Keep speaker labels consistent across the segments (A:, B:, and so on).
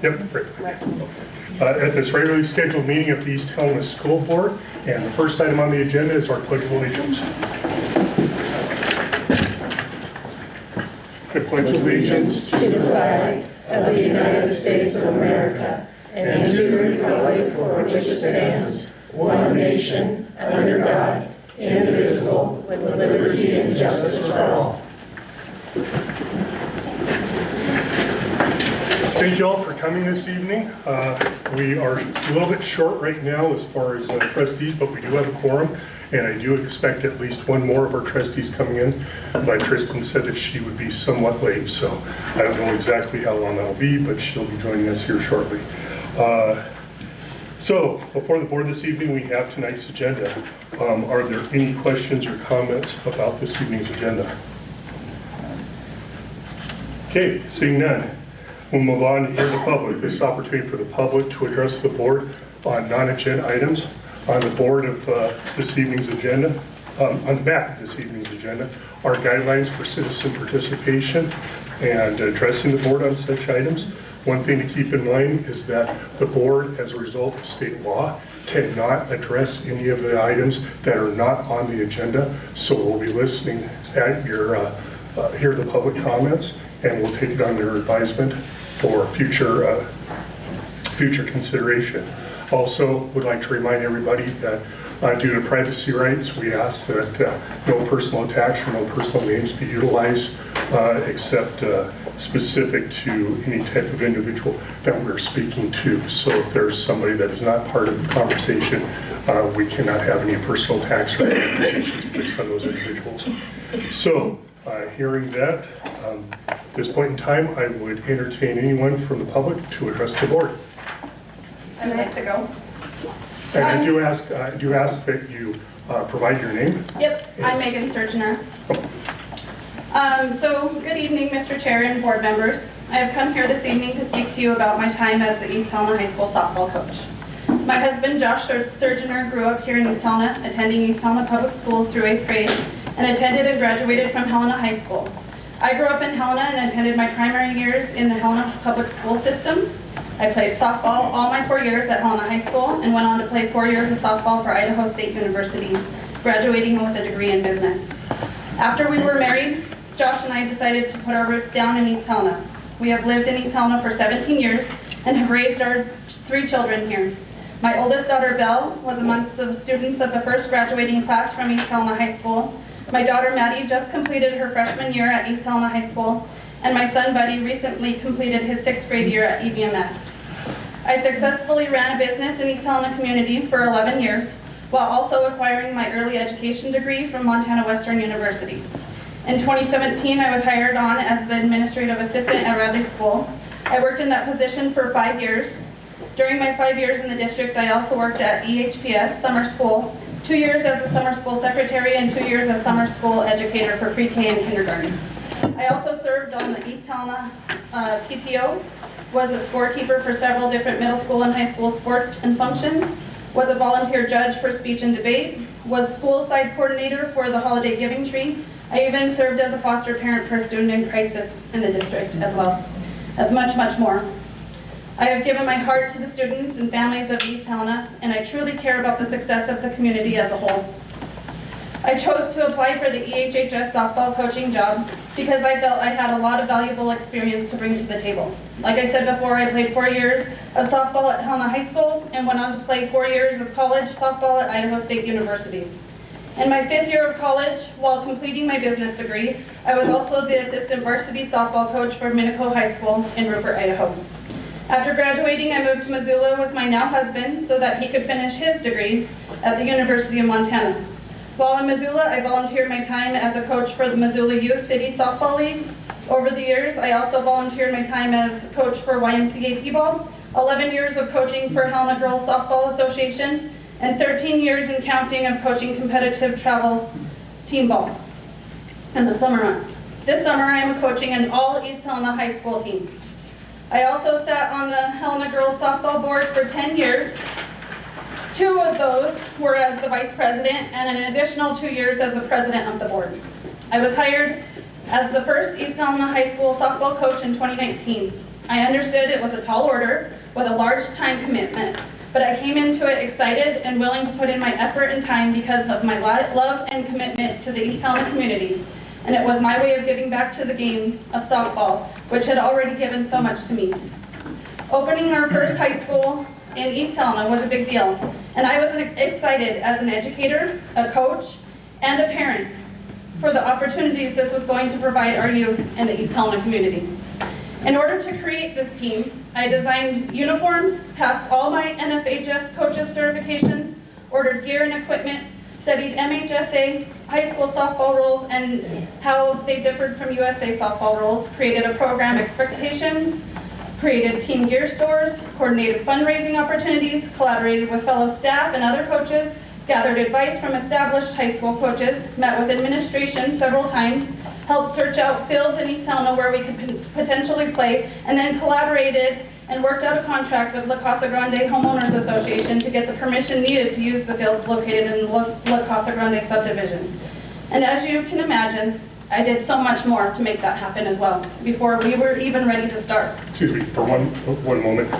A: Yep, great.
B: Right.
A: At this regularly scheduled meeting of the East Helena School Board, and the first item on the agenda is our Pledge of Allegiance. I pledge allegiance
C: to the flag of the United States of America and to the republic for which it stands, one nation, under God, indivisible, with liberty and justice for all.
A: Thank you all for coming this evening. We are a little bit short right now as far as trustees, but we do have a quorum, and I do expect at least one more of our trustees coming in. But Tristan said that she would be somewhat late, so I don't know exactly how long that'll be, but she'll be joining us here shortly. So before the board this evening, we have tonight's agenda. Are there any questions or comments about this evening's agenda? Okay, seeing none. We'll move on to hear the public. This is an opportunity for the public to address the board on non-agenda items. On the board of this evening's agenda, on the back of this evening's agenda, are guidelines for citizen participation and addressing the board on such items. One thing to keep in mind is that the board, as a result of state law, cannot address any of the items that are not on the agenda. So we'll be listening at your, hear the public comments, and we'll take it under advisement for future consideration. Also, would like to remind everybody that due to privacy rights, we ask that no personal attacks or no personal names be utilized except specific to any type of individual that we're speaking to. So if there's somebody that is not part of the conversation, we cannot have any personal attacks or accusations placed on those individuals. So, hearing that, at this point in time, I would entertain anyone from the public to address the board.
B: I would like to go.
A: And I do ask that you provide your name.
B: Yep, I'm Megan Surgener. So, good evening, Mr. Chair and board members. I have come here this evening to speak to you about my time as the East Helena High School softball coach. My husband, Josh Surgener, grew up here in East Helena, attending East Helena Public Schools through 8th grade, and attended and graduated from Helena High School. I grew up in Helena and attended my primary years in the Helena Public School system. I played softball all my 4 years at Helena High School and went on to play 4 years of softball for Idaho State University, graduating with a degree in business. After we were married, Josh and I decided to put our roots down in East Helena. We have lived in East Helena for 17 years and have raised our 3 children here. My oldest daughter, Belle, was amongst the students of the first graduating class from East Helena High School. My daughter, Maddie, just completed her freshman year at East Helena High School, and my son, Buddy, recently completed his 6th grade year at EVMS. I successfully ran a business in East Helena community for 11 years, while also acquiring my early education degree from Montana Western University. In 2017, I was hired on as the administrative assistant at Radley School. I worked in that position for 5 years. During my 5 years in the district, I also worked at EHPS Summer School, 2 years as a summer school secretary and 2 years as summer school educator for pre-K and kindergarten. I also served on the East Helena PTO, was a scorekeeper for several different middle school and high school sports and functions, was a volunteer judge for speech and debate, was school side coordinator for the holiday giving tree. I even served as a foster parent for a student in crisis in the district as well, as much, much more. I have given my heart to the students and families of East Helena, and I truly care about the success of the community as a whole. I chose to apply for the EHHS softball coaching job because I felt I had a lot of valuable experience to bring to the table. Like I said before, I played 4 years of softball at Helena High School and went on to play 4 years of college softball at Idaho State University. In my 5th year of college, while completing my business degree, I was also the assistant varsity softball coach for Minico High School in Rupert, Idaho. After graduating, I moved to Missoula with my now husband so that he could finish his degree at the University of Montana. While in Missoula, I volunteered my time as a coach for the Missoula Youth City Softball League. Over the years, I also volunteered my time as coach for YMCA T-Ball, 11 years of coaching for Helena Girls Softball Association, and 13 years in counting of coaching competitive travel team ball in the summer months. This summer, I am coaching an all East Helena High School team. I also sat on the Helena Girls Softball Board for 10 years. 2 of those were as the vice president and an additional 2 years as the president of the board. I was hired as the first East Helena High School softball coach in 2019. I understood it was a tall order with a large time commitment, but I came into it excited and willing to put in my effort and time because of my love and commitment to the East Helena community. And it was my way of giving back to the game of softball, which had already given so much to me. Opening our first high school in East Helena was a big deal, and I was excited as an educator, a coach, and a parent for the opportunities this was going to provide our youth in the East Helena community. In order to create this team, I designed uniforms, passed all my NFHS coaches certifications, ordered gear and equipment, studied MHSA high school softball rules and how they differed from USA softball rules, created a program expectations, created team gear stores, coordinated fundraising opportunities, collaborated with fellow staff and other coaches, gathered advice from established high school coaches, met with administration several times, helped search out fields in East Helena where we could potentially play, and then collaborated and worked out a contract with La Casa Grande Homeowners Association to get the permission needed to use the field located in the La Casa Grande subdivision. And as you can imagine, I did so much more to make that happen as well, before we were even ready to start.
A: Excuse me, for one moment.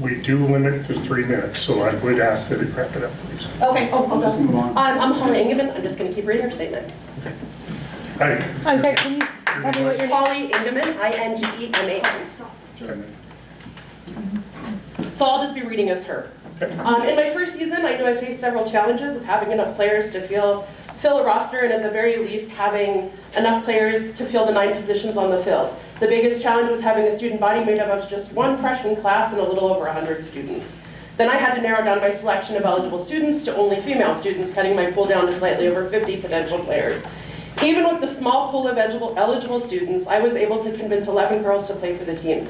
A: We do limit to 3 minutes, so I would ask that you wrap it up, please.
B: Okay.
D: Let's move on. I'm Holly Ingeman. I'm just going to keep reading her statement.
A: Hi.
E: I'm sorry, can you tell me what your name?
D: Holly Ingeman, I-N-G-E-M-A-N. So I'll just be reading as her.
A: Okay.
D: In my first season, I knew I faced several challenges of having enough players to fill a roster, and at the very least having enough players to fill the 9 positions on the field. The biggest challenge was having a student body made up of just 1 freshman class and a little over 100 students. Then I had to narrow down my selection of eligible students to only female students, cutting my pool down to slightly over 50 potential players. Even with the small pool of eligible students, I was able to convince 11 girls to play for the team.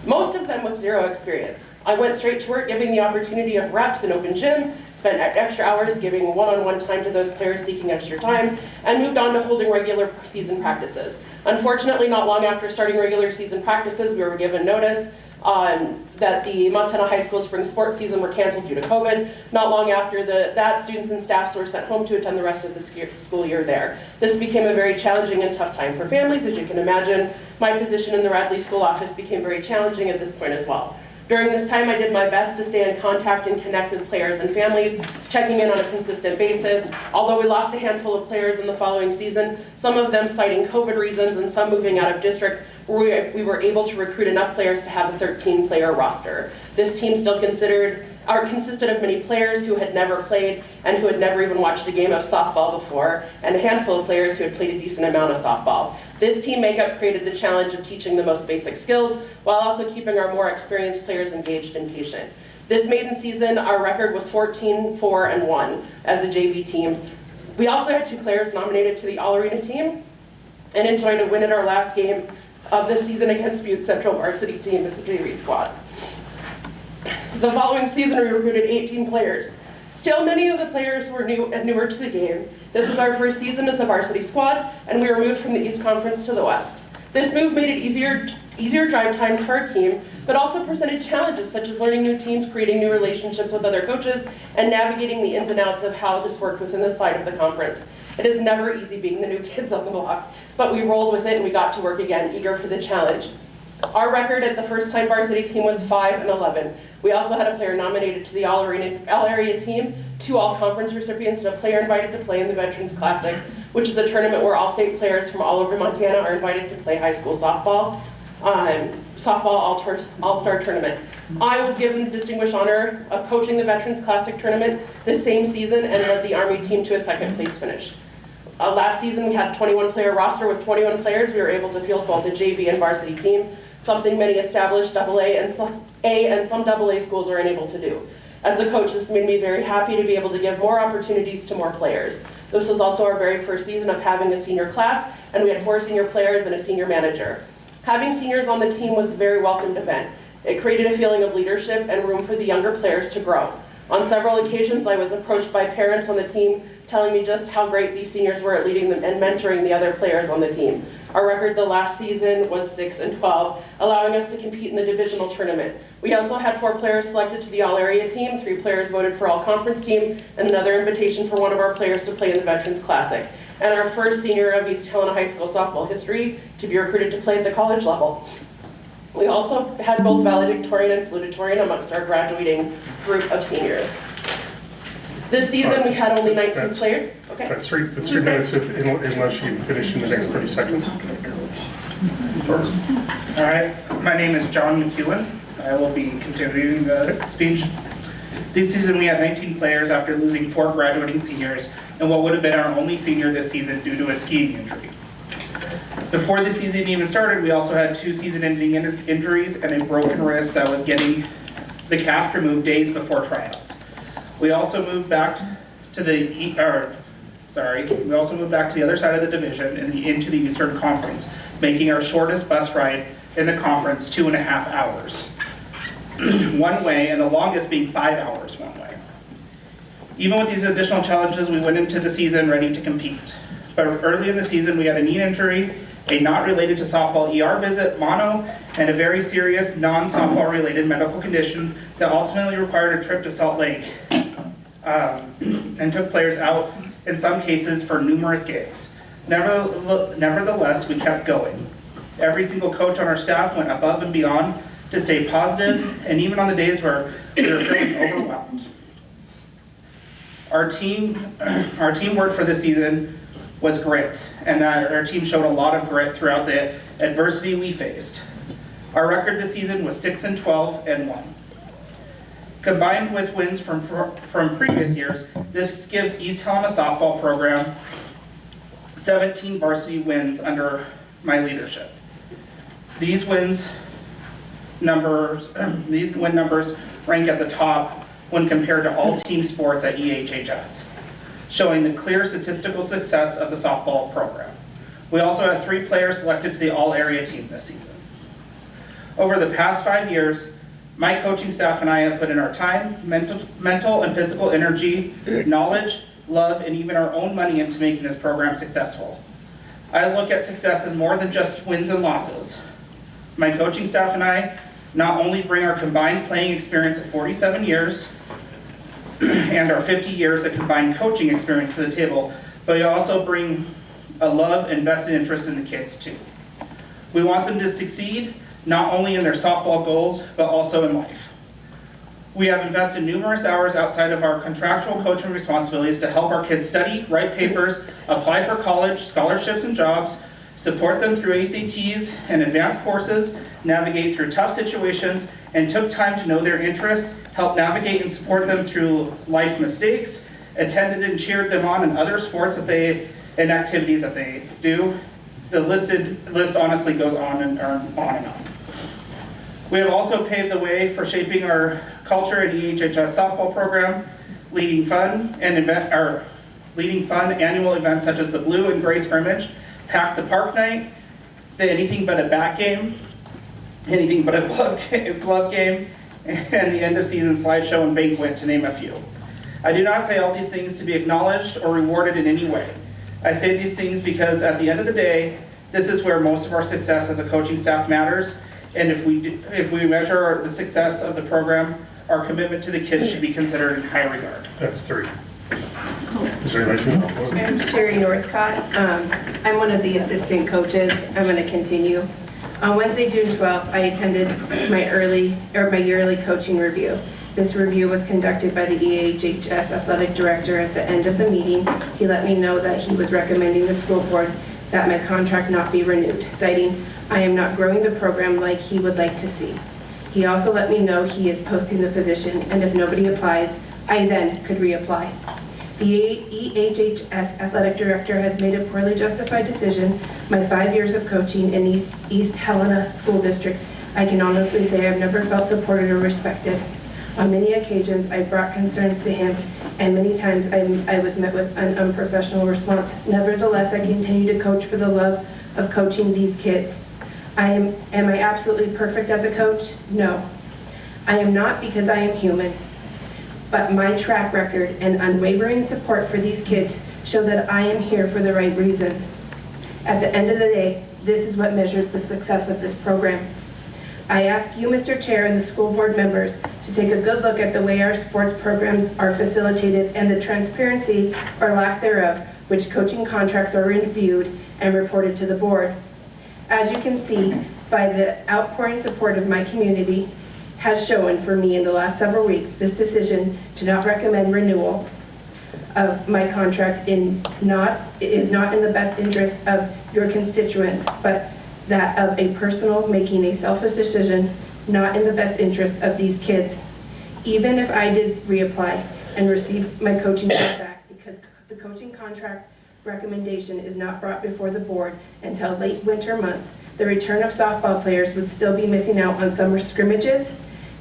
D: Most of them with 0 experience. I went straight to work giving the opportunity of reps in open gym, spent extra hours giving one-on-one time to those players seeking extra time, and moved on to holding regular season practices. Unfortunately, not long after starting regular season practices, we were given notice that the Montana High School spring sports season were canceled due to COVID. Not long after that, students and staffs were sent home to attend the rest of the school year there. This became a very challenging and tough time for families, as you can imagine. My position in the Radley School office became very challenging at this point as well. During this time, I did my best to stay in contact and connect with players and families, checking in on a consistent basis. Although we lost a handful of players in the following season, some of them citing COVID reasons and some moving out of district, we were able to recruit enough players to have a 13-player roster. This team still consisted of many players who had never played and who had never even watched a game of softball before, and a handful of players who had played a decent amount of softball. This team makeup created the challenge of teaching the most basic skills while also keeping our more experienced players engaged and patient. This maiden season, our record was 14-4-1 as a JV team. We also had 2 players nominated to the All-Arena team and enjoyed a win at our last game of the season against Butte Central varsity team as a JV squad. The following season, we recruited 18 players. Still, many of the players were newer to the game. This was our first season as a varsity squad, and we were moved from the East Conference to the West. This move made it easier drive times for our team, but also presented challenges such as learning new teams, creating new relationships with other coaches, and navigating the ins and outs of how this worked within the side of the conference. It is never easy being the new kids on the block, but we rolled with it and we got to work again, eager for the challenge. Our record at the first-time varsity team was 5-11. We also had a player nominated to the All-Area team, 2 All-Conference recipients, and a player invited to play in the Veterans Classic, which is a tournament where all-state players from all over Montana are invited to play high school softball, all-star tournament. I was given the distinguished honor of coaching the Veterans Classic tournament this same season and led the Army team to a 2nd place finish. Last season, we had a 21-player roster. With 21 players, we were able to field both a JV and varsity team, something many established AA and some AA schools are unable to do. As a coach, this made me very happy to be able to give more opportunities to more players. This was also our very first season of having a senior class, and we had 4 senior players and a senior manager. Having seniors on the team was a very welcomed event. It created a feeling of leadership and room for the younger players to grow. On several occasions, I was approached by parents on the team telling me just how great these seniors were at leading them and mentoring the other players on the team. Our record the last season was 6-12, allowing us to compete in the divisional tournament. We also had 4 players selected to the All-Area team, 3 players voted for All-Conference team, and another invitation for one of our players to play in the Veterans Classic. And our first senior of East Helena High School softball history to be recruited to play at the college level. We also had both valedictorian and salutatorian amongst our graduating group of seniors. This season, we had only 19 players. Okay.
A: That's 3 minutes unless you finish in the next 30 seconds.
F: All right, my name is John McEwen. I will be continuing the speech. This season, we had 19 players after losing 4 graduating seniors and what would have been our only senior this season due to a skiing injury. Before the season even started, we also had 2 season-ending injuries and a broken wrist that was getting the cast removed days before tryouts. We also moved back to the other side of the division and into the Eastern Conference, making our shortest bus ride in the conference 2.5 hours one way, and the longest being 5 hours one way. Even with these additional challenges, we went into the season ready to compete. But early in the season, we had a knee injury, a not related to softball ER visit, mono, and a very serious non-softball related medical condition that ultimately required a trip to Salt Lake and took players out in some cases for numerous games. Nevertheless, we kept going. Every single coach on our staff went above and beyond to stay positive, and even on the days where we were feeling overwhelmed. Our team word for this season was grit, and that our team showed a lot of grit throughout the adversity we faced. Our record this season was 6-12-1. Combined with wins from previous years, this gives East Helena softball program 17 varsity wins under my leadership. These win numbers rank at the top when compared to all team sports at EHHS, showing the clear statistical success of the softball program. We also had 3 players selected to the all-area team this season. Over the past 5 years, my coaching staff and I have put in our time, mental and physical energy, knowledge, love, and even our own money into making this program successful. I look at success as more than just wins and losses. My coaching staff and I not only bring our combined playing experience of 47 years and our 50 years of combined coaching experience to the table, but we also bring a love and vested interest in the kids too. We want them to succeed, not only in their softball goals, but also in life. We have invested numerous hours outside of our contractual coaching responsibilities to help our kids study, write papers, apply for college, scholarships and jobs, support them through ACTs and advanced courses, navigate through tough situations, and took time to know their interests, help navigate and support them through life mistakes, attended and cheered them on in other sports and activities that they do. The list honestly goes on and on. We have also paved the way for shaping our culture at EHHS softball program, leading fun annual events such as the Blue and Gray Scrimmage, Pack the Park Night, the Anything But a Bat Game, Anything But a Glove Game, and the end of season slideshow and banquet, to name a few. I do not say all these things to be acknowledged or rewarded in any way. I say these things because at the end of the day, this is where most of our success as a coaching staff matters, and if we measure the success of the program, our commitment to the kids should be considered in high regard.
A: That's 3. Is there anybody who?
G: I'm Sherry Northcott. I'm one of the assistant coaches. I'm going to continue. On Wednesday, June 12th, I attended my yearly coaching review. This review was conducted by the EHHS athletic director. At the end of the meeting, he let me know that he was recommending the school board that my contract not be renewed, citing, "I am not growing the program like he would like to see." He also let me know he is posting the position, and if nobody applies, I then could reapply. The EHHS athletic director has made a poorly justified decision. My 5 years of coaching in East Helena School District, I can honestly say I've never felt supported or respected. On many occasions, I brought concerns to him, and many times I was met with an unprofessional response. Nevertheless, I continue to coach for the love of coaching these kids. Am I absolutely perfect as a coach? No. I am not, because I am human. But my track record and unwavering support for these kids show that I am here for the right reasons. At the end of the day, this is what measures the success of this program. I ask you, Mr. Chair, and the school board members to take a good look at the way our sports programs are facilitated and the transparency or lack thereof, which coaching contracts are reviewed and reported to the board. As you can see, by the outpouring support of my community has shown for me in the last several weeks, this decision to not recommend renewal of my contract is not in the best interest of your constituents, but that of a personal making a selfish decision, not in the best interest of these kids. Even if I did reapply and receive my coaching job back, because the coaching contract recommendation is not brought before the board until late winter months, the return of softball players would still be missing out on summer scrimmages,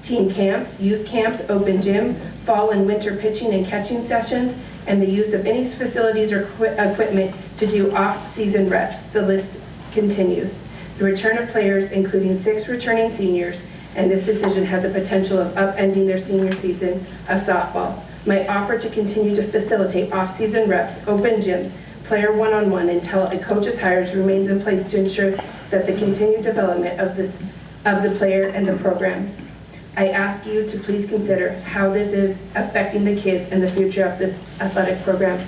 G: teen camps, youth camps, open gym, fall and winter pitching and catching sessions, and the use of any facilities or equipment to do off-season reps. The list continues. The return of players, including 6 returning seniors, and this decision has the potential of upending their senior season of softball. My offer to continue to facilitate off-season reps, open gyms, player one-on-one until a coach is hired remains in place to ensure that the continued development of the player and the programs. I ask you to please consider how this is affecting the kids and the future of this athletic program.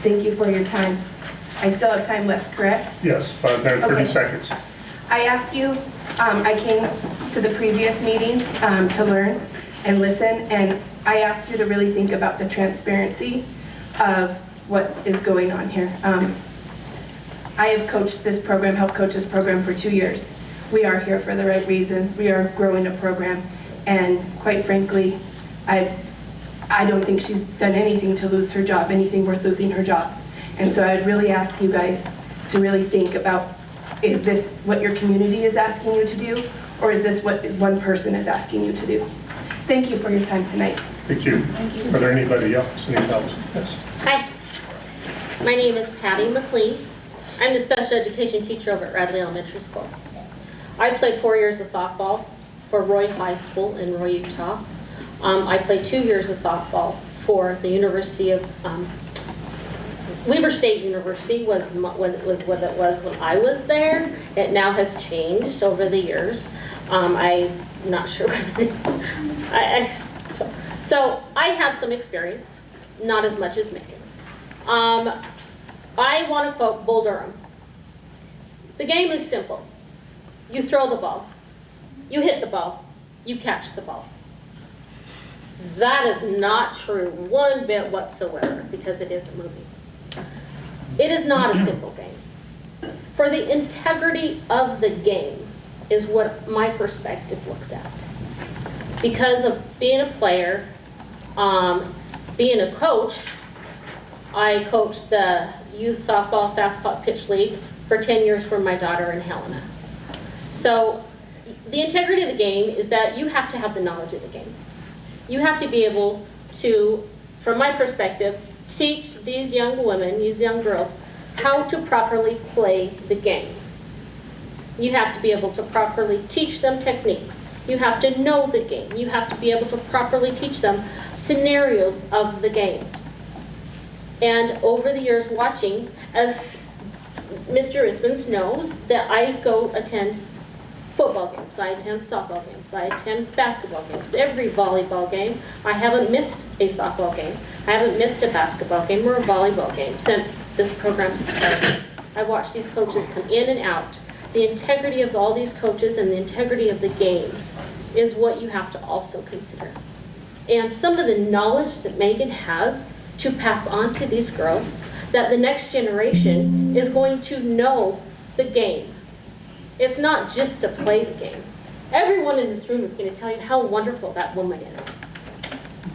G: Thank you for your time. I still have time left, correct?
A: Yes, 30
G: Okay.
A: seconds.
G: I asked you, I came to the previous meeting to learn and listen, and I asked you to really think about the transparency of what is going on here. I have coached this program, helped coach this program for 2 years. We are here for the right reasons. We are growing a program, and quite frankly, I don't think she's done anything to lose her job, anything worth losing her job. And so I'd really ask you guys to really think about, is this what your community is asking you to do, or is this what one person is asking you to do? Thank you for your time tonight.
A: Thank you. Are there anybody else? Any else? Yes.
H: Hi, my name is Patty McLean. I'm the special education teacher over at Radley Elementary School. I played 4 years of softball for Roy High School in Roy, Utah. I played 2 years of softball for the University of Weber State University was what it was when I was there. It now has changed over the years. I'm not sure whether so I have some experience, not as much as Megan. I want to quote Bull Durham. The game is simple. You throw the ball, you hit the ball, you catch the ball. That is not true one bit whatsoever, because it is a movie. It is not a simple game. For the integrity of the game is what my perspective looks at. Because of being a player, being a coach, I coached the youth softball fast pitch league for 10 years for my daughter and Helena. So the integrity of the game is that you have to have the knowledge of the game. You have to be able to, from my perspective, teach these young women, these young girls, how to properly play the game. You have to be able to properly teach them techniques. You have to know the game. You have to be able to properly teach them scenarios of the game. And over the years watching, as Mr. Ismans knows, that I go attend football games, I attend softball games, I attend basketball games, every volleyball game. I haven't missed a softball game. I haven't missed a basketball game or a volleyball game since this program started. I watched these coaches come in and out. The integrity of all these coaches and the integrity of the games is what you have to also consider. And some of the knowledge that Megan has to pass on to these girls, that the next generation is going to know the game. It's not just to play the game. Everyone in this room is going to tell you how wonderful that woman is.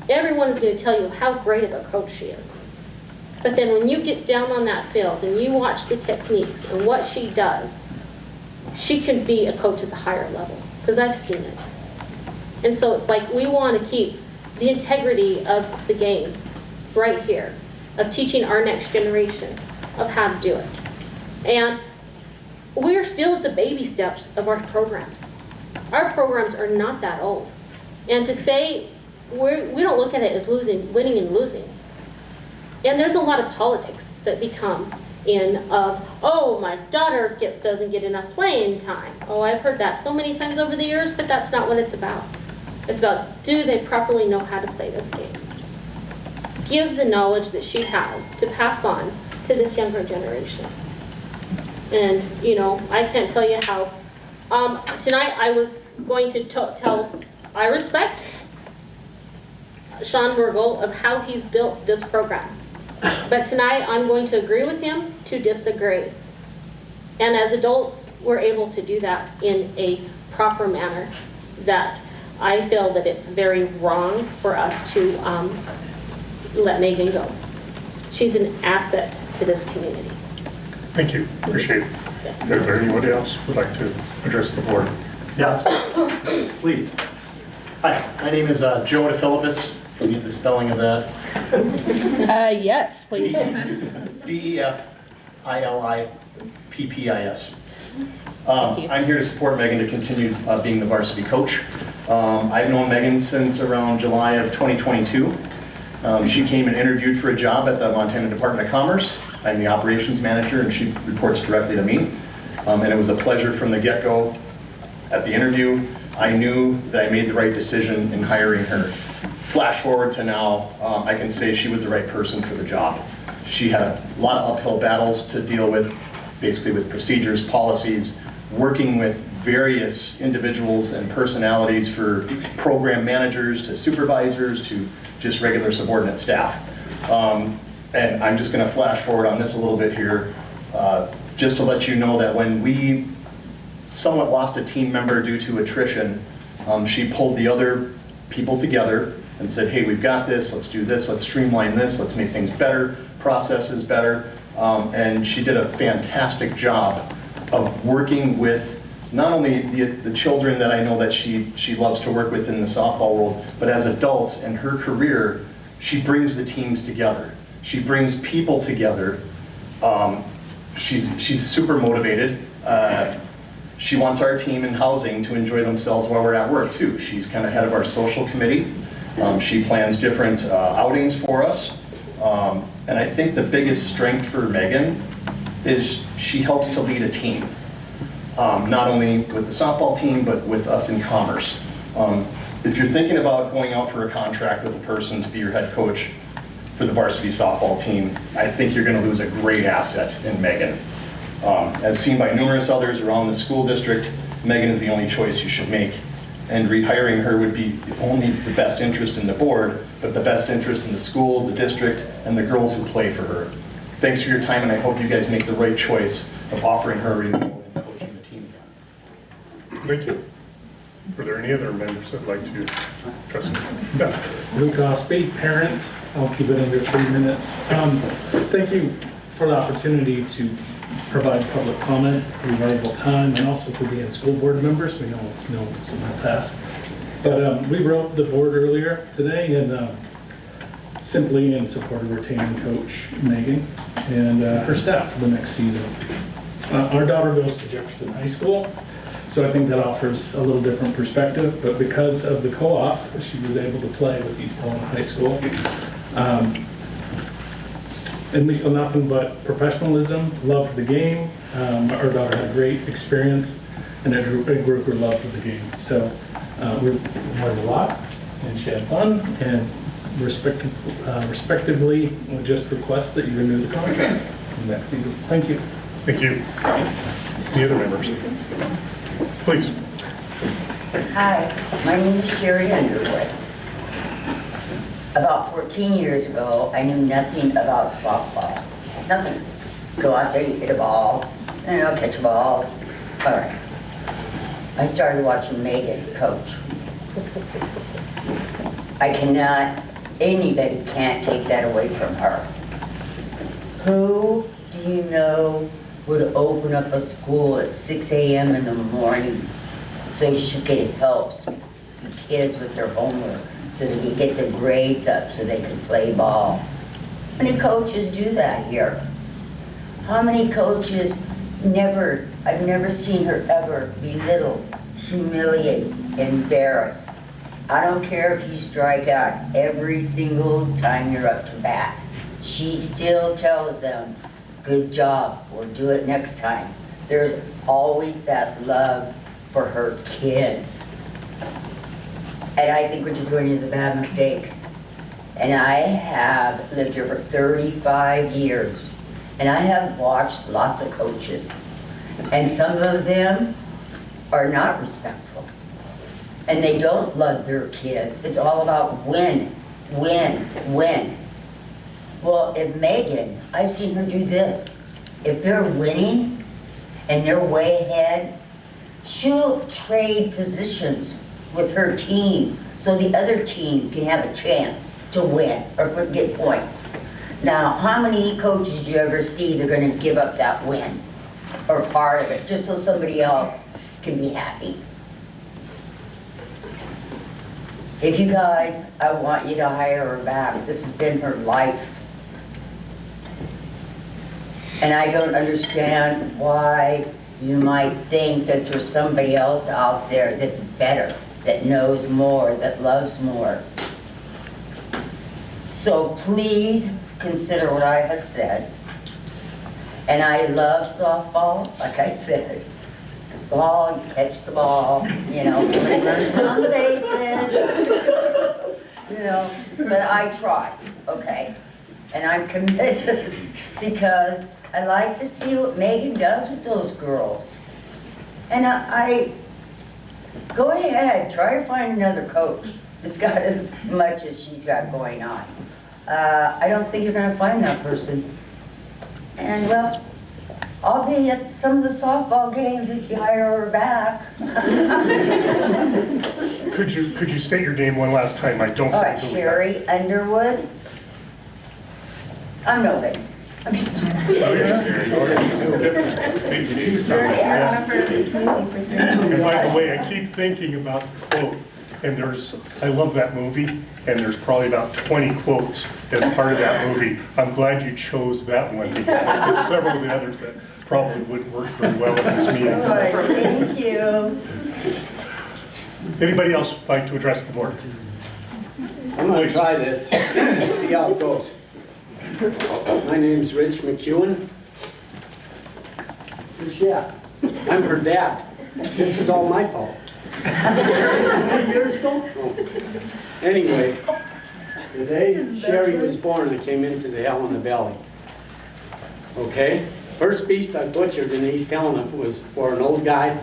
H: Everyone is going to tell you how great of a coach she is. But then when you get down on that field and you watch the techniques and what she does, she can be a coach at the higher level, because I've seen it. And so it's like we want to keep the integrity of the game right here, of teaching our next generation of how to do it. And we're still at the baby steps of our programs. Our programs are not that old. And to say we don't look at it as winning and losing. And there's a lot of politics that become in of, oh, my daughter doesn't get enough playing time. Oh, I've heard that so many times over the years, but that's not what it's about. It's about, do they properly know how to play this game? Give the knowledge that she has to pass on to this younger generation. And, you know, I can't tell you how Tonight, I was going to tell, I respect Sean Burgle of how he's built this program. But tonight, I'm going to agree with him to disagree. And as adults, we're able to do that in a proper manner that I feel that it's very wrong for us to let Megan go. She's an asset to this community.
A: Thank you, appreciate it. Is there anybody else who would like to address the board?
I: Yes, please. Hi, my name is Joe DeFilippis. Do you need the spelling of that?
E: Yes, please.
I: DEFILIPPIS. I'm here to support Megan to continue being the varsity coach. I've known Megan since around July of 2022. She came and interviewed for a job at the Montana Department of Commerce. I'm the operations manager and she reports directly to me. And it was a pleasure from the get-go. At the interview, I knew that I made the right decision in hiring her. Flash forward to now, I can say she was the right person for the job. She had a lot of uphill battles to deal with, basically with procedures, policies, working with various individuals and personalities, for program managers to supervisors to just regular subordinate staff. And I'm just going to flash forward on this a little bit here, just to let you know that when we somewhat lost a team member due to attrition, she pulled the other people together and said, hey, we've got this, let's do this, let's streamline this, let's make things better, processes better. And she did a fantastic job of working with not only the children that I know that she loves to work with in the softball world, but as adults in her career, she brings the teams together. She brings people together. She's super motivated. She wants our team in housing to enjoy themselves while we're at work too. She's kind of head of our social committee. She plans different outings for us. And I think the biggest strength for Megan is she helps to lead a team. Not only with the softball team, but with us in commerce. If you're thinking about going out for a contract with a person to be your head coach for the varsity softball team, I think you're going to lose a great asset in Megan. As seen by numerous others around the school district, Megan is the only choice you should make. And rehiring her would be only the best interest in the board, but the best interest in the school, the district, and the girls who play for her. Thanks for your time, and I hope you guys make the right choice of offering her a renewal and coaching the team again.
A: Thank you. Are there any other members that'd like to address them? Yeah.
J: Luke Osby, parent. I'll keep it under 3 minutes. Thank you for the opportunity to provide public comment for your valuable time, and also for being school board members. We know it's no simple task. But we wrote the board earlier today, and simply in support of retaining Coach Megan and her staff for the next season. Our daughter goes to Jefferson High School, so I think that offers a little different perspective. But because of the co-op, she was able to play with East Helena High School. And we saw nothing but professionalism, love for the game. Our daughter had a great experience, and a group her love for the game. So we learned a lot, and she had fun, and respectively, we just request that you renew the contract for the next season. Thank you.
A: Thank you. Any other members? Please.
C: Hi, my name is Sherry Underwood. About 14 years ago, I knew nothing about softball. Nothing. Go out there, you hit a ball, catch a ball. All right. I started watching Megan coach. Anybody can't take that away from her. Who do you know would open up a school at 6 a.m. in the morning so she could help the kids with their homework, so they could get their grades up so they could play ball? How many coaches do that here? How many coaches I've never seen her ever belittle, humiliate, embarrass. I don't care if you strike out every single time you're up to bat. She still tells them, good job, we'll do it next time. There's always that love for her kids. And I think what you're doing is a bad mistake. And I have lived here for 35 years, and I have watched lots of coaches. And some of them are not respectful. And they don't love their kids. It's all about win, win, win. Well, if Megan, I've seen her do this. If they're winning and they're way ahead, she'll trade positions with her team so the other team can have a chance to win or get points. Now, how many coaches do you ever see they're gonna give up that win or part of it just so somebody else can be happy? If you guys, I want you to hire her back. This has been her life. And I don't understand why you might think that there's somebody else out there that's better, that knows more, that loves more. So please consider what I have said. And I love softball, like I said. Ball, you catch the ball, you know, run on the bases, you know, but I try, okay? And I'm committed because I like to see what Megan does with those girls. And I go ahead, try to find another coach that's got as much as she's got going on. I don't think you're gonna find that person. And well, I'll be at some of the softball games if you hire her back.
A: Could you state your name one last time? I don't.
C: All right, Sherry Underwood. I'm nobody. I'm just
A: And by the way, I keep thinking about the quote, and I love that movie, and there's probably about 20 quotes as part of that movie. I'm glad you chose that one, because there's several of the others that probably wouldn't work very well in this meeting.
C: All right, thank you.
A: Anybody else like to address the board?
K: I'm going to try this, see how it goes. My name's Rich McEwen. Yeah, I'm her dad. This is all my fault. 20 years ago? Oh. Anyway, the day Sherry was born, I came into the Helena Valley. Okay? First beef I butchered in East Helena was for an old guy,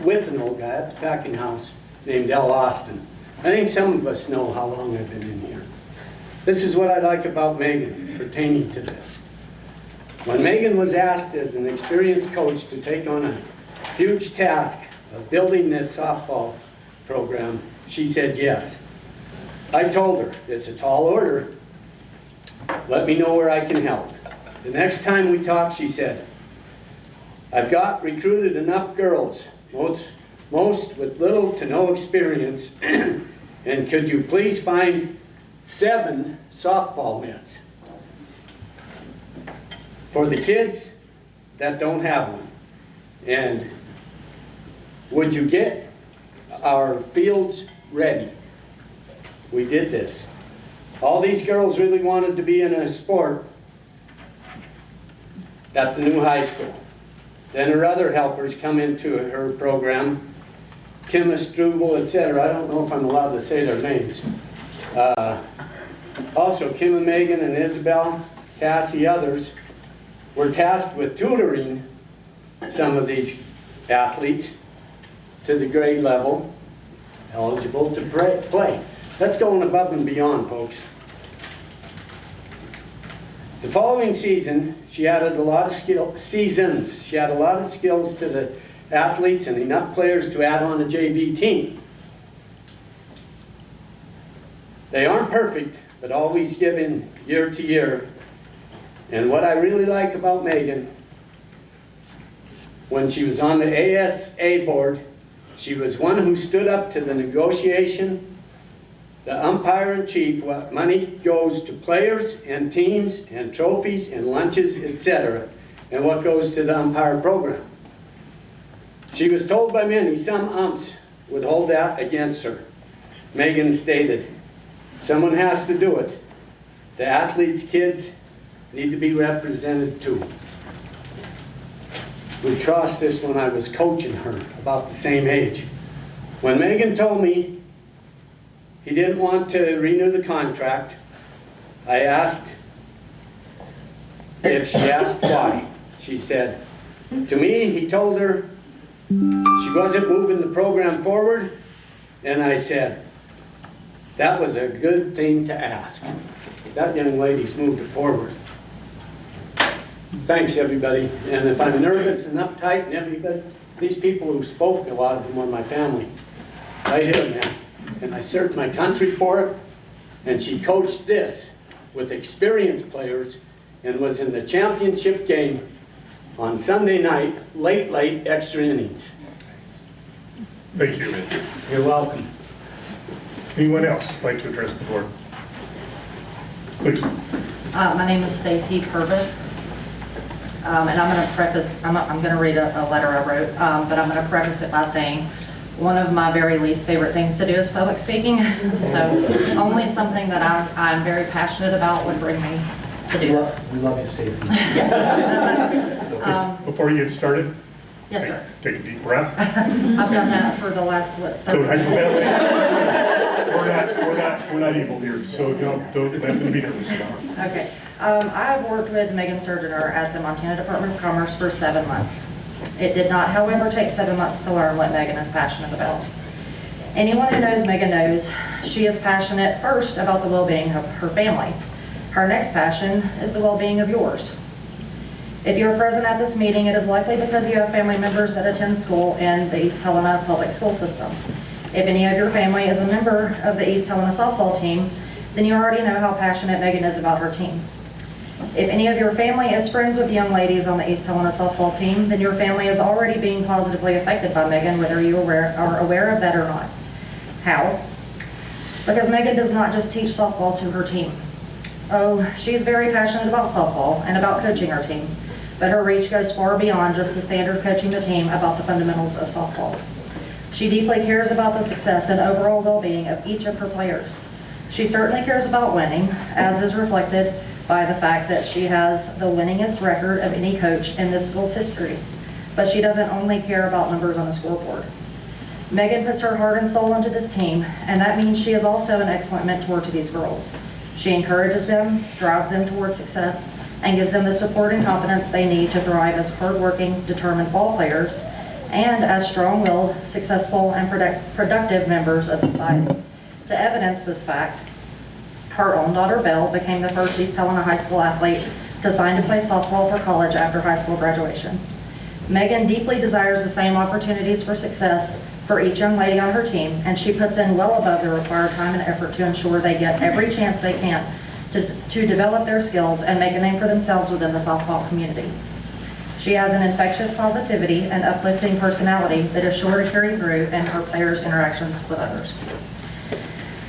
K: with an old guy at the packing house named L. Austin. I think some of us know how long I've been in here. This is what I like about Megan pertaining to this. When Megan was asked as an experienced coach to take on a huge task of building this softball program, she said yes. I told her, it's a tall order. Let me know where I can help. The next time we talked, she said, I've got recruited enough girls, most with little to no experience, and could you please find 7 softball mitts for the kids that don't have one? And would you get our fields ready? We did this. All these girls really wanted to be in a sport at the new high school. Then her other helpers come into her program, Kim Struble, etc. I don't know if I'm allowed to say their names. Also, Kim and Megan and Isabel, Cassie, others were tasked with tutoring some of these athletes to the grade level eligible to play. That's going above and beyond, folks. The following season, she added a lot of She had a lot of skills to the athletes and enough players to add on a JV team. They aren't perfect, but always given year to year. And what I really like about Megan, when she was on the ASA board, she was one who stood up to the negotiation, the umpire-in-chief, what money goes to players and teams and trophies and lunches, etc., and what goes to the umpire program. She was told by many some umps would hold that against her. Megan stated, someone has to do it. The athletes' kids need to be represented too. We crossed this when I was coaching her, about the same age. When Megan told me he didn't want to renew the contract, I asked if she asked why. She said, to me, he told her She wasn't moving the program forward, and I said, that was a good thing to ask. That young lady's moved it forward. Thanks, everybody. And if I'm nervous and uptight and everybody, these people who spoke, a lot of them were my family. I hit them, man. And I served my country for it. And she coached this with experienced players and was in the championship game on Sunday night, late extra innings.
A: Thank you.
K: You're welcome.
A: Anyone else like to address the board? Please.
L: My name is Stacy Purvis, and I'm going to preface, I'm going to read a letter I wrote, but I'm going to preface it by saying one of my very least favorite things to do is public speaking, so only something that I'm very passionate about would bring me to do this.
J: We love you, Stacy.
A: Before you get started,
L: Yes, sir.
A: take a deep breath.
L: I've done that for the last, what, 30 minutes?
A: We're not evil here, so don't be nervous about it.
L: Okay. I've worked with Megan Surgener at the Montana Department of Commerce for 7 months. It did not, however, take 7 months to learn what Megan is passionate about. Anyone who knows Megan knows she is passionate first about the well-being of her family. Her next passion is the well-being of yours. If you are present at this meeting, it is likely because you have family members that attend school in the East Helena public school system. If any of your family is a member of the East Helena softball team, then you already know how passionate Megan is about her team. If any of your family is friends with the young ladies on the East Helena softball team, then your family is already being positively affected by Megan, whether you are aware of that or not. How? Because Megan does not just teach softball to her team. Oh, she's very passionate about softball and about coaching her team, but her reach goes far beyond just the standard coaching the team about the fundamentals of softball. She deeply cares about the success and overall well-being of each of her players. She certainly cares about winning, as is reflected by the fact that she has the winningest record of any coach in this school's history. But she doesn't only care about numbers on a scoreboard. Megan puts her heart and soul into this team, and that means she is also an excellent mentor to these girls. She encourages them, drives them toward success, and gives them the support and confidence they need to thrive as hardworking, determined ball players and as strong-willed, successful, and productive members of society. To evidence this fact, her own daughter, Belle, became the first East Helena high school athlete to sign to play softball for college after high school graduation. Megan deeply desires the same opportunities for success for each young lady on her team, and she puts in well above the required time and effort to ensure they get every chance they can to develop their skills and make a name for themselves within the softball community. She has an infectious positivity and uplifting personality that is sure to carry through in her players' interactions with others.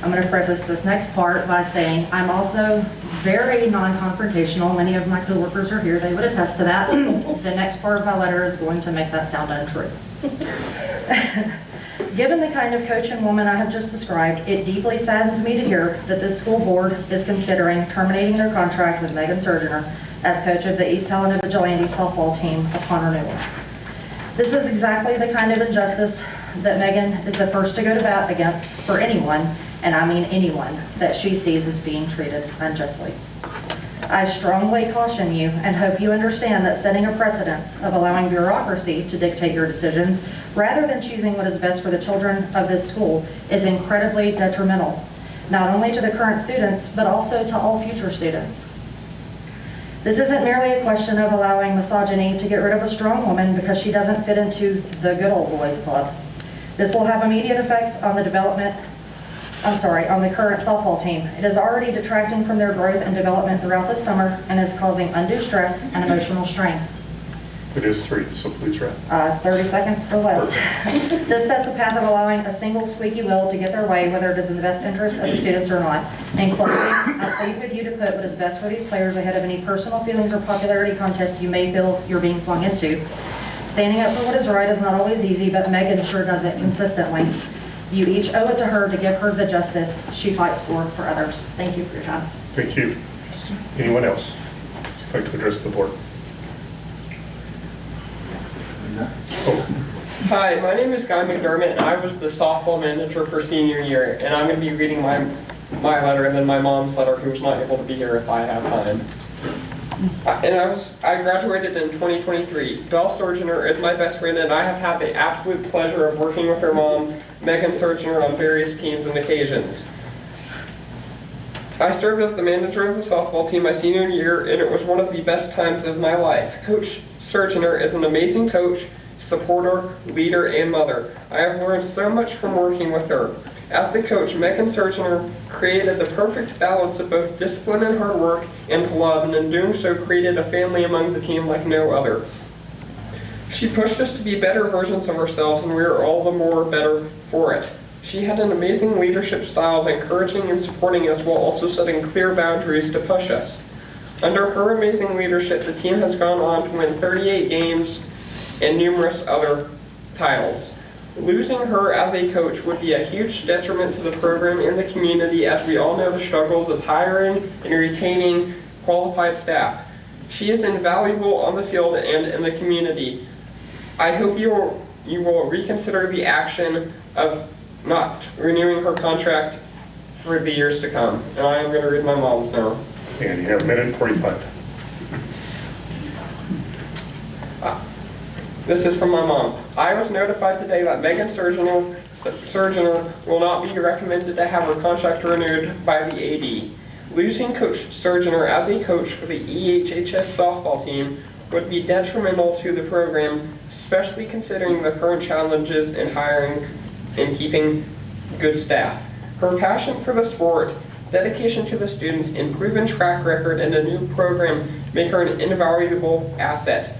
L: I'm going to preface this next part by saying I'm also very non-confrontational. Many of my coworkers are here, they would attest to that. The next part of my letter is going to make that sound untrue. Given the kind of coach and woman I have just described, it deeply saddens me to hear that this school board is considering terminating their contract with Megan Surgener as coach of the East Helena Vigilantes softball team upon renewal. This is exactly the kind of injustice that Megan is the first to go to bat against for anyone, and I mean anyone, that she sees as being treated unjustly. I strongly caution you and hope you understand that setting a precedence of allowing bureaucracy to dictate your decisions rather than choosing what is best for the children of this school is incredibly detrimental, not only to the current students, but also to all future students. This isn't merely a question of allowing misogyny to get rid of a strong woman because she doesn't fit into the good old boys club. This will have immediate effects on the current softball team. It is already detracting from their growth and development throughout the summer and is causing undue stress and emotional strain.
A: It is 3, so please wrap.
L: 30 seconds or less. This sets a path of allowing a single squeaky wheel to get their way, whether it is in the best interest of the students or not. In closing, I plead with you to put what is best for these players ahead of any personal feelings or popularity contest you may feel you're being flung into. Standing up for what is right is not always easy, but Megan sure does it consistently. You each owe it to her to give her the justice she fights for others. Thank you for your time.
A: Thank you. Anyone else like to address the board?
M: Hi, my name is Guy McDermott, and I was the softball manager for senior year, and I'm going to be reading my letter and then my mom's letter, who's not able to be here if I have time. I graduated in 2023. Belle Surgener is my best friend, and I have had the absolute pleasure of working with her mom, Megan Surgener, on various teams and occasions. I served as the manager of the softball team my senior year, and it was one of the best times of my life. Coach Surgener is an amazing coach, supporter, leader, and mother. I have learned so much from working with her. As the coach, Megan Surgener created the perfect balance of both discipline and hard work and love, and in doing so created a family among the team like no other. She pushed us to be better versions of ourselves, and we are all the more better for it. She had an amazing leadership style of encouraging and supporting us while also setting clear boundaries to push us. Under her amazing leadership, the team has gone on to win 38 games and numerous other titles. Losing her as a coach would be a huge detriment to the program and the community, as we all know the struggles of hiring and retaining qualified staff. She is invaluable on the field and in the community. I hope you will reconsider the action of not renewing her contract for the years to come. And I am going to read my mom's now.
A: And you have a minute and 45.
M: This is from my mom. I was notified today that Megan Surgener will not be recommended to have her contract renewed by the AD. Losing Coach Surgener as a coach for the EHHS softball team would be detrimental to the program, especially considering the current challenges in hiring and keeping good staff. Her passion for the sport, dedication to the students, and proven track record in a new program make her an invaluable asset.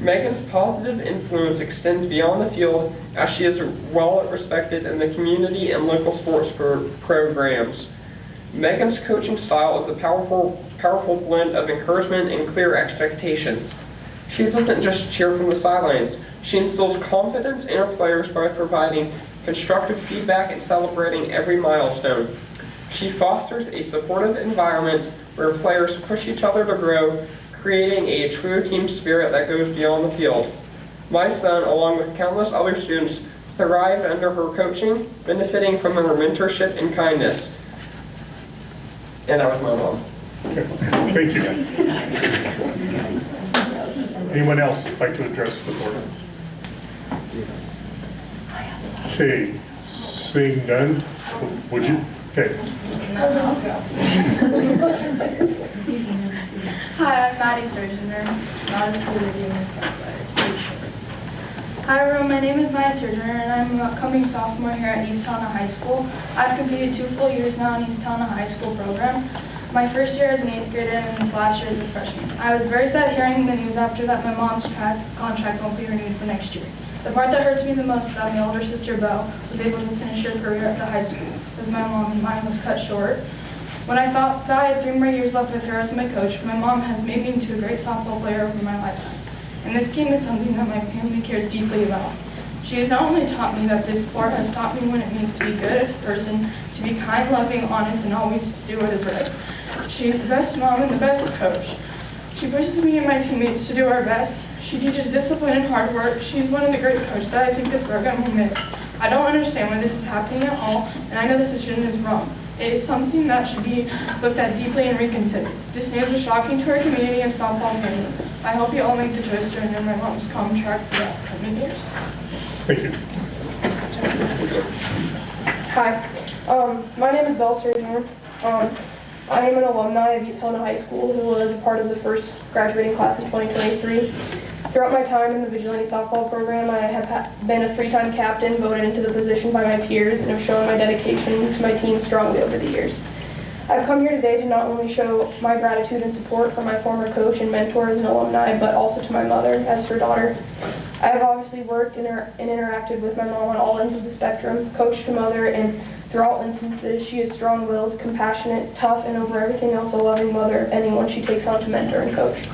M: Megan's positive influence extends beyond the field, as she is well respected in the community and local sports programs. Megan's coaching style is a powerful blend of encouragement and clear expectations. She doesn't just cheer from the sidelines. She instills confidence in her players by providing constructive feedback and celebrating every milestone. She fosters a supportive environment where players push each other to grow, creating a true team spirit that goes beyond the field. My son, along with countless other students, thrived under her coaching, benefiting from her mentorship and kindness. And that was my mom.
A: Thank you. Anyone else like to address the board? Okay, seeing none, would you? Okay.
N: Hi, I'm Maddie Surgener. Not as cool as being this stuff, but it's pretty short. Hi everyone, my name is Maya Surgener and I'm an upcoming sophomore here at East Helena High School. I've completed 2 full years now in East Helena High School program. My first year as an 8th grader and this last year as a freshman. I was very sad hearing the news after that my mom's contract won't be renewed for next year. The part that hurts me the most is that my older sister Belle was able to finish her career at the high school, with my mom and mine was cut short. When I thought that I had 3 more years left with her as my coach, my mom has made me into a great softball player over my lifetime. And this game is something that my family cares deeply about. She has not only taught me that this sport has taught me what it means to be good as a person, to be kind, loving, honest, and always do what is right. She is the best mom and the best coach. She pushes me and my teammates to do our best. She teaches discipline and hard work. She's one of the great coaches that I think this program will miss. I don't understand why this is happening at all, and I know this decision is wrong. It is something that should be looked at deeply and reconsidered. This news was shocking to our community and softball family. I hope you all make the choice to renew my mom's contract for the upcoming years.
A: Thank you.
N: Hi, my name is Belle Surgener. I am an alumni of East Helena High School who was a part of the first graduating class in 2023. Throughout my time in the Vigilante softball program, I have been a 3-time captain, voted into the position by my peers, and have shown my dedication to my team strongly over the years. I've come here today to not only show my gratitude and support for my former coach and mentor as an alumni, but also to my mother as her daughter. I have obviously worked and interacted with my mom on all ends of the spectrum, coach to mother, and through all instances, she is strong-willed, compassionate, tough, and over everything else a loving mother of anyone she takes on to mentor and coach.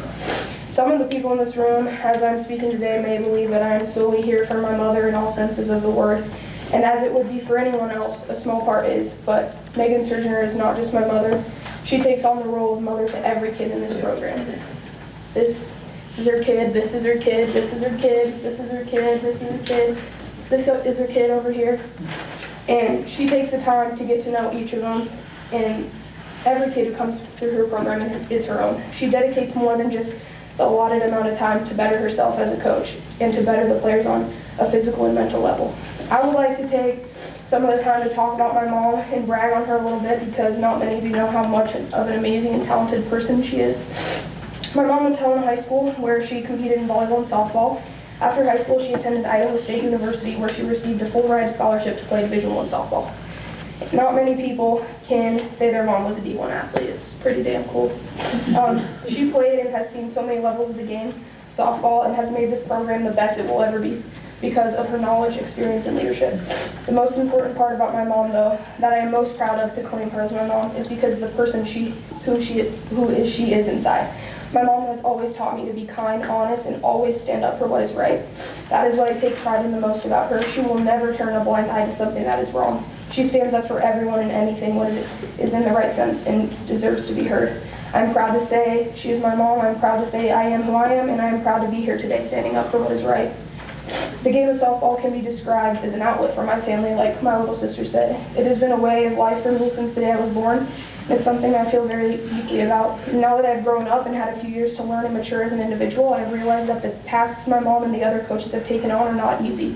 N: Some of the people in this room, as I'm speaking today, may believe that I am solely here for my mother in all senses of the word. And as it would be for anyone else, a small part is. But Megan Surgener is not just my mother. She takes on the role of mother to every kid in this program. This is her kid, this is her kid, this is her kid, this is her kid, this is her kid, this is her kid over here. And she takes the time to get to know each of them. And Every kid who comes through her program is her own. She dedicates more than just the allotted amount of time to better herself as a coach and to better the players on a physical and mental level. I would like to take some of the time to talk about my mom and brag on her a little bit because not many of you know how much of an amazing and talented person she is. My mom went to Helena High School where she competed in volleyball and softball. After high school, she attended Idaho State University where she received a full ride scholarship to play Division I softball. Not many people can say their mom was a D1 athlete. It's pretty damn cool. She played and has seen so many levels of the game, softball, and has made this program the best it will ever be because of her knowledge, experience, and leadership. The most important part about my mom, though, that I am most proud of to claim her as my mom, is because of the person she is inside. My mom has always taught me to be kind, honest, and always stand up for what is right. That is what I take pride in the most about her. She will never turn a blind eye to something that is wrong. She stands up for everyone and anything when it is in the right sense and deserves to be heard. I'm proud to say she is my mom. I'm proud to say I am who I am, and I am proud to be here today standing up for what is right. The game of softball can be described as an outlet for my family, like my little sister said. It has been a way of life for me since the day I was born. It's something I feel very deeply about. Now that I've grown up and had a few years to learn and mature as an individual, I've realized that the tasks my mom and the other coaches have taken on are not easy.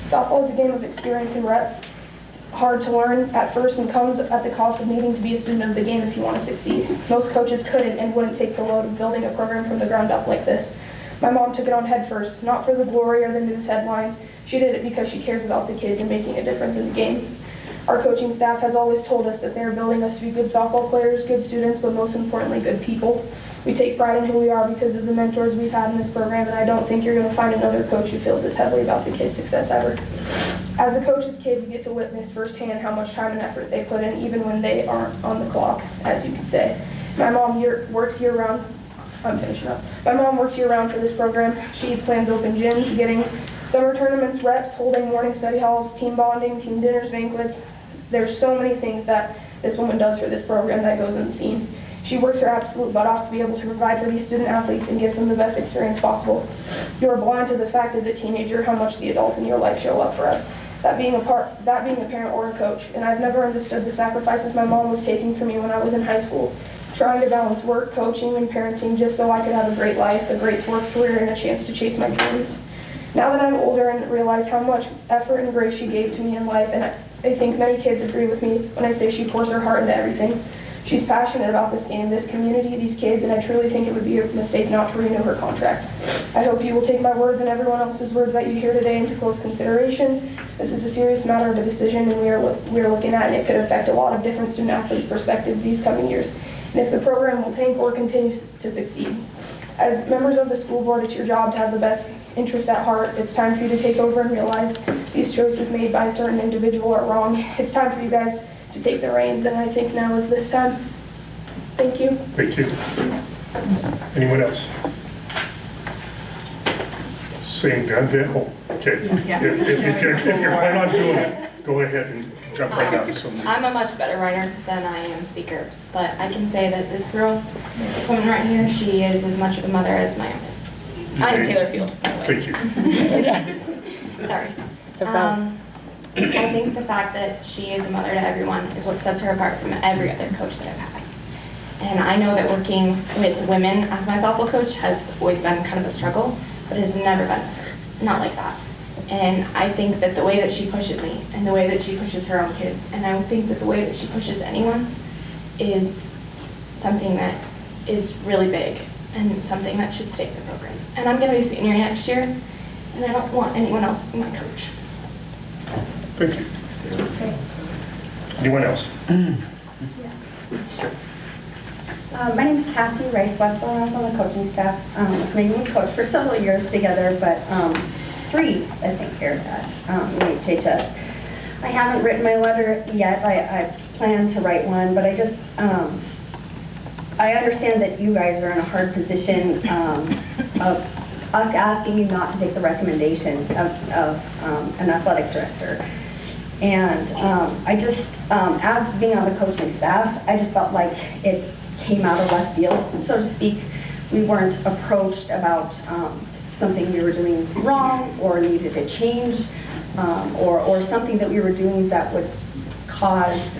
N: Softball is a game of experience and reps. It's hard to learn at first and comes at the cost of needing to be a student of the game if you want to succeed. Most coaches couldn't and wouldn't take the load of building a program from the ground up like this. My mom took it on head first, not for the glory or the news headlines. She did it because she cares about the kids and making a difference in the game. Our coaching staff has always told us that they are building us to be good softball players, good students, but most importantly, good people. We take pride in who we are because of the mentors we've had in this program, and I don't think you're going to find another coach who feels this heavily about the kids' success ever. As the coach's kid, you get to witness firsthand how much time and effort they put in, even when they aren't on the clock, as you could say. My mom works year-round. I'm finishing up. My mom works year-round for this program. She plans open gyms, getting summer tournaments, reps, holding morning study halls, team bonding, team dinners, banquets. There's so many things that this woman does for this program that goes unseen. She works her absolute butt off to be able to provide for these student athletes and gives them the best experience possible. You are blind to the fact as a teenager how much the adults in your life show up for us. That being a parent or a coach, and I've never understood the sacrifices my mom was taking for me when I was in high school, trying to balance work, coaching, and parenting just so I could have a great life, a great sports career, and a chance to chase my dreams. Now that I'm older and realize how much effort and grace she gave to me in life, and I think many kids agree with me when I say she pours her heart into everything. She's passionate about this game, this community, these kids, and I truly think it would be a mistake not to renew her contract. I hope you will take my words and everyone else's words that you hear today into close consideration. This is a serious matter of a decision, and we are looking at, and it could affect a lot of different student athletes' perspective these coming years, and if the program will tank or continue to succeed. As members of the school board, it's your job to have the best interest at heart. It's time for you to take over and realize these choices made by a certain individual are wrong. It's time for you guys to take the reins, and I think now is this time. Thank you.
A: Thank you. Anyone else? Seeing none, then, okay.
O: Yeah.
A: If you're planning on doing it, go ahead and jump right out. So
O: I'm a much better writer than I am a speaker, but I can say that this girl, this woman right here, she is as much of a mother as my own is. I'm Taylor Field, by the way.
A: Thank you.
O: Sorry. I think the fact that she is a mother to everyone is what sets her apart from every other coach that I've had. And I know that working with women as my softball coach has always been kind of a struggle, but it has never been not like that. And I think that the way that she pushes me and the way that she pushes her own kids, and I think that the way that she pushes anyone is something that is really big and something that should stay in the program. And I'm going to be a senior next year, and I don't want anyone else to be my coach. That's it.
A: Thank you. Anyone else?
P: My name is Cassie Rice-Wetzel, and I was on the coaching staff. We coached for several years together, but 3, I think, here at HHS. I haven't written my letter yet. I plan to write one, but I just, I understand that you guys are in a hard position of us asking you not to take the recommendation of an athletic director. And I just, as being on the coaching staff, I just felt like it came out of left field, so to speak. We weren't approached about something we were doing wrong or needed to change, or something that we were doing that would cause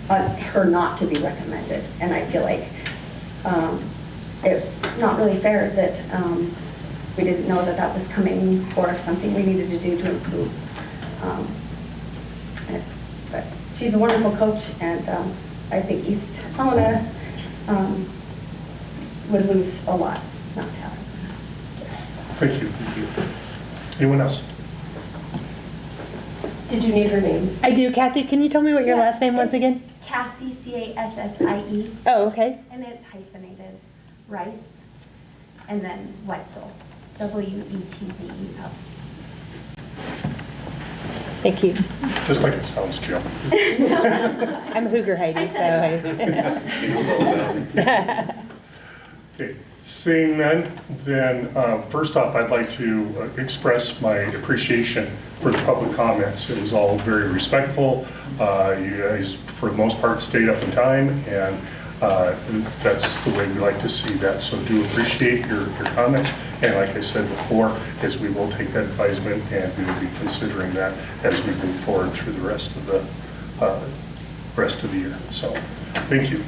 P: her not to be recommended. And I feel like it's not really fair that we didn't know that that was coming, or if something we needed to do to improve. But she's a wonderful coach, and I think East Helena would lose a lot not to have her.
A: Thank you. Anyone else?
D: Did you need her name?
E: I do. Kathy, can you tell me what your last name was again?
P: Cassie, Cassie.
E: Oh, okay.
P: And it's hyphenated. Rice, and then Wetzel, Wetzel.
E: Thank you.
A: Just like it sounds, Jim.
E: I'm Hooger Heidi, so
A: Okay, seeing none, then first off, I'd like to express my appreciation for the public comments. It was all very respectful. You guys, for the most part, stayed up in time, and that's the way we like to see that. So do appreciate your comments. And like I said before, is we will take that advisement, and we will be considering that as we move forward through the rest of the year. So thank you.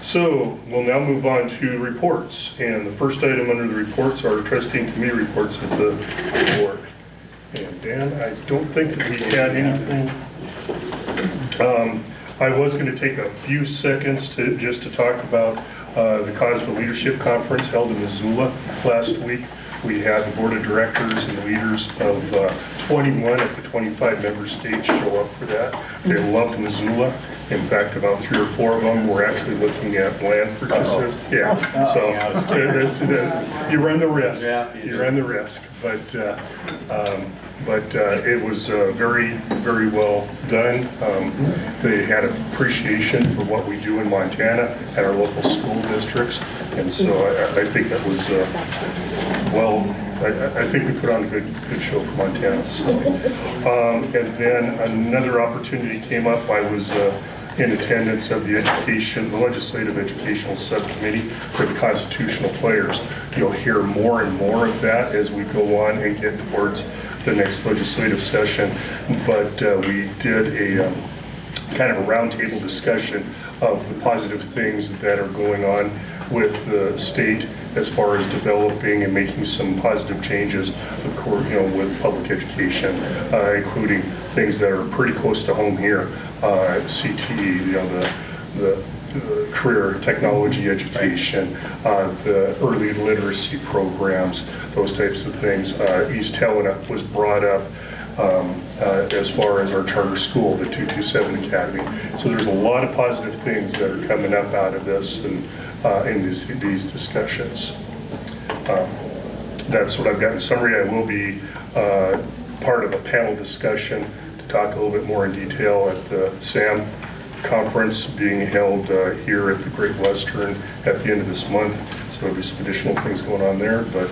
A: So we'll now move on to reports. And the first item under the reports are trustee and committee reports of the board. And Dan, I don't think that we had anything. I was going to take a few seconds just to talk about the COSBA Leadership Conference held in Missoula last week. We had the board of directors and leaders of 21 of the 25 member states show up for that. They loved Missoula. In fact, about 3 or 4 of them were actually looking at land purchases. Yeah, so you run the risk. You run the risk, but it was very, very well done. They had appreciation for what we do in Montana at our local school districts, and so I think that was I think we put on a good show for Montana. So, and then another opportunity came up. I was in attendance of the Legislative Educational Subcommittee for the Constitutional Players. You'll hear more and more of that as we go on and get towards the next legislative session. But we did a kind of a roundtable discussion of the positive things that are going on with the state as far as developing and making some positive changes, of course, with public education, including things that are pretty close to home here. CTE, the career technology education, the early literacy programs, those types of things. East Helena was brought up as far as our charter school, the 227 Academy. So there's a lot of positive things that are coming up out of this and in these discussions. That's what I've got in summary. I will be part of a panel discussion to talk a little bit more in detail at the SAM conference being held here at the Great Western at the end of this month. So there'll be some additional things going on there, but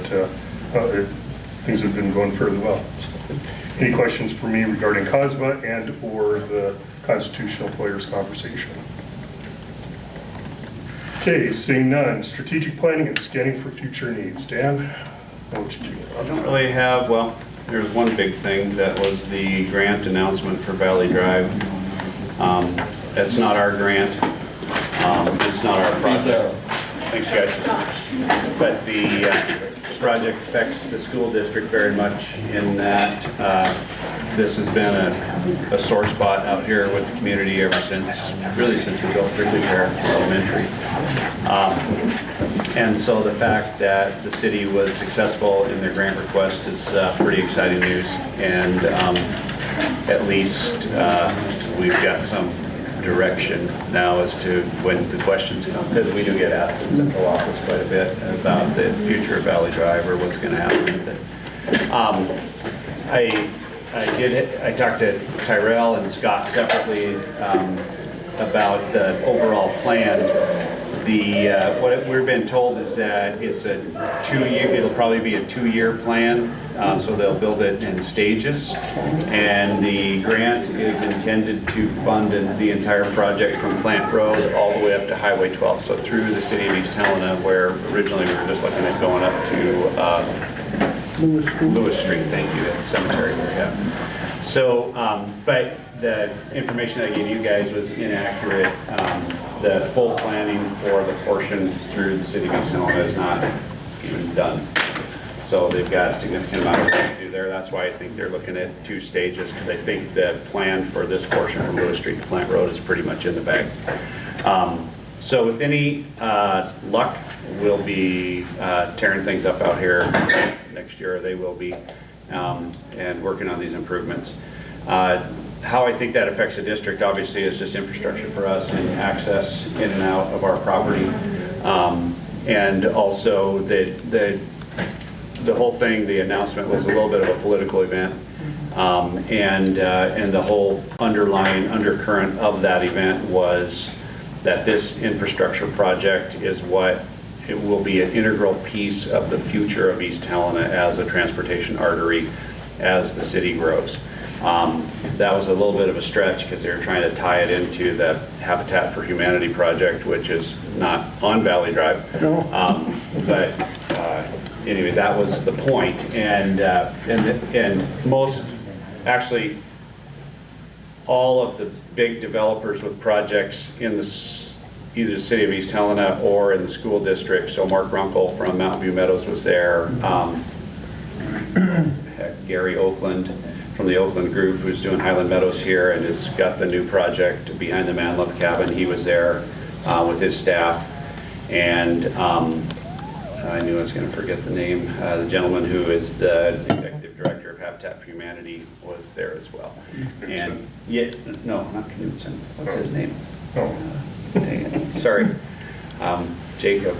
A: things have been going fairly well. So, any questions for me regarding COSBA and or the Constitutional Players conversation? Okay, seeing none. Strategic planning and scanning for future needs. Dan, what you do?
Q: I don't really have, well, there's one big thing that was the grant announcement for Valley Drive. That's not our grant. It's not our project. Thanks, guys. But the project affects the school district very much in that this has been a sore spot out here with the community ever since, really since we built Wrigley Fair Elementary. And so the fact that the city was successful in their grant request is pretty exciting news. And at least we've got some direction now as to when the questions come, because we do get asked in central office quite a bit about the future of Valley Drive or what's going to happen with it. I talked to Tyrell and Scott separately about the overall plan. What we've been told is that it's a 2-year, it'll probably be a 2-year plan, so they'll build it in stages. And the grant is intended to fund the entire project from Plant Road all the way up to Highway 12, so through the city of East Helena, where originally we were just looking at going up to Lewis Street, thank you, at the cemetery there, yeah. So, but the information I gave you guys was inaccurate. The full planning for the portion through the city of East Helena is not even done. So they've got a significant amount of work to do there. That's why I think they're looking at 2 stages, because I think the plan for this portion from Lewis Street to Plant Road is pretty much in the bag. So with any luck, we'll be tearing things up out here next year. They will be, and working on these improvements. How I think that affects the district, obviously, is just infrastructure for us and access in and out of our property. And also the whole thing, the announcement was a little bit of a political event. And the whole underlying undercurrent of that event was that this infrastructure project is what it will be an integral piece of the future of East Helena as a transportation artery as the city grows. That was a little bit of a stretch because they were trying to tie it into the Habitat for Humanity project, which is not on Valley Drive. But anyway, that was the point. And most, actually, all of the big developers with projects in either the city of East Helena or in the school district. So Mark Runkle from Mountain View Meadows was there. Gary Oakland from the Oakland Group, who's doing Highland Meadows here and has got the new project behind the Man Love Cabin. He was there with his staff. And I knew I was going to forget the name. The gentleman who is the executive director of Habitat for Humanity was there as well. And yet, no, not Knudsen. What's his name? Dang it. Sorry. Jacob.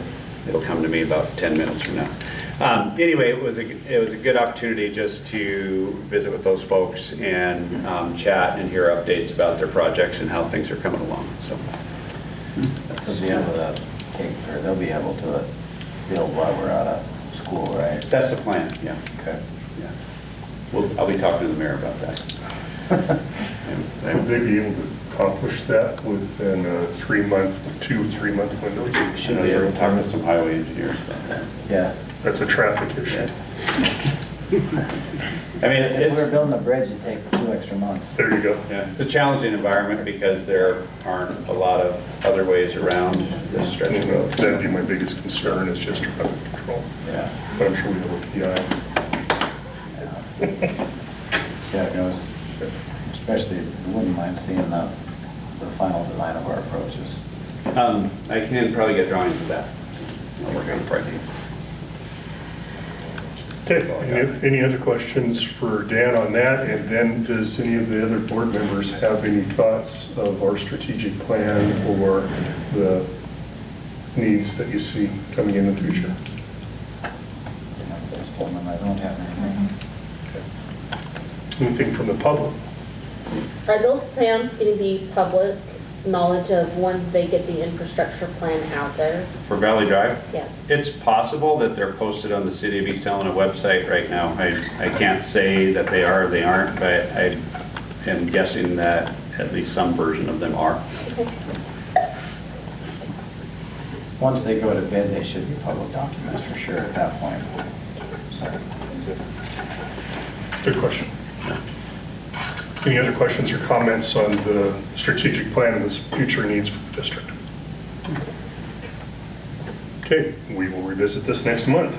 Q: It'll come to me about 10 minutes from now. Anyway, it was a good opportunity just to visit with those folks and chat and hear updates about their projects and how things are coming along. So
R: they'll be able to build while we're out of school, right?
Q: That's the plan. Yeah.
R: Okay.
Q: Yeah. I'll be talking to the mayor about that.
A: Would they be able to accomplish that within a 2-3-month window?
Q: Should be able to talk to some highway engineers about that.
R: Yeah.
A: That's a traffic issue.
Q: I mean,
R: if we're building a bridge, it'd take 2 extra months.
A: There you go.
Q: Yeah, it's a challenging environment because there aren't a lot of other ways around this stretch of road.
A: That'd be my biggest concern, is just traffic control.
R: Yeah.
A: But I'm sure we will look at the eye.
R: Yeah, you know, especially, we wouldn't mind seeing the final design of our approaches.
Q: I can probably get drawings of that. I'll work on it Friday.
A: Okay, any other questions for Dan on that? And then does any of the other board members have any thoughts of our strategic plan or the needs that you see coming in the future?
R: I don't have anything.
A: Anything from the public?
H: Are those plans going to be public knowledge of when they get the infrastructure plan out there?
Q: For Valley Drive?
H: Yes.
Q: It's possible that they're posted on the City of East Helena website right now. I can't say that they are or they aren't, but I am guessing that at least some version of them are.
H: Okay.
R: Once they go to bid, they should be public documents for sure at that point. So.
A: Good question. Any other questions or comments on the strategic plan and the future needs for the district? Okay, we will revisit this next month.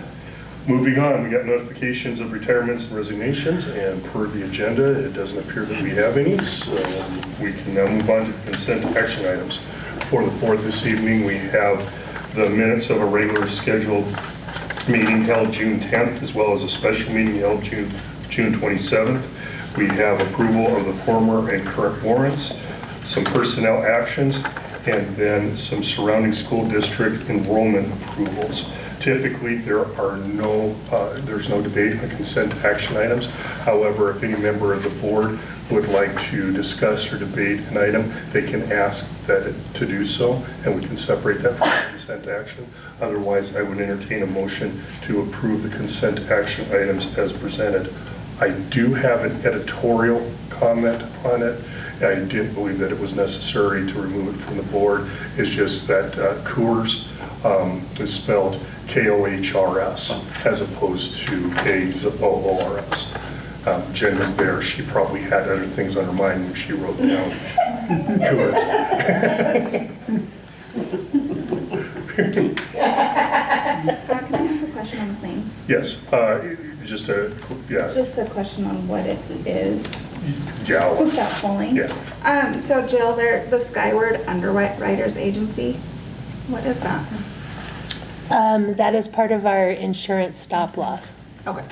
A: Moving on, we got notifications of retirements and resignations, and per the agenda, it doesn't appear that we have any, so we can now move on to consent action items. For the board this evening, we have the minutes of a regular scheduled meeting held June 10th, as well as a special meeting held June 27th. We have approval of the former and current warrants, some personnel actions, and then some surrounding school district enrollment approvals. Typically, there's no debate on consent action items. However, if any member of the board would like to discuss or debate an item, they can ask to do so, and we can separate that from the consent action. Otherwise, I would entertain a motion to approve the consent action items as presented. I do have an editorial comment on it. I didn't believe that it was necessary to remove it from the board. It's just that Coors is spelled K-O-H-R-S as opposed to K-O-O-R-S. Jen was there. She probably had other things on her mind when she wrote down. Good.
S: Can I ask a question on the claims?
A: Yes, just a, yeah.
S: Just a question on what it is.
A: Yeah.
S: Without pulling.
A: Yeah.
S: So Jill, the Skyward Underwriters Agency, what is that?
E: That is part of our insurance stop loss.
S: Okay.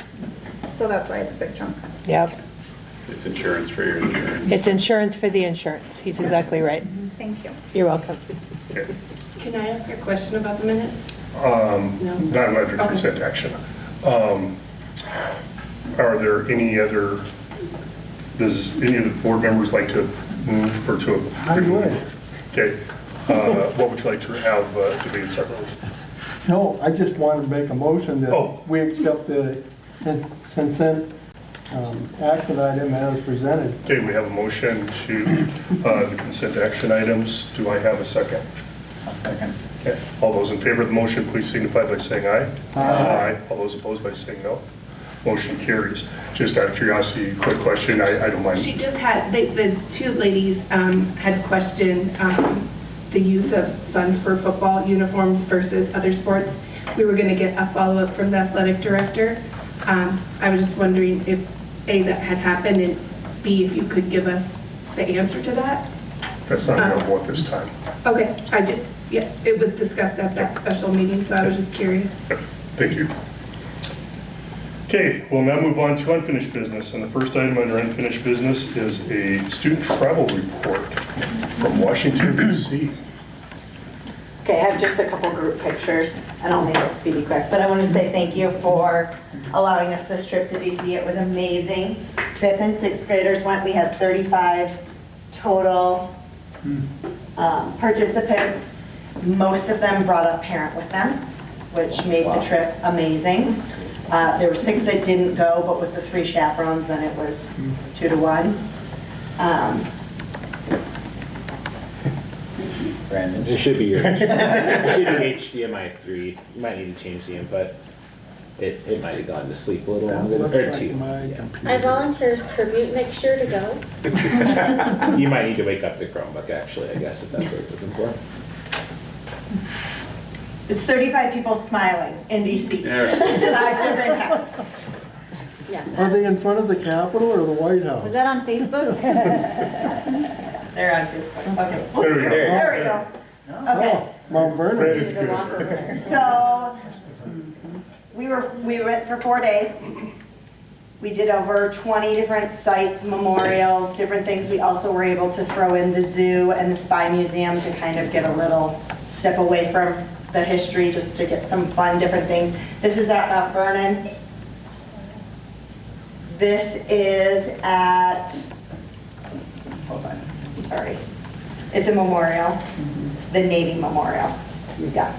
S: So that's why it's a big chunk.
E: Yep.
Q: It's insurance for your insurance.
E: It's insurance for the insurance. He's exactly right.
S: Thank you.
E: You're welcome.
A: Okay.
G: Can I ask a question about the minutes?
A: Not under consent action. Are there any other, does any of the board members like to move or to?
K: I would.
A: Okay. What would you like to have debated separately?
T: No, I just wanted to make a motion that we accept the consent action item as presented.
A: Okay, we have a motion to the consent action items. Do I have a second?
R: Second.
A: Okay. All those in favor of the motion, please signify by saying aye. Aye. All those opposed by saying no. Motion carries. Just out of curiosity, quick question. I don't mind.
G: She just had, the two ladies had questioned the use of funds for football uniforms versus other sports. We were going to get a follow-up from the athletic director. I was just wondering if A, that had happened, and B, if you could give us the answer to that.
A: That's not available at this time.
G: Okay, I did, yeah, it was discussed at that special meeting, so I was just curious.
A: Thank you. Okay, we'll now move on to unfinished business. And the first item under unfinished business is a student travel report from Washington, D.C.
C: Okay, I have just a couple group pictures, and I'll make it speedy quick, but I want to say thank you for allowing us this trip to DC. It was amazing. 5th and 6th graders went. We had 35 total participants. Most of them brought a parent with them, which made the trip amazing. There were 6 that didn't go, but with the 3 chaperones, then it was 2 to 1.
R: Brandon?
U: It should be yours. It should be HDMI 3. You might need to change the input. It might have gone to sleep a little longer, or 2. Yeah.
H: I volunteer as tribute, make sure to go.
U: You might need to wake up the Chromebook, actually, I guess, if that's what it's looking for.
C: It's 35 people smiling in DC.
U: Yeah.
C: In 5 different towns.
H: Yeah.
T: Are they in front of the Capitol or the White House?
C: Was that on Facebook? They're on Facebook. Okay.
A: There we go.
C: There we go. Okay.
T: Mount Vernon.
C: So we went for 4 days. We did over 20 different sites, memorials, different things. We also were able to throw in the zoo and the Spy Museum to kind of get a little step away from the history, just to get some fun, different things. This is at Mount Vernon. This is at, hold on, sorry. It's a memorial, it's the Navy Memorial. Yeah.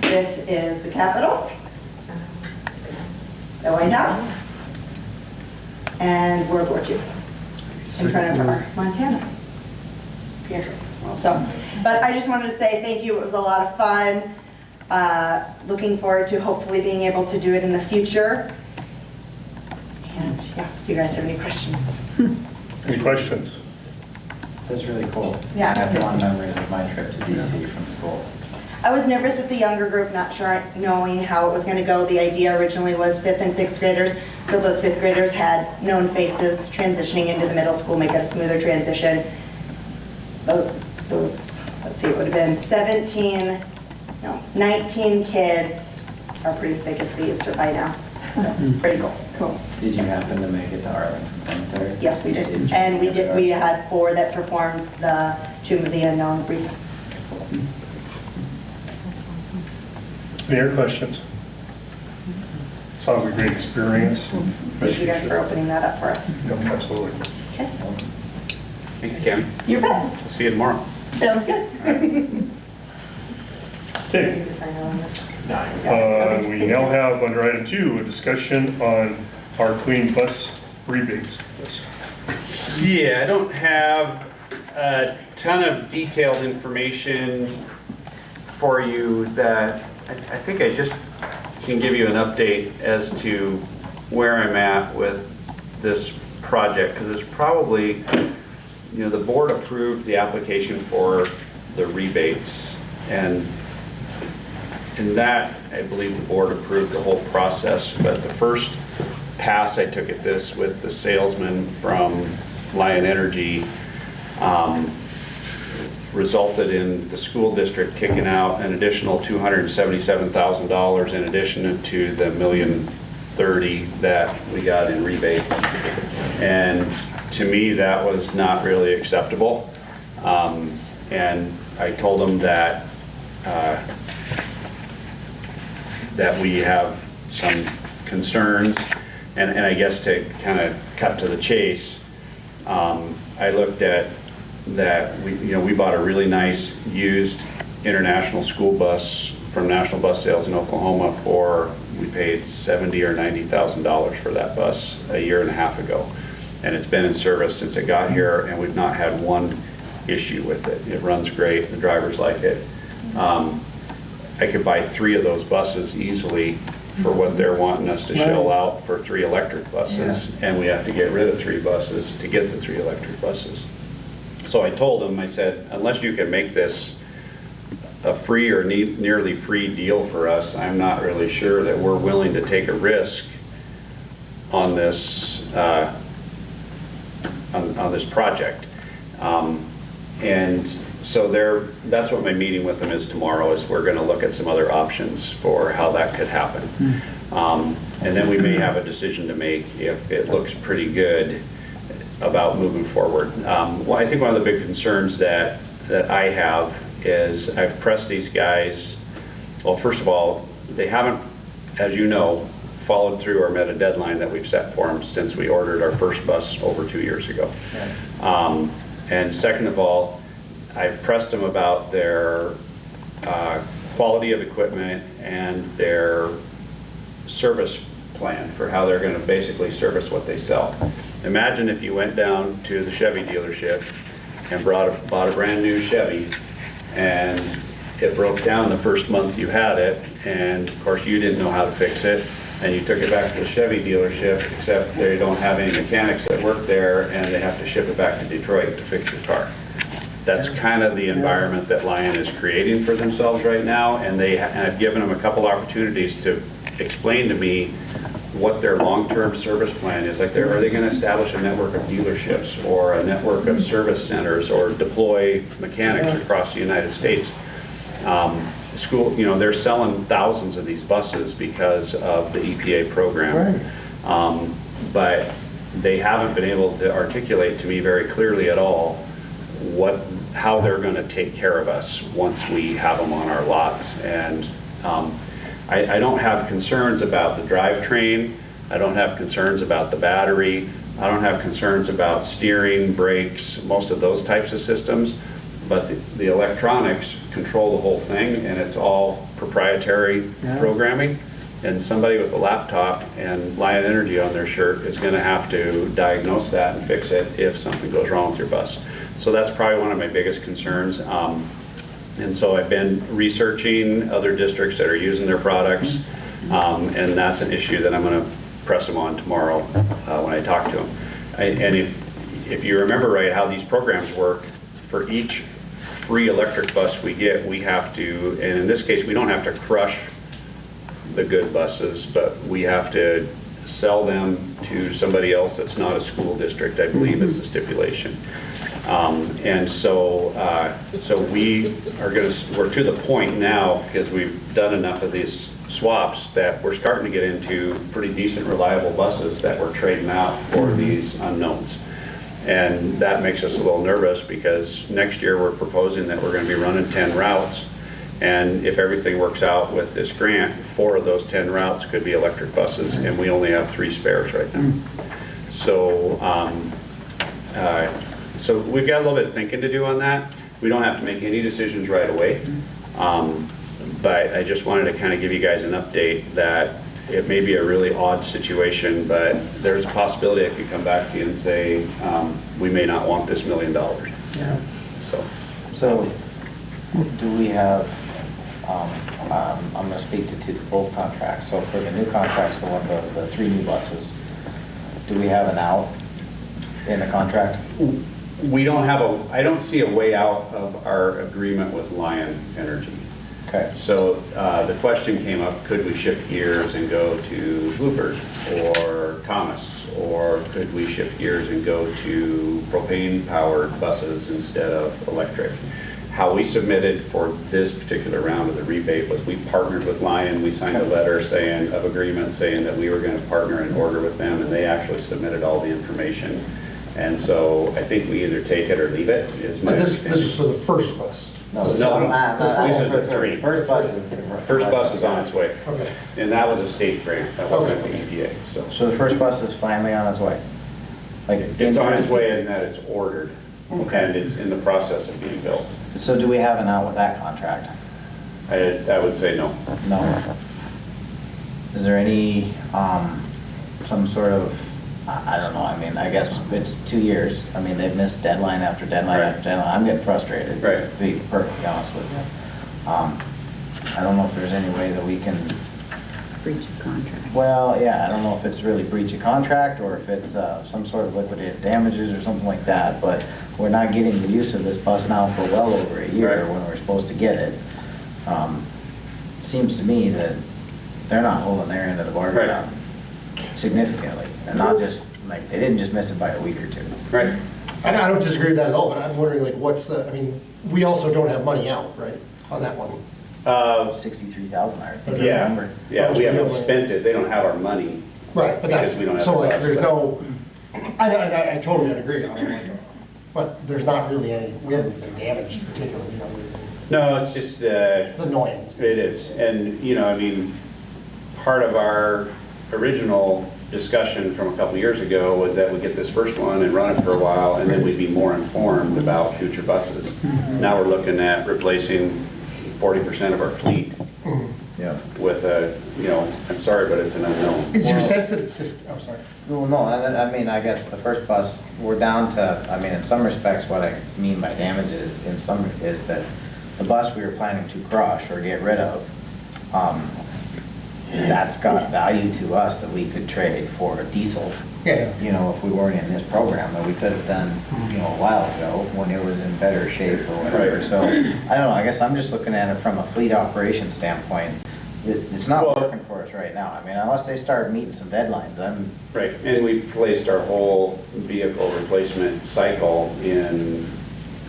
C: This is the Capitol, the White House, and World War II in front of our Montana. Here. So, but I just wanted to say thank you. It was a lot of fun. Looking forward to hopefully being able to do it in the future. And yeah, if you guys have any questions.
A: Any questions?
R: That's really cool.
C: Yeah.
R: I have fond memories of my trip to DC from school.
C: I was nervous with the younger group, not sure knowing how it was going to go. The idea originally was 5th and 6th graders, so those 5th graders had known faces transitioning into the middle school, make it a smoother transition. Those, let's see, it would have been 19 kids are pretty thick as thieves by now. So pretty cool. Cool.
R: Did you happen to make it to Arlington Cemetery?
C: Yes, we did. And we did. We had 4 that performed the Tomb of the Unknown wreath.
A: Any other questions? Sounds like a great experience.
C: Thank you guys for opening that up for us.
A: No, absolutely.
C: Okay.
Q: Thanks, Kim.
C: You bet.
Q: We'll see you tomorrow.
C: Sounds good.
A: Okay. We now have under item 2 a discussion on our clean bus rebates.
Q: Yeah, I don't have a ton of detailed information for you that I think I just can give you an update as to where I'm at with this project, because it's probably, you know, the board approved the application for the rebates, and in that, I believe the board approved the whole process, but the first pass I took at this with the salesman from Lion Energy resulted in the school district kicking out an additional $277,000 in addition to the $1,030,000 that we got in rebates. And to me, that was not really acceptable. And I told them that that we have some concerns, and I guess to kind of cut to the chase, I looked at that we bought a really nice used international school bus from National Bus Sales in Oklahoma we paid $70,000 or $90,000 for that bus a year and a half ago, and it's been in service since it got here, and we've not had one issue with it. It runs great, the drivers like it. I could buy 3 of those buses easily for what they're wanting us to shell out for 3 electric buses, and we have to get rid of 3 buses to get the 3 electric buses. So I told them, I said, unless you can make this a free or nearly free deal for us, I'm not really sure that we're willing to take a risk on this on this project. And so that's what my meeting with them is tomorrow, is we're going to look at some other options for how that could happen. And then we may have a decision to make if it looks pretty good about moving forward. Well, I think one of the big concerns that I have is I've pressed these guys. Well, first of all, they haven't, as you know, followed through or met a deadline that we've set for them since we ordered our first bus over 2 years ago. And second of all, I've pressed them about their quality of equipment and their service plan for how they're going to basically service what they sell. Imagine if you went down to the Chevy dealership and bought a brand new Chevy, and it broke down the first month you had it, and of course you didn't know how to fix it, and you took it back to the Chevy dealership, except they don't have any mechanics that work there, and they have to ship it back to Detroit to fix your car. That's kind of the environment that Lion is creating for themselves right now, and I've given them a couple opportunities to explain to me what their long-term service plan is. Like, are they going to establish a network of dealerships or a network of service centers or deploy mechanics across the United States? They're selling thousands of these buses because of the EPA program. But they haven't been able to articulate to me very clearly at all how they're going to take care of us once we have them on our lots. And I don't have concerns about the drivetrain. I don't have concerns about the battery. I don't have concerns about steering, brakes, most of those types of systems. But the electronics control the whole thing, and it's all proprietary programming. And somebody with a laptop and Lion Energy on their shirt is going to have to diagnose that and fix it if something goes wrong with your bus. So that's probably one of my biggest concerns. And so I've been researching other districts that are using their products, and that's an issue that I'm going to press them on tomorrow when I talk to them. And if you remember right how these programs work, for each free electric bus we get, we have to, and in this case we don't have to crush the good buses, but we have to sell them to somebody else that's not a school district, I believe is the stipulation. And so we're to the point now, because we've done enough of these swaps, that we're starting to get into pretty decent, reliable buses that we're trading out for these unknowns. And that makes us a little nervous, because next year we're proposing that we're going to be running 10 routes. And if everything works out with this grant, 4 of those 10 routes could be electric buses, and we only have 3 spares right now. So, so we've got a little bit of thinking to do on that. We don't have to make any decisions right away. But I just wanted to kind of give you guys an update that it may be a really odd situation, but there's a possibility I could come back to you and say, we may not want this $1 million.
R: So do we have I'm going to speak to both contracts. So for the new contracts, the 3 new buses, do we have an out in the contract?
Q: We don't have I don't see a way out of our agreement with Lion Energy.
R: Okay.
Q: So the question came up, could we shift gears and go to Bluebird or Thomas? Or could we shift gears and go to propane-powered buses instead of electric? How we submitted for this particular round of the rebate was we partnered with Lion. We signed a letter of agreement saying that we were going to partner and order with them, and they actually submitted all the information. And so I think we either take it or leave it, is my
B: This
Q: understanding.
B: is for the first bus.
Q: No,
B: The
Q: these
B: second-
Q: are the 3.
R: First bus is.
Q: First bus is on its way.
B: Okay.
Q: And that was a state grant, that wasn't the EPA, so.
R: So the first bus is finally on its way? Like
Q: It's on its way in that it's ordered, and it's in the process of being built.
R: So do we have an out with that contract?
Q: I would say no.
R: No. Is there any, some sort of, I don't know, I mean, I guess it's 2 years. I mean, they've missed deadline after deadline after deadline. I'm getting frustrated.
Q: Right.
R: To be perfectly honest with you. I don't know if there's any way that we can.
C: Breach of contract.
R: Well, yeah, I don't know if it's really breach of contract or if it's some sort of liquidated damages or something like that, but we're not getting the use of this bus now for well over a year when we're supposed to get it. Seems to me that they're not holding their end of the bargain down significantly, and not just, like, they didn't just miss it by a week or 2.
Q: Right.
B: I don't disagree with that at all, but I'm wondering, like, I mean, we also don't have money out, right, on that one?
R: 63,000, I think.
Q: Yeah,
R: I remember.
Q: yeah, we haven't spent it, they don't have our money.
B: Right, but that's,
Q: Because we don't have
B: so
Q: the
B: like,
Q: bus,
B: there's
Q: but-
B: no, I totally agree on it, but there's not really any, we haven't been damaged particularly, you know.
Q: No, it's just,
B: It's annoying.
Q: it is, and, you know, I mean, part of our original discussion from a couple years ago was that we get this first one and run it for a while, and then we'd be more informed about future buses. Now we're looking at replacing 40% of our fleet
R: Yeah.
Q: with a, you know, I'm sorry, but it's an unknown.
B: Is your sense that it's just, I'm sorry.
R: Well, no, I mean, I guess the first bus, we're down to, I mean, in some respects, what I mean by damages is that the bus we were planning to crush or get rid of, that's got value to us that we could trade for diesel.
B: Yeah.
R: You know, if we weren't in this program, that we could have done, you know, a while ago when it was in better shape or whatever.
Q: Right.
R: So, I don't know, I guess I'm just looking at it from a fleet operation standpoint. It's not working for us right now. I mean, unless they start meeting some deadlines, I'm.
Q: Right, and we've placed our whole vehicle replacement cycle in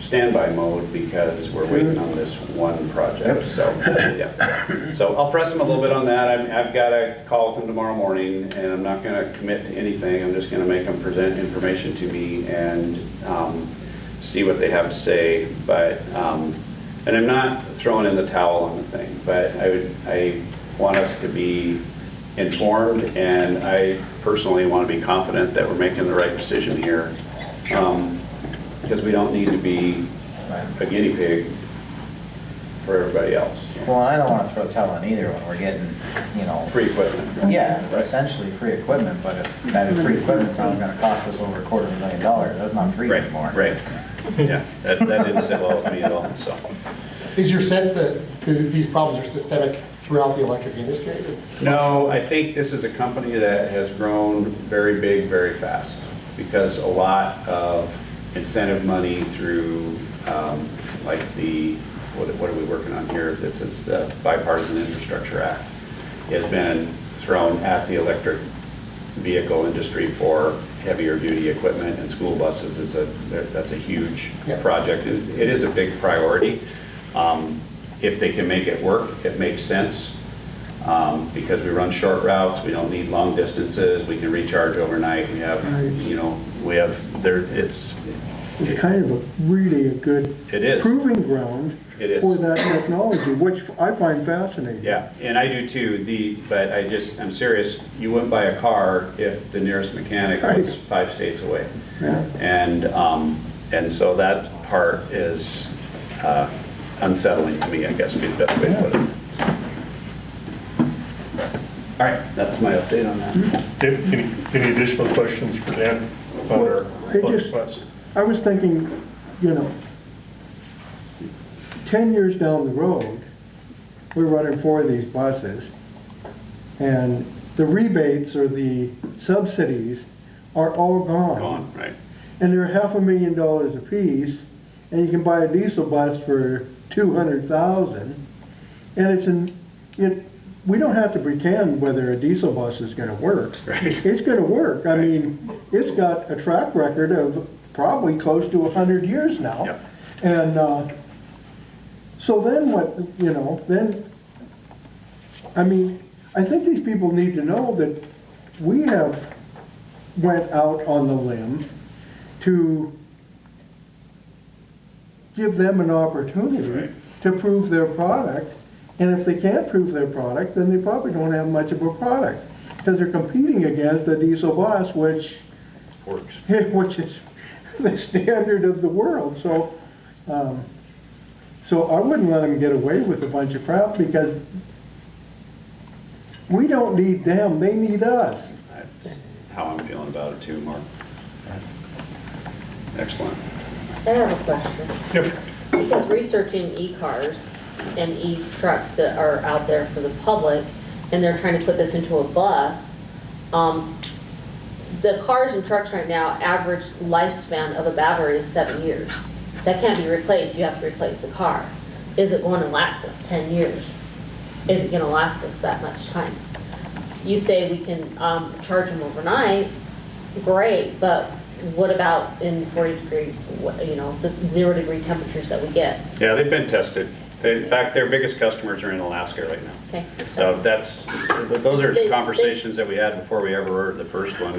Q: standby mode because we're waiting on this one project, so, yeah. So I'll press them a little bit on that. I've got a call with them tomorrow morning, and I'm not gonna commit to anything. I'm just gonna make them present information to me and see what they have to say, but, and I'm not throwing in the towel on the thing, but I want us to be informed, and I personally want to be confident that we're making the right decision here, because we don't need to be a guinea pig for everybody else.
R: Well, I don't want to throw towel in either when we're getting, you know.
Q: Free equipment.
R: Yeah, essentially free equipment, but if that free equipment's only going to cost us over $250,000, that's not free anymore.
Q: Right, yeah, that didn't sit well with me at all, so.
B: Is your sense that these problems are systemic throughout the electric industry?
Q: No, I think this is a company that has grown very big, very fast, because a lot of incentive money through, like what are we working on here? This is the Bipartisan Infrastructure Act, has been thrown at the electric vehicle industry for heavier duty equipment, and school buses that's a huge project. It is a big priority. If they can make it work, it makes sense, because we run short routes, we don't need long distances, we can recharge overnight, we have, you know, it's
T: kind of really a good proving ground for that technology, which I find fascinating.
Q: Yeah, and I do too, but I'm serious, you wouldn't buy a car if the nearest mechanic was 5 states away.
T: Yeah.
Q: And so that part is unsettling to me, I guess would be the best way to put it. All right, that's my update on that.
A: Any additional questions for Dan on our bus?
T: I was thinking, you know, 10 years down the road, we're running 4 of these buses. And the rebates or the subsidies are all gone.
Q: Right.
T: And they're $500,000 apiece, and you can buy a diesel bus for $200,000. And we don't have to pretend whether a diesel bus is gonna work.
Q: Right.
T: It's gonna work. I mean, it's got a track record of probably close to 100 years now.
Q: Yep.
T: And so then what, I mean, I think these people need to know that we have went out on the limb to give them an opportunity to prove their product. And if they can't prove their product, then they probably don't have much of a product, because they're competing against a diesel bus, which is the standard of the world. So, so I wouldn't let them get away with a bunch of crap, because we don't need them, they need us.
Q: That's how I'm feeling about it too, Mark. Excellent.
H: I have a question.
A: Yep.
H: Because researching e-cars and e-trucks that are out there for the public, and they're trying to put this into a bus, the cars and trucks right now, average lifespan of a battery is 7 years. That can't be replaced, you have to replace the car. Is it going to last us 10 years? Is it gonna last us that much time? You say we can charge them overnight, great, but what about in 40-degree, the 0-degree temperatures that we get?
Q: Yeah, they've been tested. In fact, their biggest customers are in Alaska right now.
H: Okay.
Q: So those are conversations that we had before we ever ordered the first one.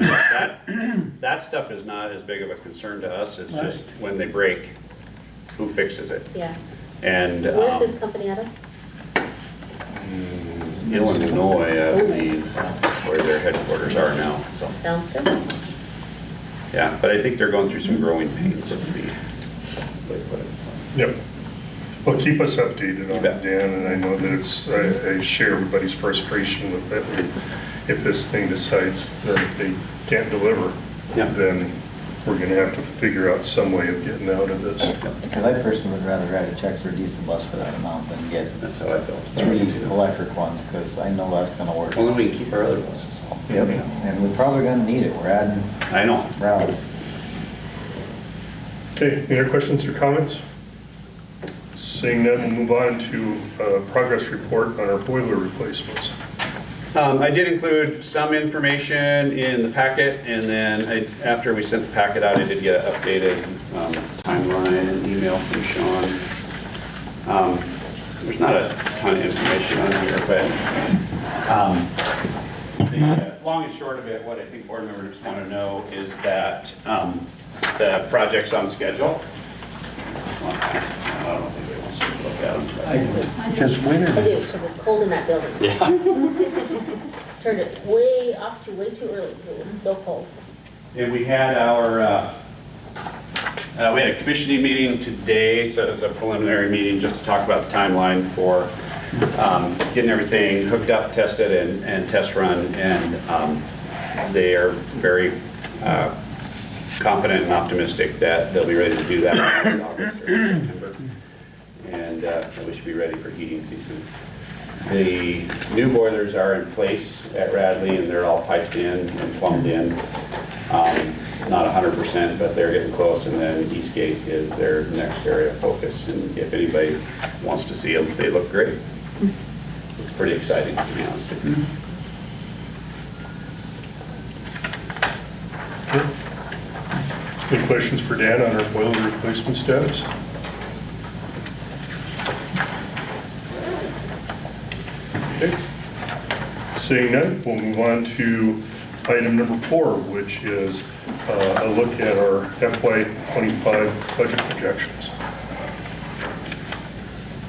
Q: That stuff is not as big of a concern to us. It's just when they break, who fixes it?
H: Yeah.
Q: And
H: where's this company out of?
Q: Illinois, I believe, where their headquarters are now. So.
H: Sounds good.
Q: Yeah, but I think they're going through some growing pains, to be way to put it. So.
A: Yep. Well, keep us updated on it, Dan, and I know that it's, I share everybody's frustration with that. If this thing decides that if they can't deliver, then we're gonna have to figure out some way of getting out of this.
R: Because I personally would rather write a check for a diesel bus for that amount than get
Q: that's how I felt.
R: 3 electric ones, because I know that's gonna work.
Q: Well, then we can keep our other buses.
R: Yep, and we're probably gonna need it, we're adding routes.
A: Okay, any other questions or comments? Seeing none, we'll move on to progress report on our boiler replacements.
Q: I did include some information in the packet, and then after we sent the packet out, I did get an updated timeline and email from Sean. There's not a ton of information on here, but the long and short of it, what I think board members want to know is that the project's on schedule. I don't think they want to look at them.
T: Because winter.
H: I do, because it's cold in that building.
Q: Yeah.
H: Turned it way up to way too early. It was so cold.
Q: And we had our, we had a commissioning meeting today, so it was a preliminary meeting just to talk about the timeline for getting everything hooked up, tested, and test run. And they are very confident and optimistic that they'll be ready to do that in August or September. And we should be ready for heating season. The new boilers are in place at Radley, and they're all piped in and plumbed in. Not 100%, but they're getting close. And then Eastgate is their next area of focus. And if anybody wants to see them, they look great. It's pretty exciting, to be honest with
A: you. Any questions for Dan on our boiler replacement status? Okay. Seeing none, we'll move on to item number 4, which is a look at our FY25 budget projections.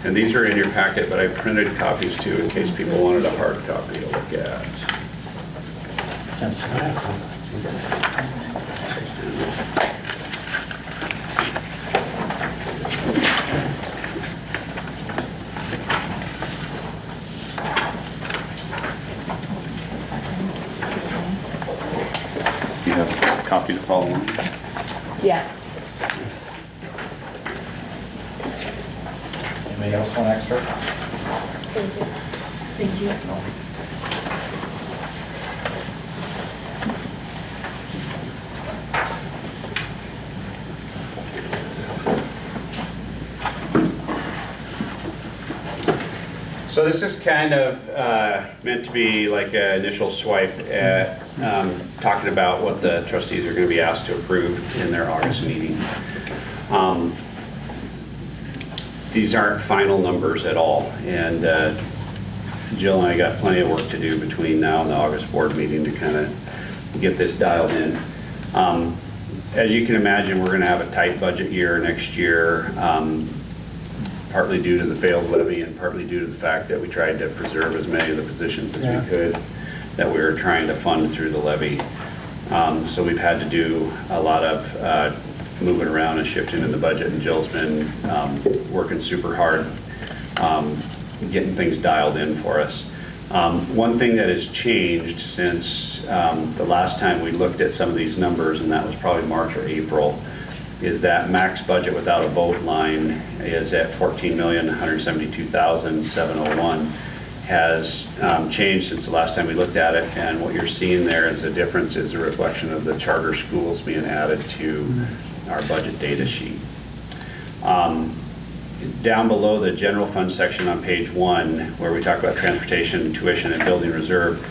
Q: And these are in your packet, but I printed copies too in case people wanted a hard copy to look at. You have a copy to follow along?
H: Yes.
R: Anybody else want extra?
H: Thank you.
C: Thank you.
Q: So this is kind of meant to be like an initial swipe at talking about what the trustees are going to be asked to approve in their August meeting. These aren't final numbers at all, and Jill and I got plenty of work to do between now and the August board meeting to kind of get this dialed in. As you can imagine, we're going to have a tight budget year next year, partly due to the failed levy and partly due to the fact that we tried to preserve as many of the positions as we could that we were trying to fund through the levy. So we've had to do a lot of moving around and shifting in the budget, and Jill's been working super hard getting things dialed in for us. One thing that has changed since the last time we looked at some of these numbers, and that was probably March or April, is that max budget without a vote line is at $14,172,701, has changed since the last time we looked at it, and what you're seeing there is a difference is a reflection of the charter schools being added to our budget data sheet. Down below the general fund section on page 1, where we talk about transportation, tuition, and building reserve,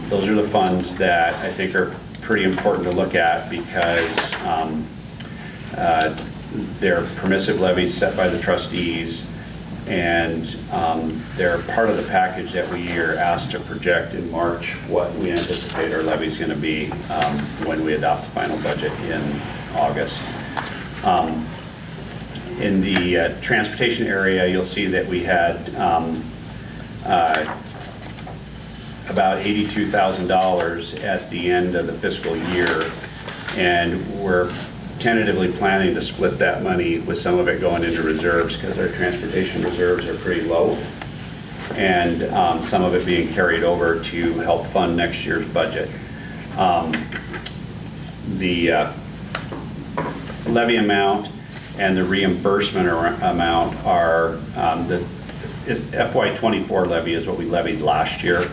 Q: those are the funds that I think are pretty important to look at because they're permissive levies set by the trustees, and they're part of the package that we are asked to project in March what we anticipate our levy is going to be when we adopt the final budget in August. In the transportation area, you'll see that we had about $82,000 at the end of the fiscal year, and we're tentatively planning to split that money with some of it going into reserves because our transportation reserves are pretty low, and some of it being carried over to help fund next year's budget. The levy amount and the reimbursement amount are, the FY24 levy is what we levied last year,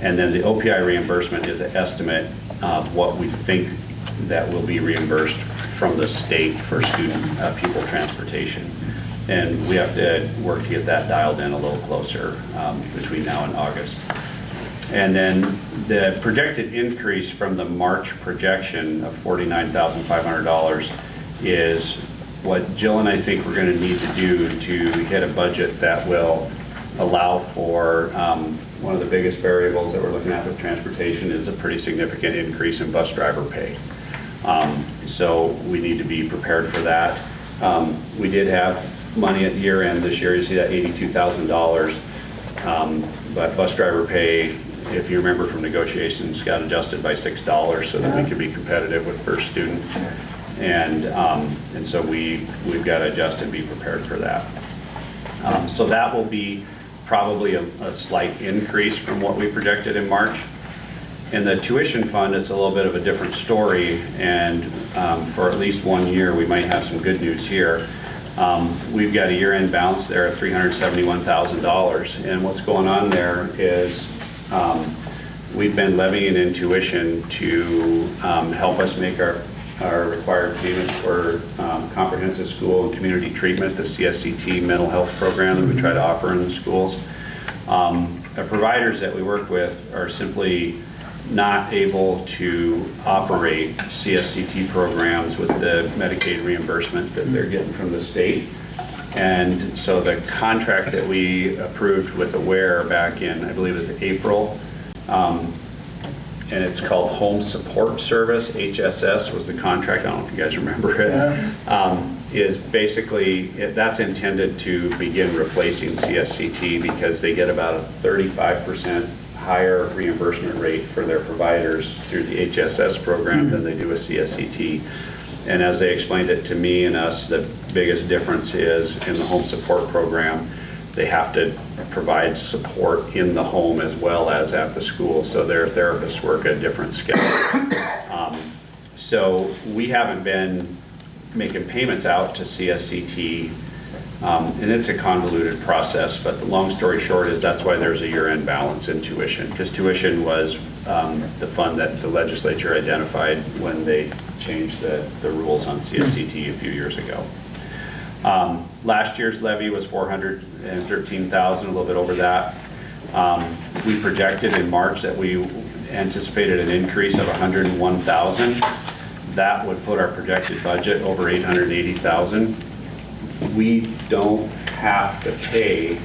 Q: and then the OPI reimbursement is an estimate of what we think that will be reimbursed from the state for student pupil transportation. And we have to work to get that dialed in a little closer between now and August. And then the projected increase from the March projection of $49,500 is what Jill and I think we're going to need to do to hit a budget that will allow for one of the biggest variables that we're looking at with transportation is a pretty significant increase in bus driver pay. So we need to be prepared for that. We did have money at year end this year. You see that $82,000, but bus driver pay, if you remember from negotiations, got adjusted by $6 so that we could be competitive with first student. And so we've got to adjust and be prepared for that. So that will be probably a slight increase from what we projected in March. In the tuition fund, it's a little bit of a different story, and for at least 1 year, we might have some good news here. We've got a year-end balance there of $371,000, and what's going on there is we've been levying in tuition to help us make our required payments for comprehensive school and community treatment, the CSCT mental health program that we try to offer in the schools. The providers that we work with are simply not able to operate CSCT programs with the Medicaid reimbursement that they're getting from the state. And so the contract that we approved with Aware back in, I believe it was April, and it's called Home Support Service, HSS was the contract, I don't know if you guys remember it, is basically, that's intended to begin replacing CSCT because they get about a 35% higher reimbursement rate for their providers through the HSS program than they do with CSCT. And as they explained it to me and us, the biggest difference is in the home support program, they have to provide support in the home as well as at the school, so their therapists work a different schedule. So we haven't been making payments out to CSCT And it's a convoluted process, but the long story short is that's why there's a year-end balance in tuition, because tuition was the fund that the legislature identified when they changed the rules on CSCT a few years ago. Last year's levy was $413,000, a little bit over that. We projected in March that we anticipated an increase of $101,000. That would put our projected budget over $880,000. We don't have to pay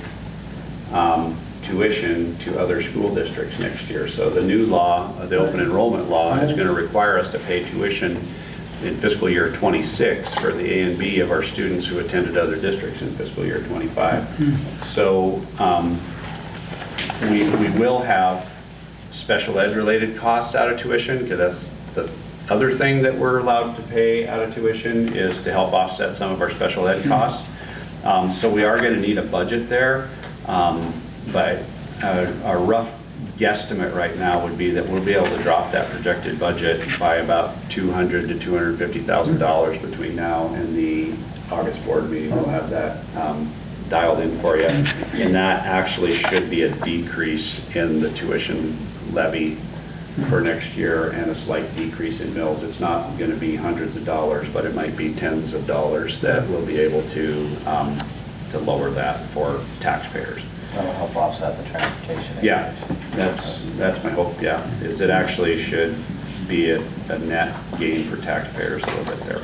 Q: tuition to other school districts next year. So the new law, the open enrollment law, is going to require us to pay tuition in fiscal year 26 for the A and B of our students who attended other districts in fiscal year 25. So we will have special ed related costs out of tuition, because that's the other thing that we're allowed to pay out of tuition, is to help offset some of our special ed costs. So we are going to need a budget there, but a rough guesstimate right now would be that we'll be able to drop that projected budget by about $200,000 to $250,000 between now and the August board meeting. We'll have that dialed in for you, and that actually should be a decrease in the tuition levy for next year and a slight decrease in mills. It's not going to be hundreds of dollars, but it might be tens of dollars that we'll be able to lower that for taxpayers.
R: That'll help offset the transportation.
Q: Yeah, that's my hope, yeah, is it actually should be a net gain for taxpayers a little bit there.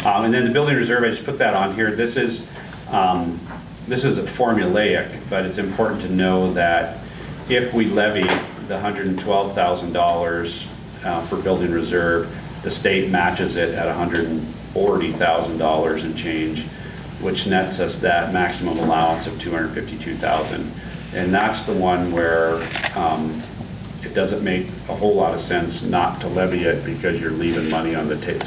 Q: And then the building reserve, I just put that on here. This is a formulaic, but it's important to know that if we levy the $112,000 for building reserve, the state matches it at $140,000 and change, which nets us that maximum allowance of $252,000. And that's the one where it doesn't make a whole lot of sense not to levy it, because you're leaving money on the table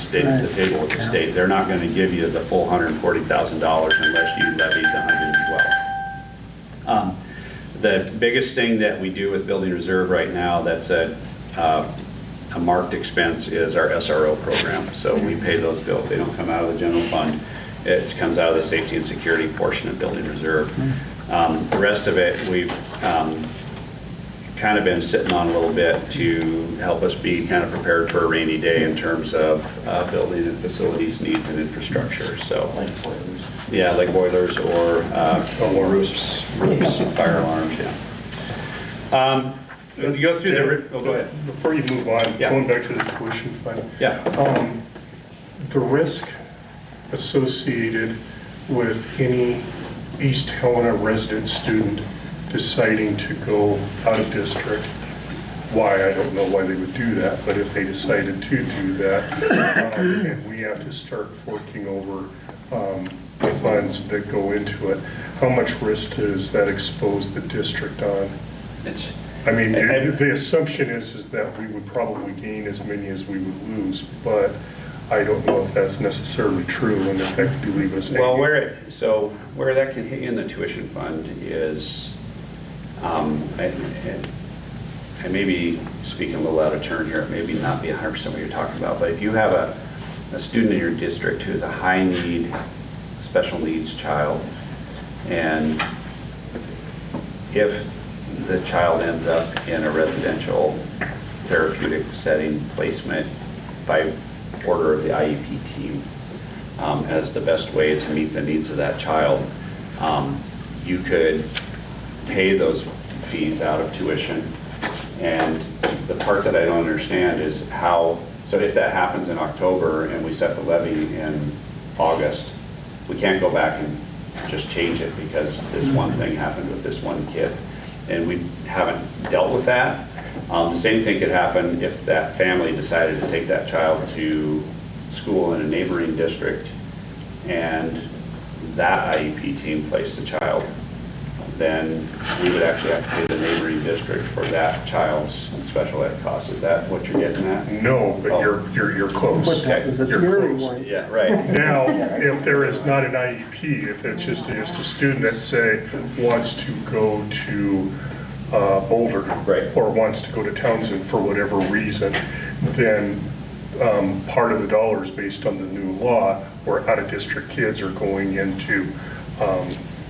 Q: with the state. They're not going to give you the full $140,000 unless you levy the $112,000. The biggest thing that we do with building reserve right now that's a marked expense is our SRO program. So we pay those bills. They don't come out of the general fund. It comes out of the safety and security portion of building reserve. The rest of it we've kind of been sitting on a little bit to help us be kind of prepared for a rainy day in terms of building and facilities needs and infrastructure. So, yeah, like boilers or roofs, fire alarms, yeah. If you go through go ahead.
A: Before you move on, going back to the tuition fund.
Q: Yeah.
A: The risk associated with any East Helena resident student deciding to go out of district. Why, I don't know why they would do that, but if they decided to do that, and we have to start forking over the funds that go into it, how much risk does that expose the district on? I mean, the assumption is that we would probably gain as many as we would lose, but I don't know if that's necessarily true, and if that could leave us.
Q: Well, where that can hit you in the tuition fund is, I may be speaking a little out of turn here. It may not be 100% what you're talking about, but if you have a student in your district who is a high need, special needs child, and if the child ends up in a residential therapeutic setting placement by order of the IEP team as the best way to meet the needs of that child, you could pay those fees out of tuition. And the part that I don't understand is how, so if that happens in October and we set the levy in August, we can't go back and just change it because this one thing happened with this one kid. And we haven't dealt with that. The same thing could happen if that family decided to take that child to school in a neighboring district and that IEP team placed the child. Then we would actually have to pay the neighboring district for that child's special ed costs. Is that what you're getting at?
A: No, but you're close.
T: Okay.
A: You're close.
Q: Yeah, right.
A: Now, if there is not an IEP, if it's just a student that, say, wants to go to Boulder,
Q: right,
A: or wants to go to Townsend for whatever reason, then part of the dollars based on the new law where out-of-district kids are going into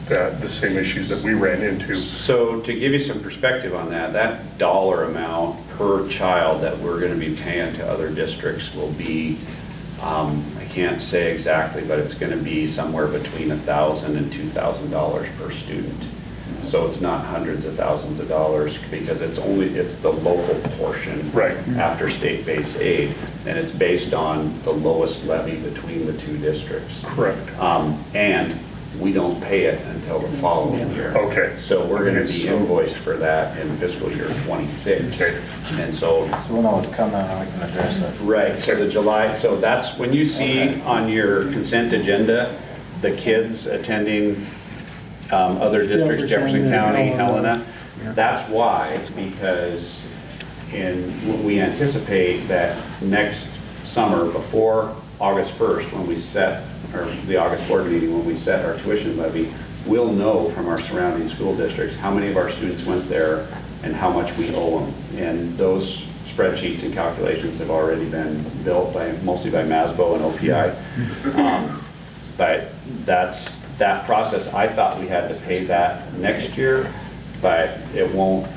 A: the same issues that we ran into.
Q: So to give you some perspective on that, that dollar amount per child that we're going to be paying to other districts will be, I can't say exactly, but it's going to be somewhere between $1,000 and $2,000 per student. So it's not hundreds of thousands of dollars because it's the local portion
A: right
Q: after state-based aid, and it's based on the lowest levy between the two districts.
A: Correct.
Q: And we don't pay it until the following year.
A: Okay.
Q: So we're going to be invoiced for that in fiscal year 26.
A: Okay.
Q: And so
R: we'll know what's coming and we can address it.
Q: Right, so the July, so that's when you see on your consent agenda, the kids attending other districts, Jefferson County, Helena, that's why, it's because we anticipate that next summer, before August 1st, when we set, or the August board meeting, when we set our tuition levy, we'll know from our surrounding school districts how many of our students went there and how much we owe them. And those spreadsheets and calculations have already been built mostly by MASBO and OPI. But that process, I thought we had to pay that next year, but it won't.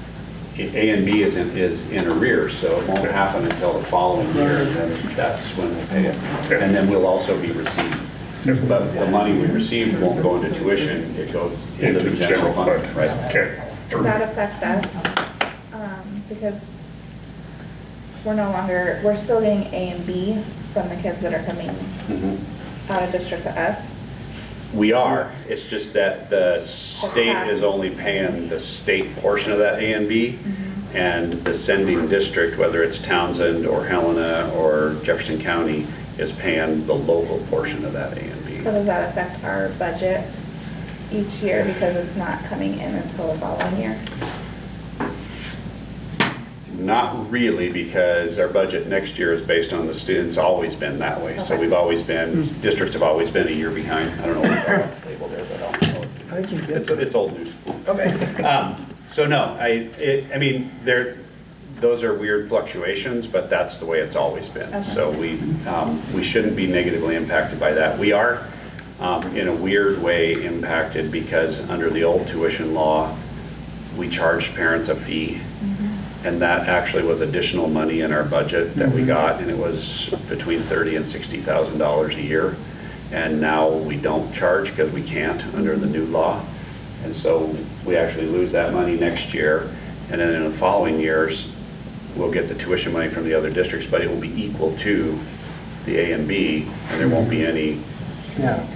Q: A and B is in arrears, so it won't happen until the following year, and then that's when we'll pay it. And then we'll also be received. But the money we received won't go into tuition, it goes into the general fund. Right.
A: Okay.
S: Does that affect us? Because we're still getting A and B from the kids that are coming out of district to us.
Q: We are. It's just that the state is only paying the state portion of that A and B, and the sending district, whether it's Townsend or Helena or Jefferson County, is paying the local portion of that A and B.
S: So does that affect our budget each year because it's not coming in until the following year?
Q: Not really, because our budget next year is based on the students. Always been that way. So we've always been, districts have always been a year behind. I don't know what the table there, but I'll know it's old news. Okay. So no, I mean, those are weird fluctuations, but that's the way it's always been. Okay. So we shouldn't be negatively impacted by that. We are, in a weird way, impacted because under the old tuition law, we charged parents a fee. And that actually was additional money in our budget that we got, and it was between $30,000 and $60,000 a year. And now we don't charge because we can't under the new law. And so we actually lose that money next year. And then in the following years, we'll get the tuition money from the other districts, but it will be equal to the A and B, and there won't be any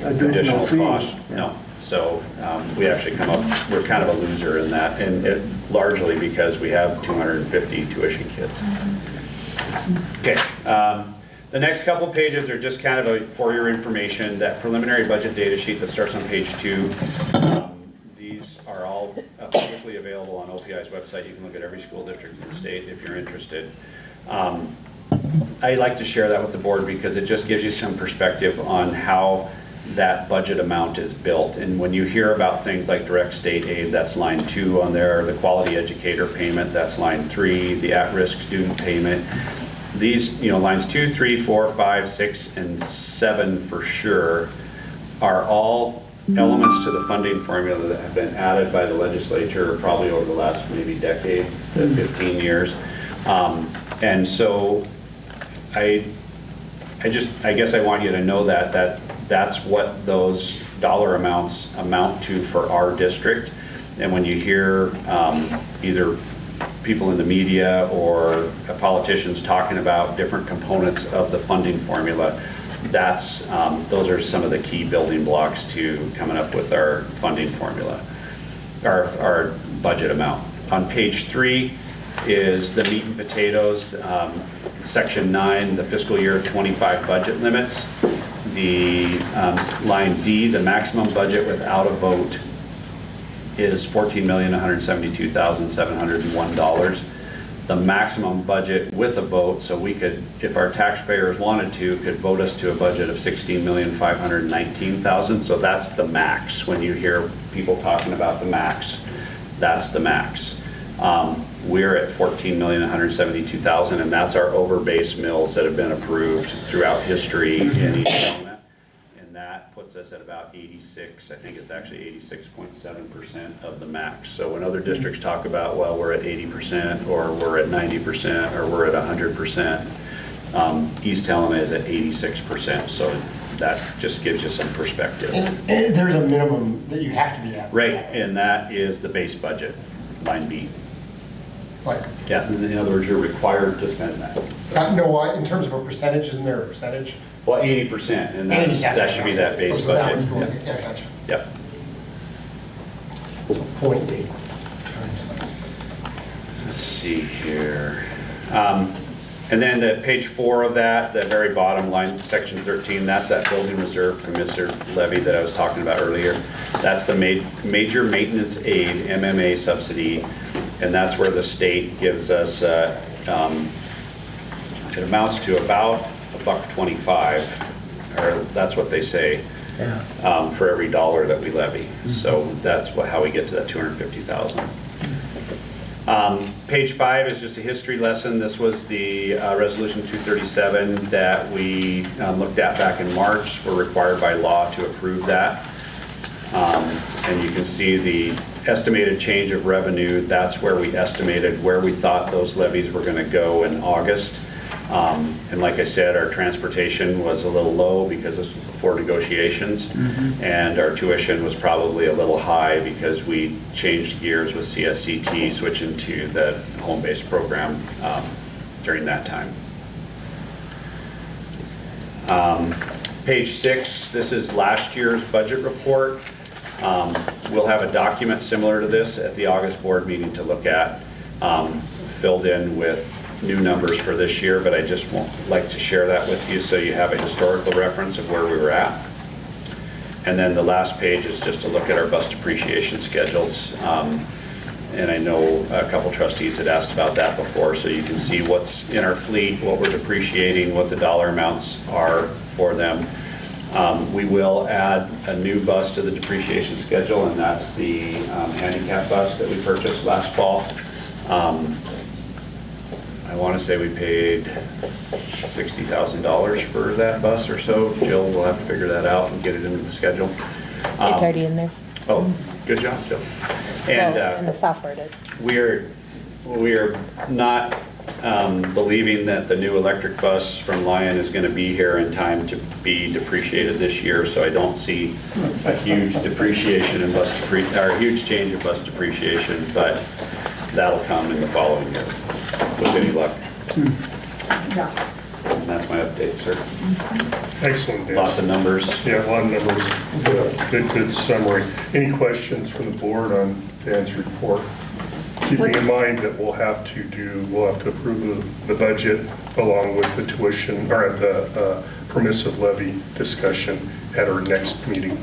Q: additional cost. No. So we actually we're kind of a loser in that, and largely because we have 250 tuition kids. Okay, the next couple pages are just kind of for your information, that preliminary budget data sheet that starts on page 2. These are all publicly available on OPI's website. You can look at every school district in the state if you're interested. I like to share that with the board because it just gives you some perspective on how that budget amount is built. And when you hear about things like direct state aid, that's line 2 on there, the quality educator payment, that's line 3, the at-risk student payment. These, lines 2, 3, 4, 5, 6, and 7 for sure are all elements to the funding formula that have been added by the legislature probably over the last maybe decade to 15 years. And so I guess I want you to know that's what those dollar amounts amount to for our district. And when you hear either people in the media or politicians talking about different components of the funding formula, those are some of the key building blocks to coming up with our funding formula, our budget amount. On page 3 is the meat and potatoes, section 9, the fiscal year 25 budget limits. The line D, the maximum budget without a vote is $14,172,701. The maximum budget with a vote, so we could, if our taxpayers wanted to, could vote us to a budget of $16,519,000. So that's the max. When you hear people talking about the max, that's the max. We're at 14,172,000, and that's our over base mills that have been approved throughout history in East Helena. And that puts us at about 86, I think it's actually 86.7% of the max. So when other districts talk about, well, we're at 80%, or we're at 90%, or we're at 100%, East Helena is at 86%. So that just gives you some perspective.
B: And there's a minimum that you have to be at.
Q: Right, and that is the base budget, line B.
B: Like,
Q: Yeah, in other words, you're required to spend that.
B: no, in terms of a percentage, isn't there a percentage?
Q: Well, 80%, and that should be that base
B: So that
Q: budget.
B: would go- Yeah, gotcha.
Q: Yep.
B: 0.8.
Q: Let's see here. And then the page 4 of that, the very bottom line, section 13, that's that building reserve commissar levy that I was talking about earlier. That's the major maintenance aid, MMA subsidy, and that's where the state gives us, it amounts to about $1.25, or that's what they say, for every dollar that we levy. So that's how we get to that 250,000. Page 5 is just a history lesson. This was the resolution 237 that we looked at back in March. We're required by law to approve that. And you can see the estimated change of revenue. That's where we estimated where we thought those levies were going to go in August. And like I said, our transportation was a little low because this was before negotiations. And our tuition was probably a little high because we changed gears with CSCT, switching to the home-based program during that time. Page 6, this is last year's budget report. We'll have a document similar to this at the August board meeting to look at, filled in with new numbers for this year, but I just like to share that with you so you have a historical reference of where we were at. And then the last page is just to look at our bus depreciation schedules. And I know a couple trustees had asked about that before, so you can see what's in our fleet, what we're depreciating, what the dollar amounts are for them. We will add a new bus to the depreciation schedule, and that's the handicap bus that we purchased last fall. I want to say we paid $60,000 for that bus or so. Jill will have to figure that out and get it into the schedule.
E: It's already in there.
Q: Oh, good job, Jill. And
E: Well, and the software did.
Q: we're not believing that the new electric bus from Lion is going to be here in time to be depreciated this year, so I don't see a huge depreciation in or a huge change in bus depreciation, but that'll come in the following year with any luck. And that's my update, sir.
A: Excellent, Dan.
Q: Lots of numbers.
A: Yeah, a lot of numbers. Good summary. Any questions from the board on Dan's report? Keeping in mind that we'll have to approve the budget along with the tuition, or the permissive levy discussion at our next meeting.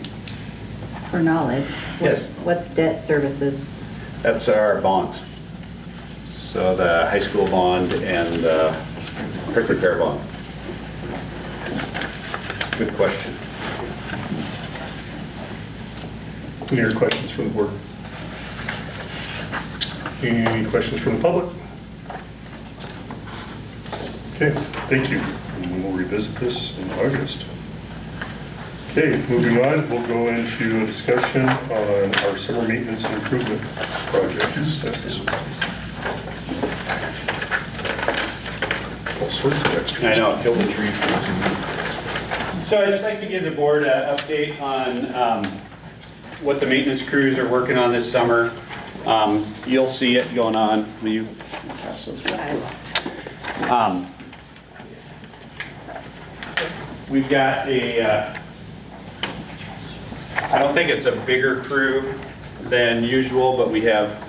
F: For knowledge,
Q: Yes.
F: what's debt services?
Q: That's our bonds. So the high school bond and the quick repair bond. Good question.
A: Any other questions from the board? Any questions from the public? Okay, thank you. And we'll revisit this in August. Okay, moving on, we'll go into a discussion on our summer maintenance and improvement projects. All sorts of extras.
Q: I know, killed the tree. So I'd just like to give the board an update on what the maintenance crews are working on this summer. You'll see it going on. Will you pass those back? We've got a, I don't think it's a bigger crew than usual, but we have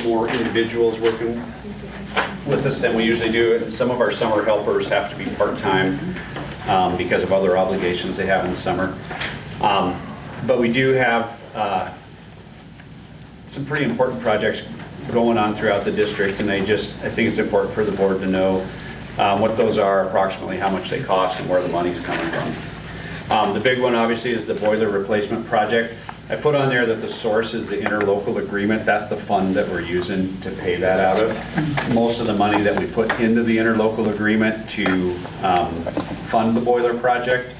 Q: more individuals working with us than we usually do. And some of our summer helpers have to be part-time because of other obligations they have in the summer. But we do have some pretty important projects going on throughout the district, and I think it's important for the board to know what those are, approximately how much they cost, and where the money's coming from. The big one, obviously, is the boiler replacement project. I put on there that the source is the interlocal agreement. That's the fund that we're using to pay that out of. Most of the money that we put into the interlocal agreement to fund the boiler project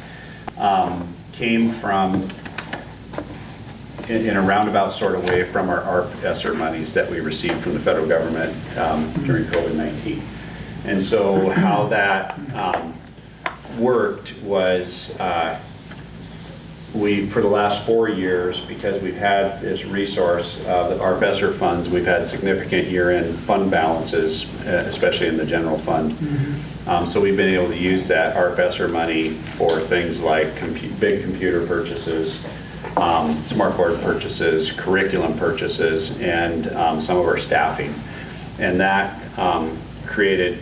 Q: came from, in a roundabout sort of way, from our ESSER monies that we received from the federal government during COVID-19. And so how that worked was we, for the last 4 years, because we've had this resource, our ESSER funds, we've had significant year-end fund balances, especially in the general fund. So we've been able to use that ARP ESSER money for things like big computer purchases, smart board purchases, curriculum purchases, and some of our staffing. And that created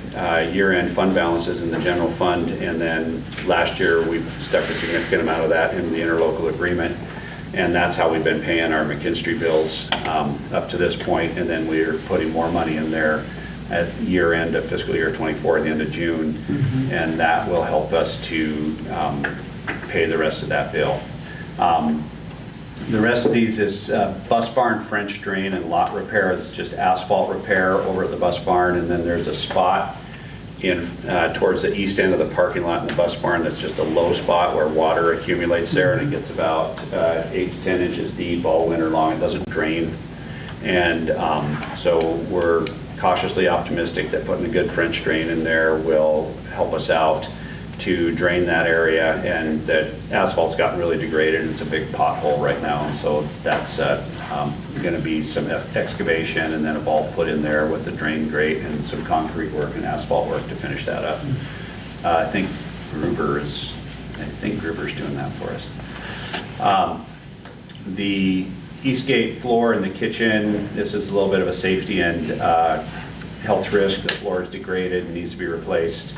Q: year-end fund balances in the general fund, and then last year we stuck a significant amount of that in the interlocal agreement, and that's how we've been paying our McKinstry bills up to this point, and then we're putting more money in there at year-end of fiscal year 24, at the end of June, and that will help us to pay the rest of that bill. The rest of these is bus barn French drain and lot repair. It's just asphalt repair over at the bus barn, and then there's a spot in towards the east end of the parking lot in the bus barn that's just a low spot where water accumulates there, and it gets about 8 to 10 inches deep all winter long. It doesn't drain, and so we're cautiously optimistic that putting a good French drain in there will help us out to drain that area, and that asphalt's gotten really degraded, and it's a big pothole right now, and so that's going to be some excavation and then a vault put in there with the drain grate and some concrete work and asphalt work to finish that up. I think Gruber's doing that for us. The Eastgate floor in the kitchen, this is a little bit of a safety and health risk. The floor is degraded and needs to be replaced.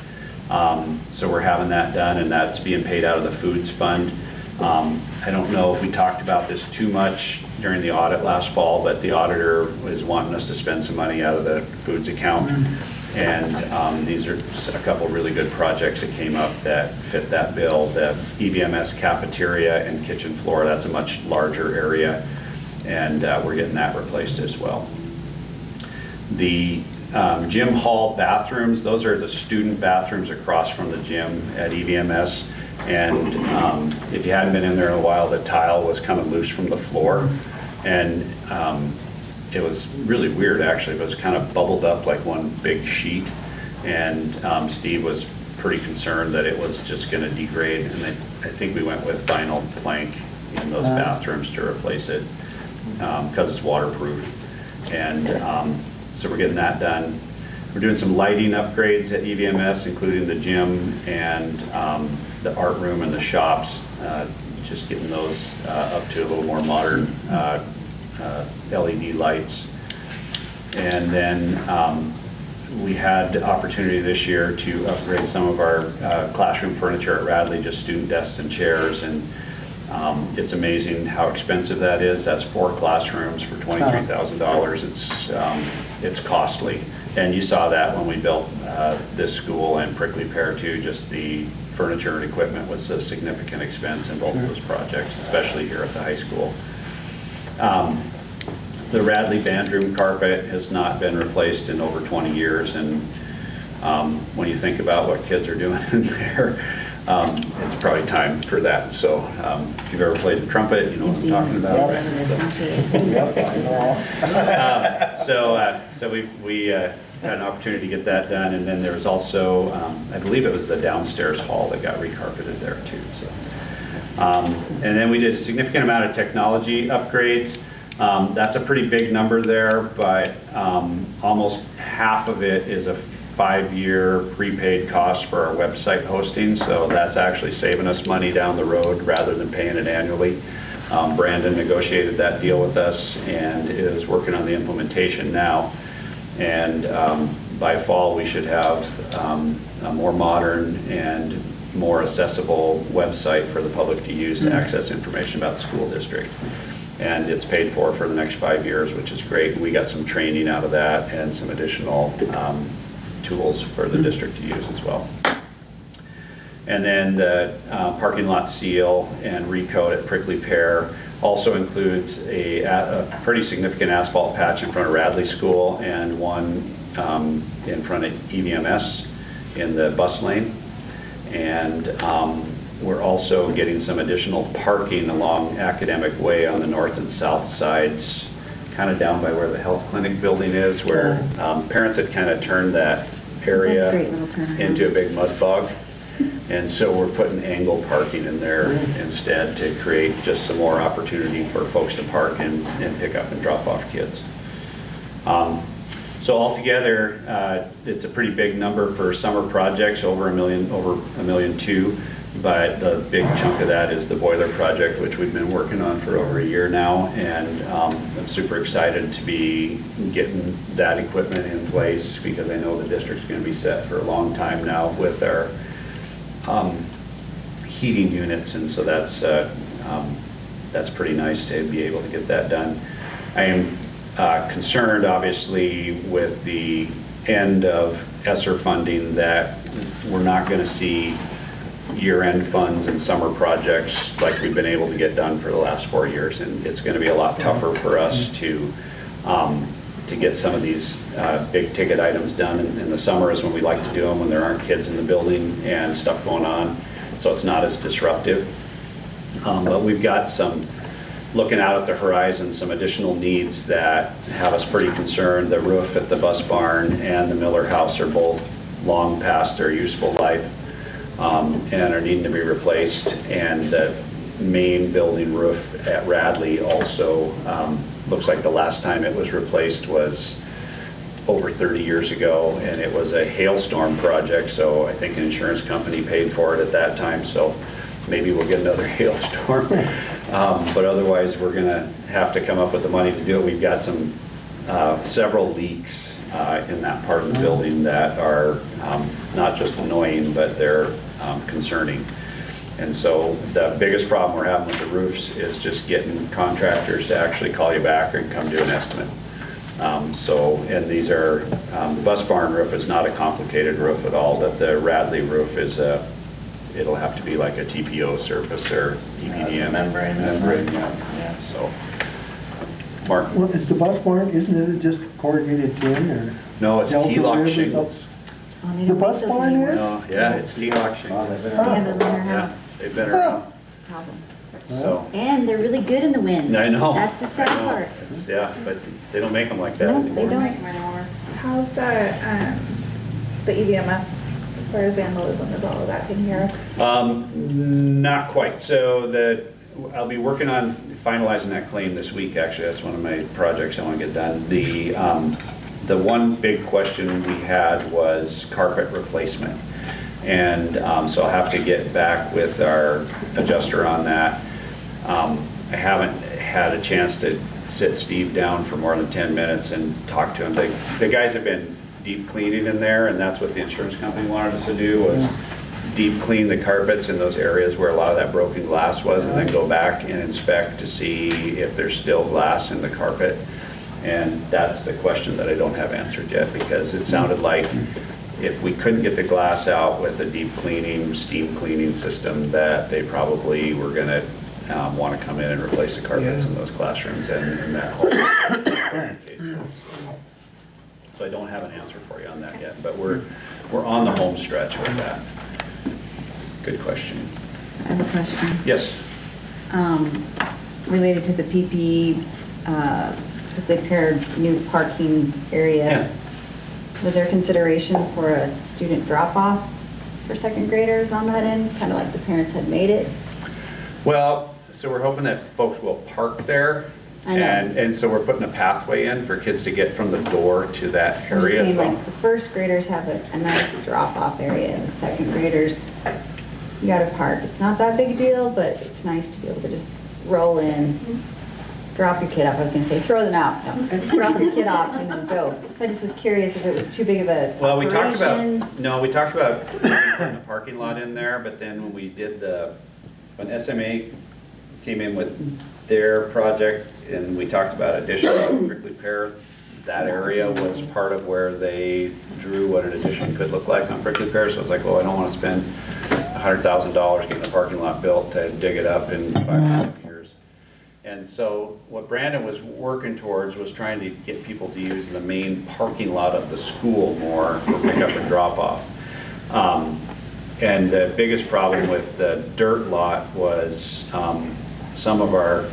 Q: So we're having that done, and that's being paid out of the foods fund. I don't know if we talked about this too much during the audit last fall, but the auditor was wanting us to spend some money out of the foods account. And these are a couple really good projects that came up that fit that bill. The EVMS cafeteria and kitchen floor, that's a much larger area, and we're getting that replaced as well. The gym hall bathrooms, those are the student bathrooms across from the gym at EVMS. And if you hadn't been in there in a while, the tile was kind of loose from the floor. And it was really weird, actually, but it was kind of bubbled up like one big sheet. And Steve was pretty concerned that it was just going to degrade. And I think we went with vinyl plank in those bathrooms to replace it because it's waterproof. And so we're getting that done. We're doing some lighting upgrades at EVMS, including the gym and the art room and the shops, just getting those up to a little more modern LED lights. And then we had the opportunity this year to upgrade some of our classroom furniture at Radley, just student desks and chairs, and it's amazing how expensive that is. That's 4 classrooms for $23,000. It's costly, and you saw that when we built this school and Prickly Pear too. Just the furniture and equipment was a significant expense in both of those projects, especially here at the high school. The Radley band room carpet has not been replaced in over 20 years, and when you think about what kids are doing in there, it's probably time for that. So if you've ever played the trumpet, you know what I'm talking about, right? So we had an opportunity to get that done, and then there was also, I believe it was the downstairs hall that got recarpeted there too. So, and then we did a significant amount of technology upgrades. That's a pretty big number there, but almost half of it is a 5-year prepaid cost for our website hosting, so that's actually saving us money down the road rather than paying it annually. Brandon negotiated that deal with us and is working on the implementation now, and by fall we should have a more modern and more accessible website for the public to use to access information about the school district. And it's paid for the next 5 years, which is great. And we got some training out of that and some additional tools for the district to use as well. And then the parking lot seal and recoat at Prickly Pear. Also includes a pretty significant asphalt patch in front of Radley School and one in front of EVMS in the bus lane. And we're also getting some additional parking along Academic Way on the north and south sides, kind of down by where the health clinic building is, where parents had kind of turned that area into a big mud bog. And so we're putting angle parking in there instead to create just some more opportunity for folks to park and pick up and drop off kids. So altogether, it's a pretty big number for summer projects, over $1 million too. But the big chunk of that is the boiler project, which we've been working on for over a year now. And I'm super excited to be getting that equipment in place because I know the district's going to be set for a long time now with our heating units. And so that's pretty nice to be able to get that done. I am concerned, obviously, with the end of ESSER funding that we're not going to see year-end funds and summer projects like we've been able to get done for the last 4 years, and it's going to be a lot tougher for us to get some of these big ticket items done in the summer is when we like to do them, when there aren't kids in the building and stuff going on, so it's not as disruptive. But we've got some, looking out at the horizon, some additional needs that have us pretty concerned. The roof at the bus barn and the Miller House are both long past their useful life. And are needing to be replaced, and the main building roof at Radley also looks like the last time it was replaced was over 30 years ago, and it was a hailstorm project, so I think an insurance company paid for it at that time, so maybe we'll get another hailstorm. But otherwise we're going to have to come up with the money to do it. We've got some several leaks in that part of the building that are not just annoying, but they're concerning. And so the biggest problem we're having with the roofs is just getting contractors to actually call you back and come do an estimate. And these are, the bus barn roof is not a complicated roof at all, but the Radley roof is it'll have to be like a TPO surface or EPDM.
T: Membrane,
Q: yeah. So, Mark?
T: Well, it's the bus barn, isn't it just corrugated tin or?
Q: No, it's
T: Delta
Q: T-lock
T: rib or
Q: shingles.
T: The bus barn is?
Q: No, yeah, it's T-lock shingles.
F: They have those in their
Q: Yeah,
F: house.
Q: they've been around.
F: It's a problem.
Q: So,
F: And they're really good in the wind.
Q: I know.
F: That's the sad
Q: I know.
F: part.
Q: Yeah, but they don't make them like that
F: No,
Q: anymore.
F: they don't.
S: How's the EVMS, as far as vandalism, is all of that taken care of?
Q: Not quite. So I'll be working on finalizing that claim this week, actually. That's one of my projects I want to get done. The one big question we had was carpet replacement. And so I'll have to get back with our adjuster on that. I haven't had a chance to sit Steve down for more than 10 minutes and talk to him. The guys have been deep cleaning in there, and that's what the insurance company wanted us to do, was deep clean the carpets in those areas where a lot of that broken glass was, and then go back and inspect to see if there's still glass in the carpet. And that's the question that I don't have answered yet, because it sounded like if we couldn't get the glass out with a deep cleaning, steam cleaning system, that they probably were going to want to come in and replace the carpets in those classrooms and that whole cases. So I don't have an answer for you on that yet, but we're on the home stretch with that. Good question.
F: I have a question.
Q: Yes.
F: Related to the PPE, if they paired new parking area.
Q: Yeah.
F: Was there consideration for a student drop-off for second graders on that end, kind of like the parents had made it?
Q: Well, so we're hoping that folks will park there.
F: I know.
Q: And so we're putting a pathway in for kids to get from the door to that
F: I'm just
Q: area.
F: saying, like, the first graders have a nice drop-off area, and the second graders, you gotta park. It's not that big a deal, but it's nice to be able to just roll in, drop your kid off. I was gonna say, throw them out. No, drop your kid off and then go. So I just was curious if it was too big of a
Q: Well, we talked
F: operation.
Q: we talked about putting a parking lot in there, but then when we did when SMA came in with their project and we talked about additions of prickly pear, that area was part of where they drew what an addition could look like on prickly pear. So I was like, well, I don't want to spend $100,000 getting a parking lot built to dig it up in 5 years. And so what Brandon was working towards was trying to get people to use the main parking lot of the school more for pickup and drop off. And the biggest problem with the dirt lot was some of our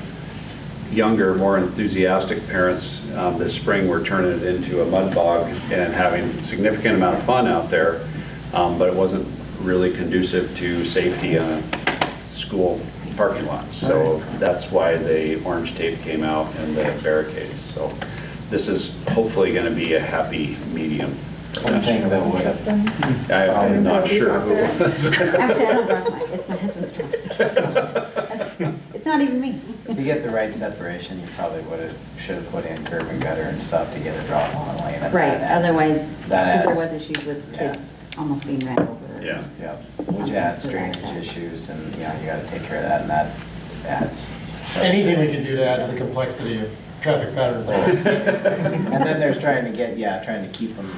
Q: younger, more enthusiastic parents this spring were turning it into a mud bog and having a significant amount of fun out there, but it wasn't really conducive to safety in a school parking lot. So that's why the orange tape came out and the barricades. So this is hopefully going to be a happy medium.
R: One thing that would have.
Q: I'm not sure who it was.
F: Actually, I don't drive mine, it's my husband that drives it. It's not even me.
R: To get the right separation, you probably should have put in curb and gutter and stuff to get a drop on lane. And
F: Right,
R: that adds-
F: otherwise,
R: that
F: because there
R: adds-
F: was issues with kids almost being ran over.
Q: Yeah.
R: Yeah, which adds drainage issues, and, you know, you gotta take care of that, and that adds.
B: Anything we can do to add to the complexity of traffic patterns.
R: And then there's trying to keep them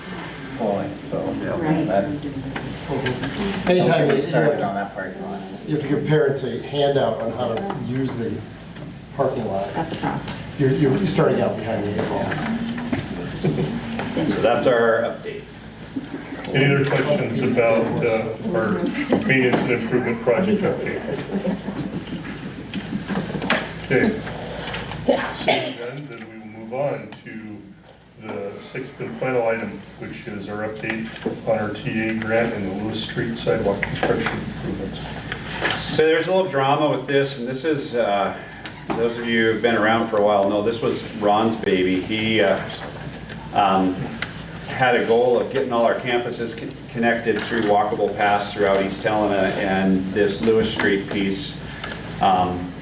R: flowing, so.
F: Right.
R: that-
B: Anytime
R: Don't get me
B: you
R: started on that parking lot.
B: You have to give parents a handout on how to use the parking lot.
F: That's a process.
B: You're starting out behind the eight ball.
Q: So that's our update.
A: Any other questions about our maintenance and improvement project update? Okay. Seeing none, then we will move on to the sixth and final item, which is our update on our TA grant and the Lewis Street sidewalk construction improvements.
Q: So there's a little drama with this, and this is, those of you who've been around for a while know this was Ron's baby. He had a goal of getting all our campuses connected through walkable paths throughout East Helena, and this Lewis Street piece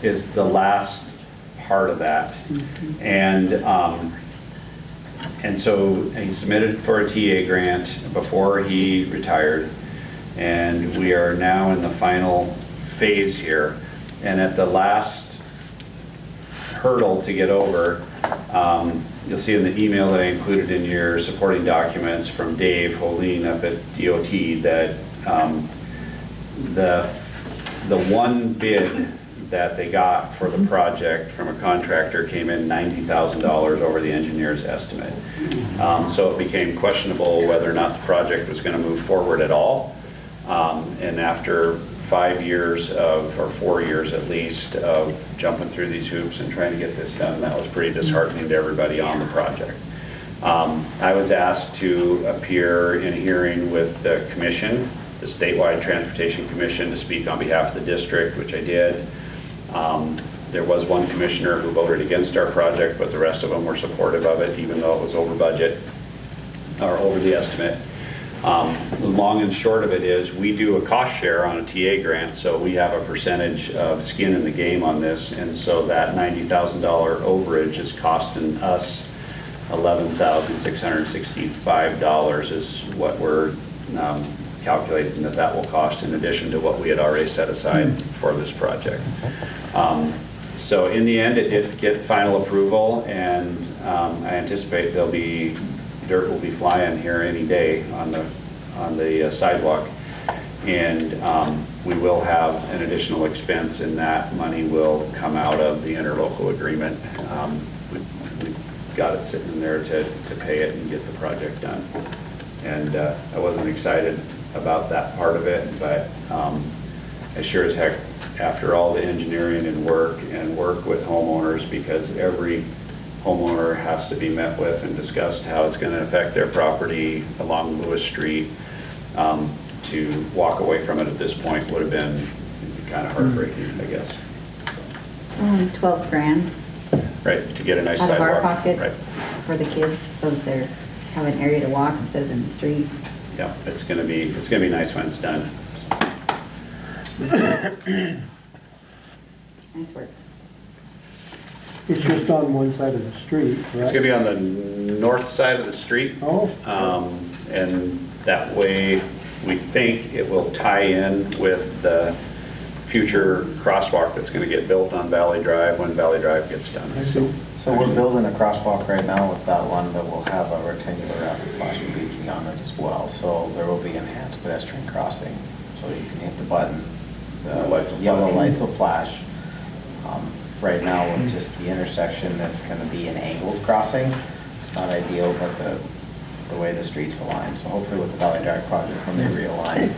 Q: is the last part of that. And so he submitted for a TA grant before he retired, and we are now in the final phase here. And at the last hurdle to get over, you'll see in the email that I included in your supporting documents from Dave Holeen up at DOT that the one bid that they got for the project from a contractor came in $90,000 over the engineer's estimate. So it became questionable whether or not the project was going to move forward at all. And after 5 years of, or 4 years at least, of jumping through these hoops and trying to get this done, that was pretty disheartening to everybody on the project. I was asked to appear in a hearing with the commission, the Statewide Transportation Commission, to speak on behalf of the district, which I did. There was one commissioner who voted against our project, but the rest of them were supportive of it, even though it was over budget, or over the estimate. The long and short of it is we do a cost share on a TA grant, so we have a percentage of skin in the game on this, and so that $90,000 overage is costing us $11,665 is what we're calculating that will cost, in addition to what we had already set aside for this project. So in the end, it did get final approval, and I anticipate dirt will be flying here any day on the sidewalk, and we will have an additional expense, and that money will come out of the interlocal agreement. We've got it sitting in there to pay it and get the project done. And I wasn't excited about that part of it, but I sure as heck, after all the engineering and work with homeowners, because every homeowner has to be met with and discussed how it's going to affect their property along Lewis Street. To walk away from it at this point would have been kind of heartbreaking, I guess.
F: 12 grand
Q: Right, to get a nice
F: out of
Q: sidewalk.
F: our pocket
Q: Right.
F: for the kids, so that they have an area to walk instead of in the street.
Q: Yeah, it's gonna be nice when it's done.
F: Nice work.
T: It's just on one side of the street, right?
Q: It's gonna be on the north side of the street.
T: Oh.
Q: And that way, we think it will tie in with the future crosswalk that's gonna get built on Valley Drive when Valley Drive gets done.
R: So we're building a crosswalk right now with that one that will have a rectangular rapid flashing beacon on it as well. So there will be enhanced pedestrian crossing. So you can hit the button, the
Q: lights will
R: yellow
Q: flash.
R: lights will flash. right now with just the intersection, that's gonna be an angled crossing. It's not ideal, but the way the streets align. So hopefully with the Valley Drive project, when they realign,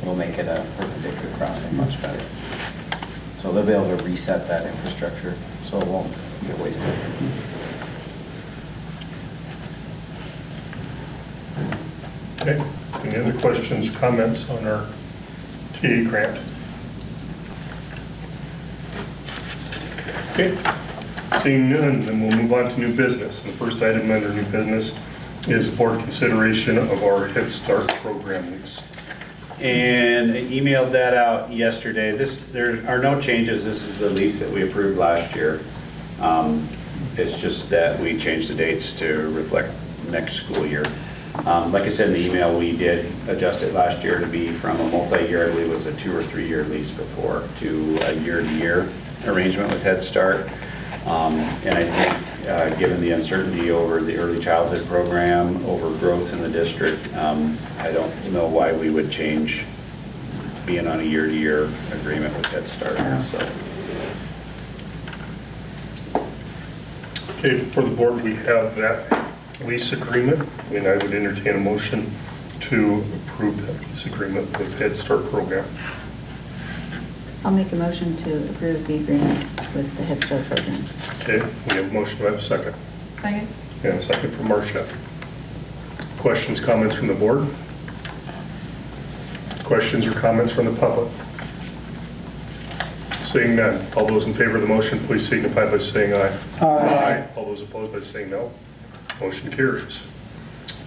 R: it'll make it a perpendicular crossing much better. So they'll be able to reset that infrastructure, so it won't get wasted.
A: Okay, any other questions, comments on our TA grant? Okay, seeing none, then we'll move on to new business. And the first item under new business is board consideration of our Head Start program lease.
Q: And I emailed that out yesterday. There are no changes. This is the lease that we approved last year. It's just that we changed the dates to reflect next school year. Like I said in the email, we did adjust it last year to be from a multi-year, I believe it was a 2 or 3 year lease before, to a year-to-year arrangement with Head Start. And I think given the uncertainty over the early childhood program, over growth in the district, I don't know why we would change being on a year-to-year agreement with Head Start. So.
A: Okay, for the board, we have that lease agreement, and I would entertain a motion to approve that lease agreement with Head Start program.
F: I'll make a motion to approve the agreement with the Head Start program.
A: Okay, we have a motion, do I have a second?
L: Second.
A: And a second from Marcia. Questions, comments from the board? Questions or comments from the public? Seeing none, all those in favor of the motion, please signify by saying aye. Aye. All those opposed by saying no. Motion carries.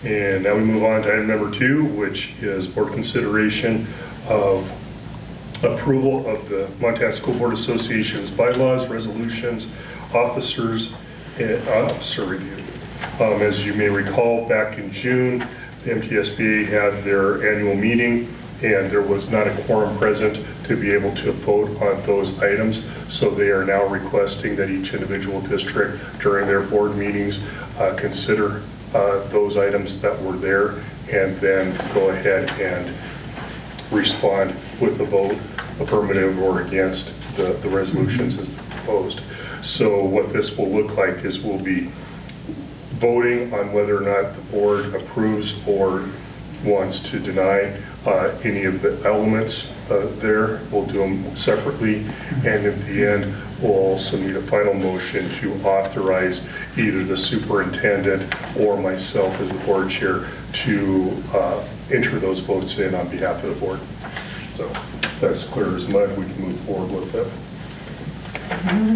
A: And now we move on to item number 2, which is board consideration of approval of the Montana School Board Association's bylaws, resolutions, officers, and officer review. As you may recall, back in June, the MTSBA had their annual meeting, and there was not a quorum present to be able to vote on those items. So they are now requesting that each individual district during their board meetings consider those items that were there, and then go ahead and respond with a vote, affirmative or against the resolutions as proposed. So what this will look like is we'll be voting on whether or not the board approves or wants to deny any of the elements there. We'll do them separately, and at the end, we'll also need a final motion to authorize either the superintendent or myself as the board chair to enter those votes in on behalf of the board. So that's clear as mud. We can move forward with it.
R: Can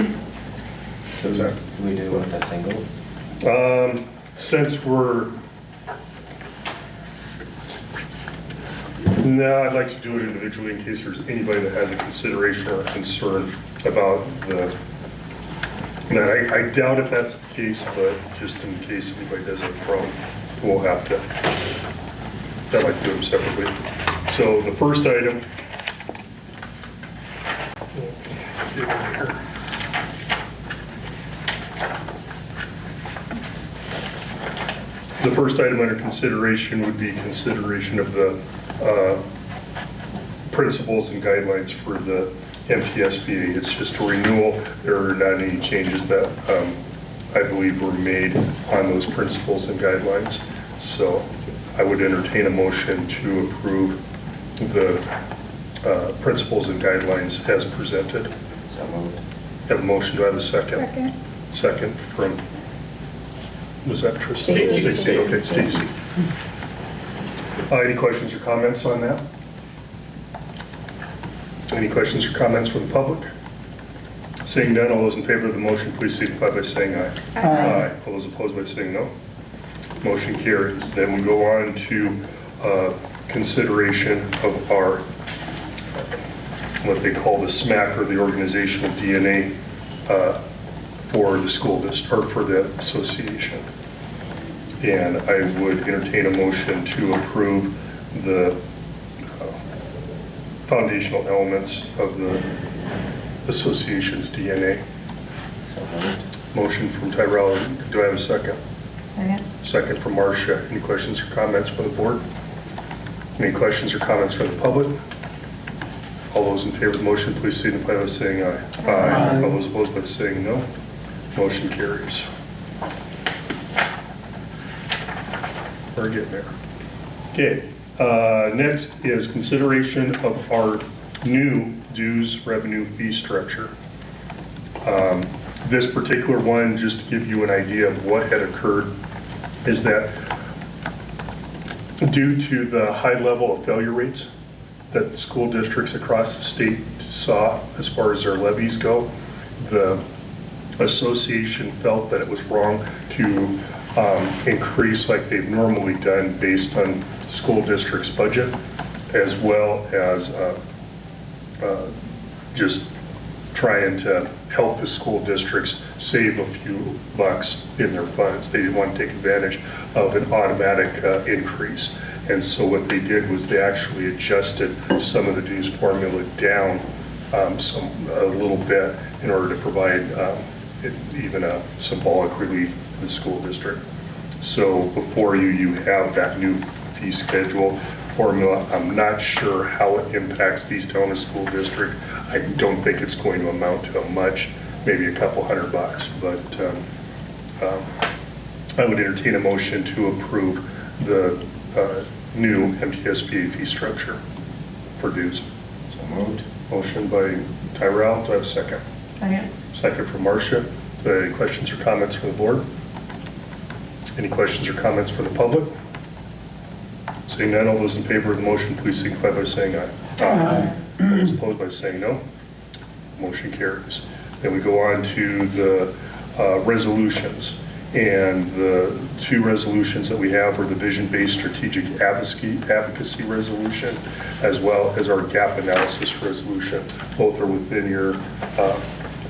R: we do it with a single?
A: Since we're No, I'd like to do it individually in case there's anybody that has a consideration or a concern about the, and I doubt if that's the case, but just in case anybody does have a problem, we'll have to, I'd like to do them separately. So the first item, the first item under consideration would be consideration of the principles and guidelines for the MTSBA. It's just a renewal. There are not any changes that I believe were made on those principles and guidelines. So I would entertain a motion to approve the principles and guidelines as presented.
R: So moved.
A: Have a motion, do I have a second?
S: Second.
A: Second from, was that Tristan?
S: Stacy.
A: Stacy, okay, Stacy. Any questions or comments on that? Any questions or comments from the public? Seeing none, all those in favor of the motion, please signify by saying aye. Aye. All those opposed by saying no. Motion carries. Then we go on to consideration of our, what they call the SMAC, or the organizational DNA for the school district, or for the association. And I would entertain a motion to approve the foundational elements of the association's DNA.
R: So moved.
A: Motion from Tyrell. Do I have a second?
F: Second.
A: Second from Marcia. Any questions or comments from the board? Any questions or comments from the public? All those in favor of the motion, please signify by saying aye. Aye. All those opposed by saying no. Motion carries. We're getting there. Okay, next is consideration of our new dues revenue fee structure. This particular one, just to give you an idea of what had occurred, is that due to the high level of failure rates that school districts across the state saw as far as their levies go, the association felt that it was wrong to increase like they've normally done based on school district's budget, as well as just trying to help the school districts save a few bucks in their funds. They didn't want to take advantage of an automatic increase. And so what they did was they actually adjusted some of the dues formula down a little bit in order to provide even a symbolic relief to the school district. So before you have that new fee schedule formula. I'm not sure how it impacts East Helena School District. I don't think it's going to amount to much, maybe a couple $100, but I would entertain a motion to approve the new MTSBA fee structure for dues.
R: So moved.
A: Motion by Tyrell. Do I have a second?
L: Second.
A: Second from Marcia. Any questions or comments from the board? Any questions or comments from the public? Seeing none, all those in favor of the motion, please signify by saying aye. Aye. All those opposed by saying no. Motion carries. Then we go on to the resolutions. And the two resolutions that we have are the vision-based strategic advocacy resolution, as well as our gap analysis resolution. Both are within your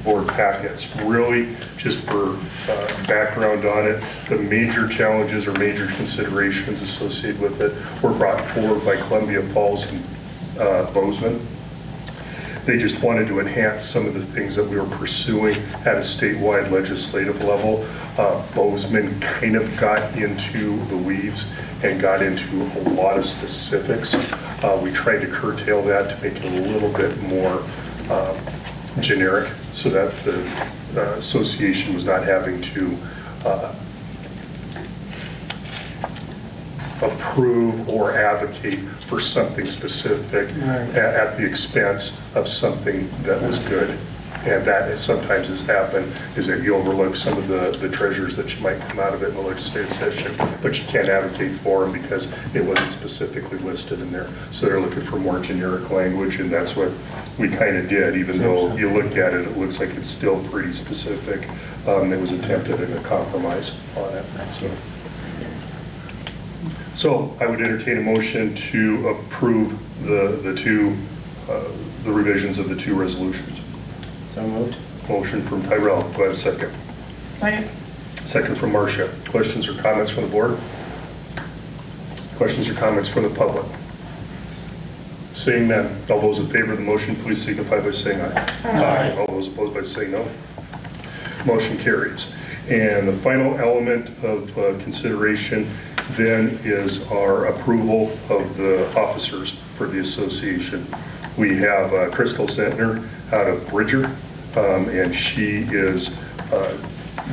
A: board packets. Really, just for background on it, the major challenges or major considerations associated with it were brought forward by Columbia Falls and Bozeman. They just wanted to enhance some of the things that we were pursuing at a statewide legislative level. Bozeman kind of got into the weeds and got into a lot of specifics. We tried to curtail that to make it a little bit more generic so that the association was not having to approve or advocate for something specific at the expense of something that was good. And that sometimes has happened, is that you overlook some of the treasures that you might come out of it in the legislative session, but you can't advocate for them because it wasn't specifically listed in there. So they're looking for more generic language, and that's what we kind of did, even though you look at it, it looks like it's still pretty specific. It was attempted at a compromise on it. So I would entertain a motion to approve the revisions of the two resolutions.
R: So moved.
A: Motion from Tyrell. Do I have a second?
L: Second.
A: Second from Marcia. Questions or comments from the board? Questions or comments from the public? Seeing none, all those in favor of the motion, please signify by saying aye. Aye. All those opposed by saying no. Motion carries. And the final element of consideration then is our approval of the officers for the association. We have Crystal Zentner out of Bridger, and she is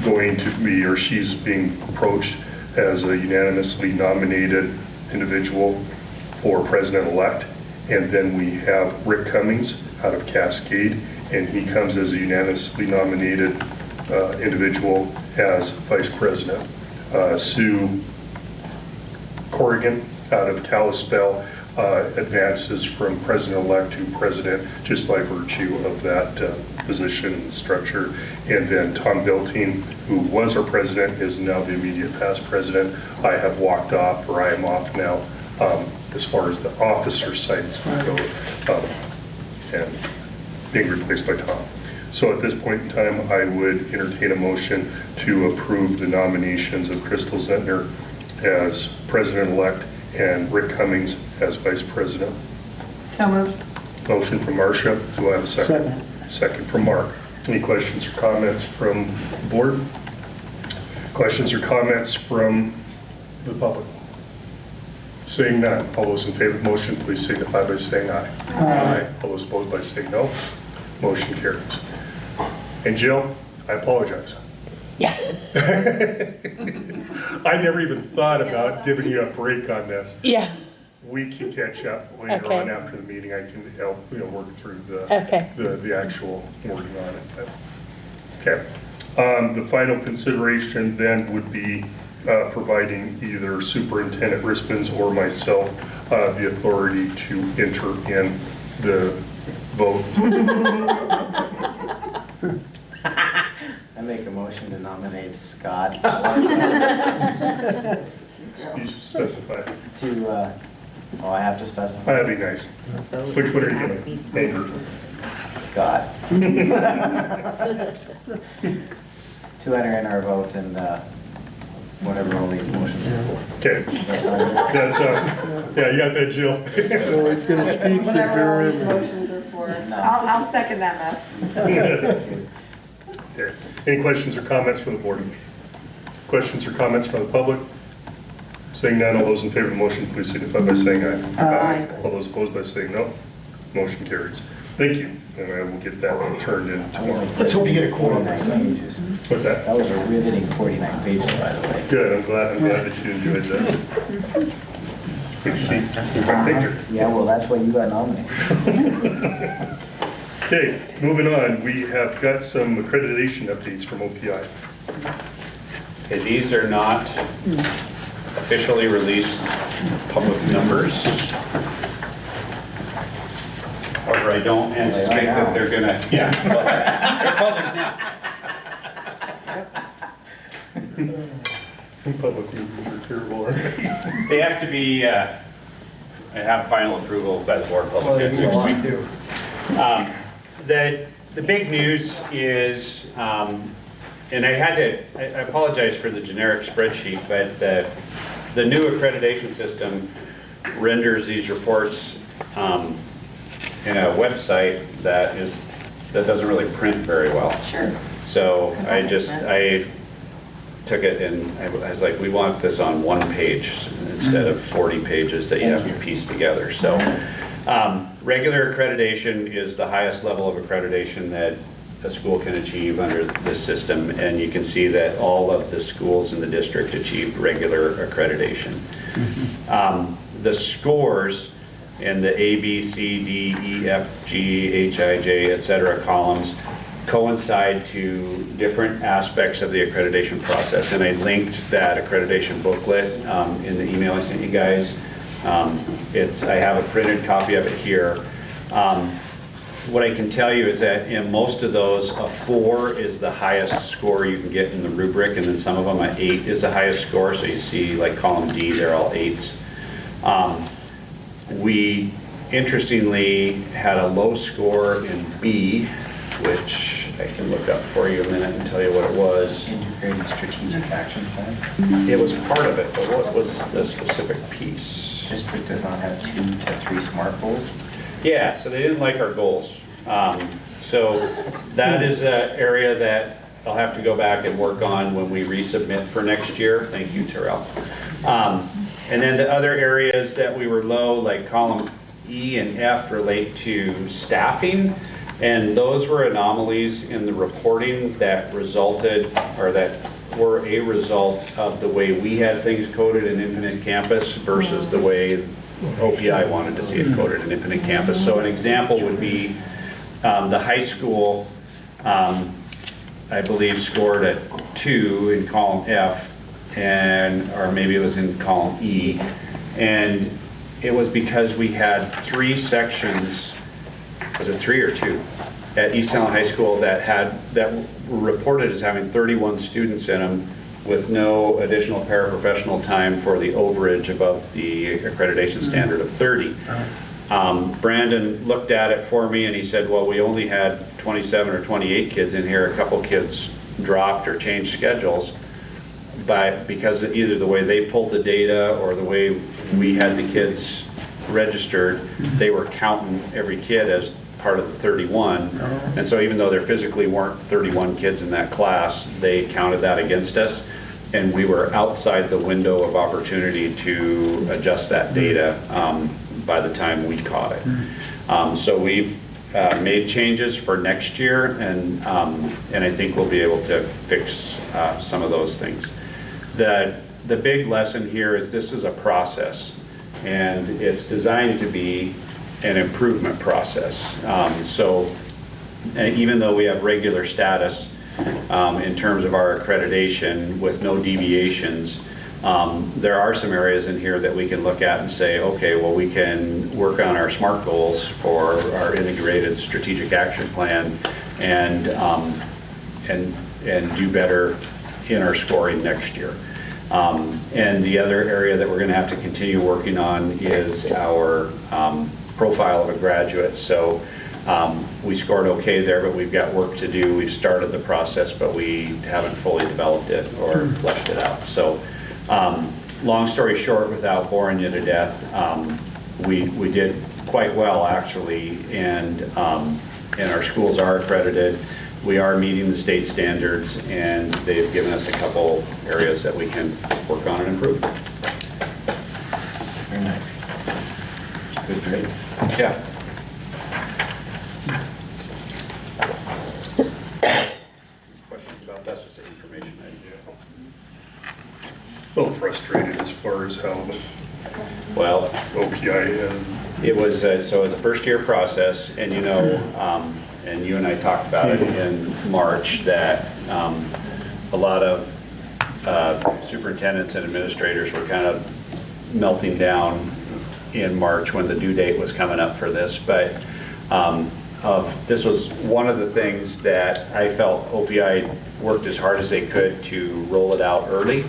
A: going to be, or she's being approached as a unanimously nominated individual for president-elect. And then we have Rick Cummings out of Cascade, and he comes as a unanimously nominated individual as vice president. Sue Corrigan out of Kalispell advances from president-elect to president just by virtue of that position and structure. And then Tom Bilting, who was our president, is now the immediate past president. I have walked off, or I am off now, as far as the officer side is going to go, and being replaced by Tom. So at this point in time, I would entertain a motion to approve the nominations of Crystal Zentner as president-elect and Rick Cummings as vice president.
L: So moved.
A: Motion from Marcia. Do I have a second?
T: Second.
A: Second from Mark. Any questions or comments from the board? Questions or comments from the public? Seeing none, all those in favor of the motion, please signify by saying aye. Aye. All those opposed by saying no. Motion carries. And Jill, I apologize.
E: Yeah.
A: I never even thought about giving you a break on this.
E: Yeah.
A: We can catch up later
E: Okay.
A: on after the meeting. I can help, work through
E: Okay.
A: the actual wording on it. Okay. The final consideration then would be providing either Superintendent Rispens or myself the authority to enter in the vote.
R: I make a motion to nominate Scott.
A: You should specify.
R: I have to specify?
A: That'd be nice. Which one are you doing? Andrew.
R: Scott. To enter in our vote and whatever all these motions are for.
A: Okay. That's, yeah, you got that, Jill.
T: So it's gonna speak to
C: Whatever all these
T: Jeremy.
C: motions are for. So I'll second that mess.
A: Okay. Any questions or comments from the board? Questions or comments from the public? Seeing none, all those in favor of the motion, please signify by saying aye.
C: Aye.
A: All those opposed by saying no. Motion carries. Thank you, and I will get that one turned in tomorrow.
B: Let's hope you get a quorum next time.
A: What's that?
R: That was a riveting 49 pages, by the way.
A: Good, I'm glad that you enjoyed that. Good to see. Thank you.
R: Yeah, well, that's why you got nominated.
A: Okay, moving on, we have got some accreditation updates from OPI.
Q: Okay, these are not officially released public numbers. However, I don't anticipate that they're gonna, yeah. They're public now.
A: Public meetings are terrible, aren't they?
Q: They have to be, have final approval by the board of
B: Well,
Q: public.
B: they need a lot too.
Q: The big news is, and I apologize for the generic spreadsheet, but the new accreditation system renders these reports in a website that doesn't really print very well.
C: Sure.
Q: So I took it and I was like, we want this on one page instead of 40 pages that you have to piece together. So regular accreditation is the highest level of accreditation that a school can achieve under this system, and you can see that all of the schools in the district achieved regular accreditation. The scores in the A, B, C, D, E, F, G, H, I, J, et cetera columns coincide to different aspects of the accreditation process, and I linked that accreditation booklet in the email I sent you guys. I have a printed copy of it here. What I can tell you is that in most of those, a 4 is the highest score you can get in the rubric, and then some of them, an 8 is the highest score. So you see like column D, they're all 8s. We interestingly had a low score in B, which I can look up for you a minute and tell you what it was.
R: Integrated strategic action plan.
Q: It was part of it, but what was the specific piece?
R: District does not have 2 to 3 SMART goals.
Q: Yeah, so they didn't like our goals. So that is an area that I'll have to go back and work on when we resubmit for next year. Thank you, Terrell. And then the other areas that we were low, like column E and F, relate to staffing. And those were anomalies in the reporting that resulted, or that were a result of the way we had things coded in Infinite Campus versus the way OPI wanted to see it coded in Infinite Campus. So an example would be the high school, I believe, scored a 2 in column F, or maybe it was in column E. And it was because we had 3 sections, was it 3 or 2, at East Allen High School that were reported as having 31 students in them with no additional paraprofessional time for the overage above the accreditation standard of 30. Brandon looked at it for me and he said, well, we only had 27 or 28 kids in here. A couple kids dropped or changed schedules, but because of either the way they pulled the data or the way we had the kids registered, they were counting every kid as part of the 31. And so even though there physically weren't 31 kids in that class, they counted that against us. and we were outside the window of opportunity to adjust that data by the time we caught it. So we've made changes for next year, and I think we'll be able to fix some of those things. The big lesson here is this is a process, and it's designed to be an improvement process. So even though we have regular status in terms of our accreditation with no deviations, there are some areas in here that we can look at and say, okay, well, we can work on our SMART goals for our integrated strategic action plan and do better in our scoring next year. And the other area that we're going to have to continue working on is our profile of a graduate. So we scored okay there, but we've got work to do. We've started the process, but we haven't fully developed it or fleshed it out. So long story short, without boring you to death, we did quite well, actually, and our schools are accredited. We are meeting the state standards, and they've given us a couple areas that we can work on and improve.
R: Very nice. Good grade.
Q: Yeah. Questions about that's just information I do.
A: A little frustrated as far as how the
Q: Well,
A: OPI has.
Q: it was so it was a first-year process, and you know, and you and I talked about it in March that a lot of superintendents and administrators were kind of melting down in March when the due date was coming up for this, but this was one of the things that I felt OPI worked as hard as they could to roll it out early.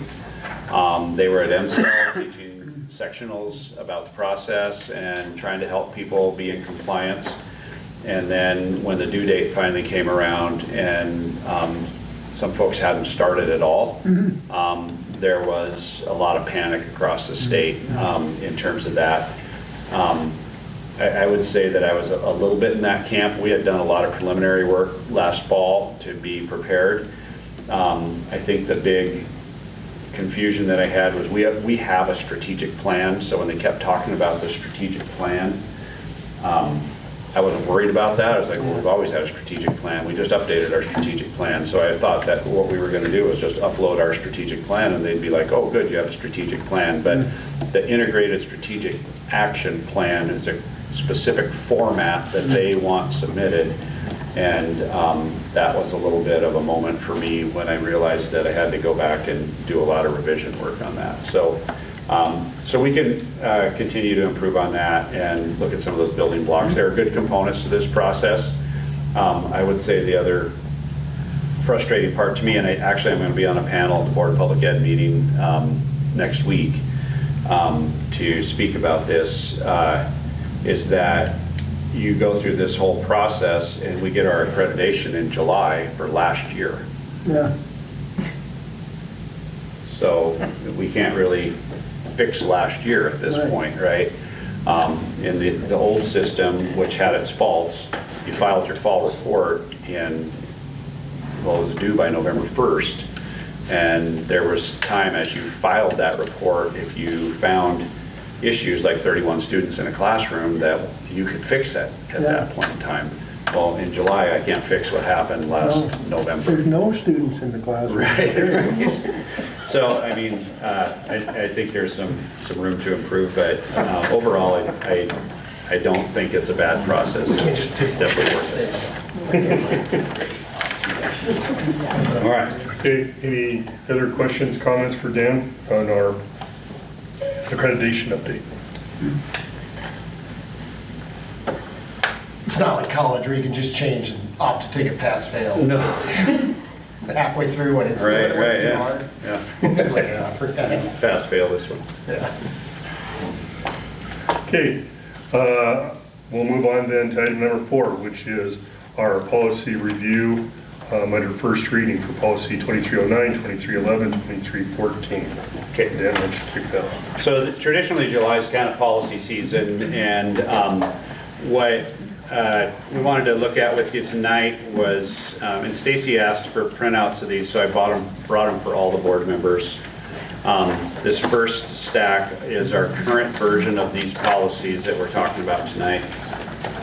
Q: They were at MCL teaching sectionals about the process and trying to help people be in compliance. And then when the due date finally came around and some folks hadn't started at all, there was a lot of panic across the state in terms of that. I would say that I was a little bit in that camp. We had done a lot of preliminary work last fall to be prepared. I think the big confusion that I had was we have a strategic plan, so when they kept talking about the strategic plan, I wasn't worried about that. I was like, well, we've always had a strategic plan. We just updated our strategic plan. So I thought that what we were going to do was just upload our strategic plan, and they'd be like, oh, good, you have a strategic plan. But the integrated strategic action plan is a specific format that they want submitted. And that was a little bit of a moment for me when I realized that I had to go back and do a lot of revision work on that. So we can continue to improve on that and look at some of those building blocks. There are good components to this process. I would say the other frustrating part to me, and I'm going to be on a panel at the Board of Public Ed meeting next week to speak about this, is that you go through this whole process and we get our accreditation in July for last year.
T: Yeah.
Q: So we can't really fix last year at this point, right? In the old system, which had its faults, you filed your fall report in, well, it was due by November 1st. And there was time as you filed that report, if you found issues like 31 students in a classroom, that you could fix it at that point in time. Well, in July, I can't fix what happened last November.
T: There's no students in the classroom.
Q: Right. So, I mean, I think there's some room to improve, but overall, I don't think it's a bad process. It's definitely worth it. All right.
A: Okay, any other questions, comments for Dan on our accreditation update?
B: It's not like college where you can just change and opt to take it pass fail.
Q: No.
B: Halfway through when it's too hard.
Q: Yeah.
B: It's like, forget it.
Q: It's pass fail this one.
B: Yeah.
A: Okay, we'll move on then to item number 4, which is our policy review under first reading for policy 2309, 2311, 2314. Okay, Dan, why don't you take that on?
Q: So traditionally, July is kind of policy season, and what we wanted to look at with you tonight was, and Stacy asked for printouts of these, so I brought them for all the board members. This first stack is our current version of these policies that we're talking about tonight.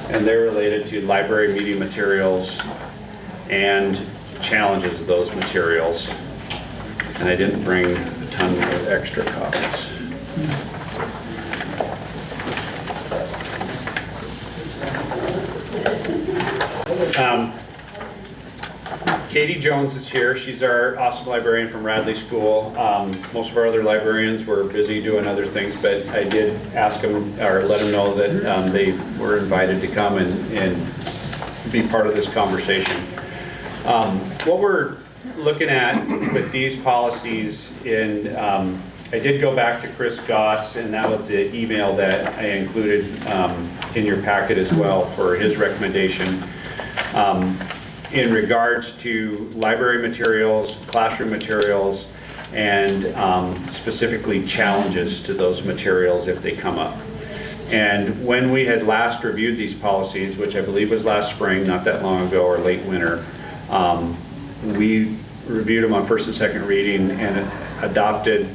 Q: And they're related to library media materials and challenges of those materials. And I didn't bring a ton of extra copies. Katie Jones is here. She's our awesome librarian from Radley School. Most of our other librarians were busy doing other things, but I did ask them, or let them know that they were invited to come and be part of this conversation. What we're looking at with these policies, I did go back to Chris Goss, and that was the email that I included in your packet as well for his recommendation. In regards to library materials, classroom materials, and specifically challenges to those materials if they come up. And when we had last reviewed these policies, which I believe was last spring, not that long ago, or late winter, we reviewed them on first and second reading and adopted,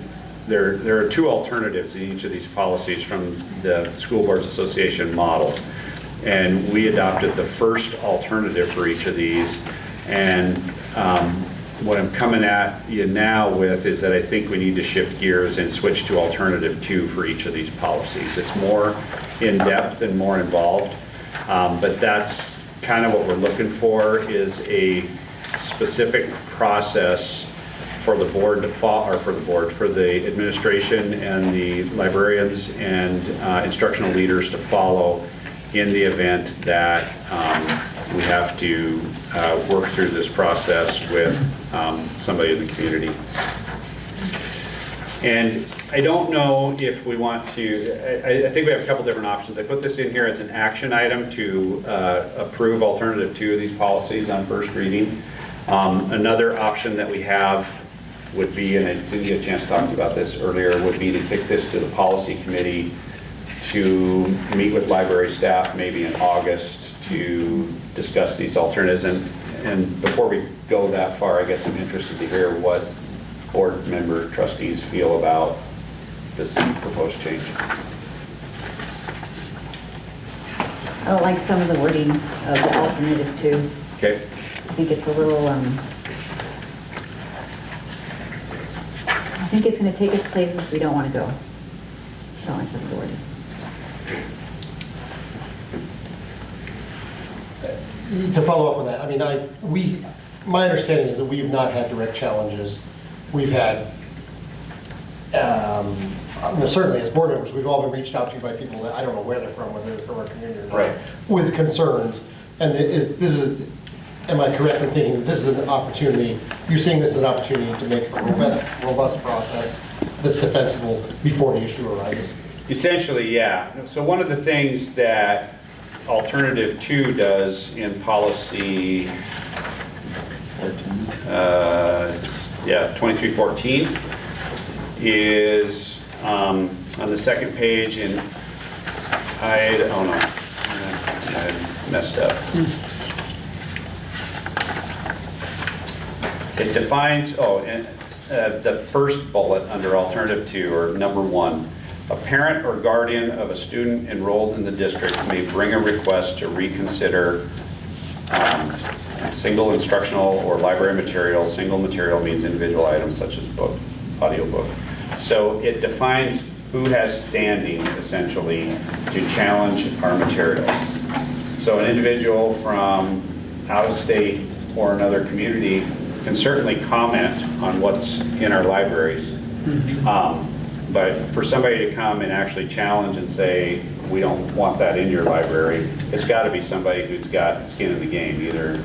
Q: there are two alternatives in each of these policies from the School Boards Association model. And we adopted the first alternative for each of these. And what I'm coming at you now with is that I think we need to shift gears and switch to alternative 2 for each of these policies. It's more in depth and more involved, but that's kind of what we're looking for, is a specific process for the board to follow, or for the administration and the librarians and instructional leaders to follow in the event that we have to work through this process with somebody in the community. And I don't know if we want to, I think we have a couple different options. I put this in here as an action item to approve alternative 2 of these policies on first reading. Another option that we have would be, and I didn't get a chance to talk about this earlier, would be to kick this to the policy committee to meet with library staff maybe in August to discuss these alternatives. And before we go that far, I guess I'm interested to hear what board member trustees feel about this proposed change.
F: I don't like some of the wording of the alternative 2.
Q: Okay.
F: I think it's a little, I think it's going to take us places we don't want to go. I don't like some of the wording.
B: To follow up on that, I mean, my understanding is that we have not had direct challenges. We've had, certainly as board members, we've all been reached out to by people that I don't know where they're from, whether they're from our community or not,
Q: right,
B: with concerns. And am I correct in thinking that this is an opportunity, you're seeing this as an opportunity to make a robust process that's defensible before the issue arises?
Q: Essentially, yeah. So one of the things that alternative 2 does in policy 2314 is on the second page, and I messed up. It defines, the first bullet under alternative 2, or number 1, a parent or guardian of a student enrolled in the district may bring a request to reconsider single instructional or library material. Single material means individual items such as book, audiobook. So it defines who has standing, essentially, to challenge our material. So an individual from out of state or another community can certainly comment on what's in our libraries. But for somebody to come and actually challenge and say, we don't want that in your library, it's got to be somebody who's got skin in the game. Either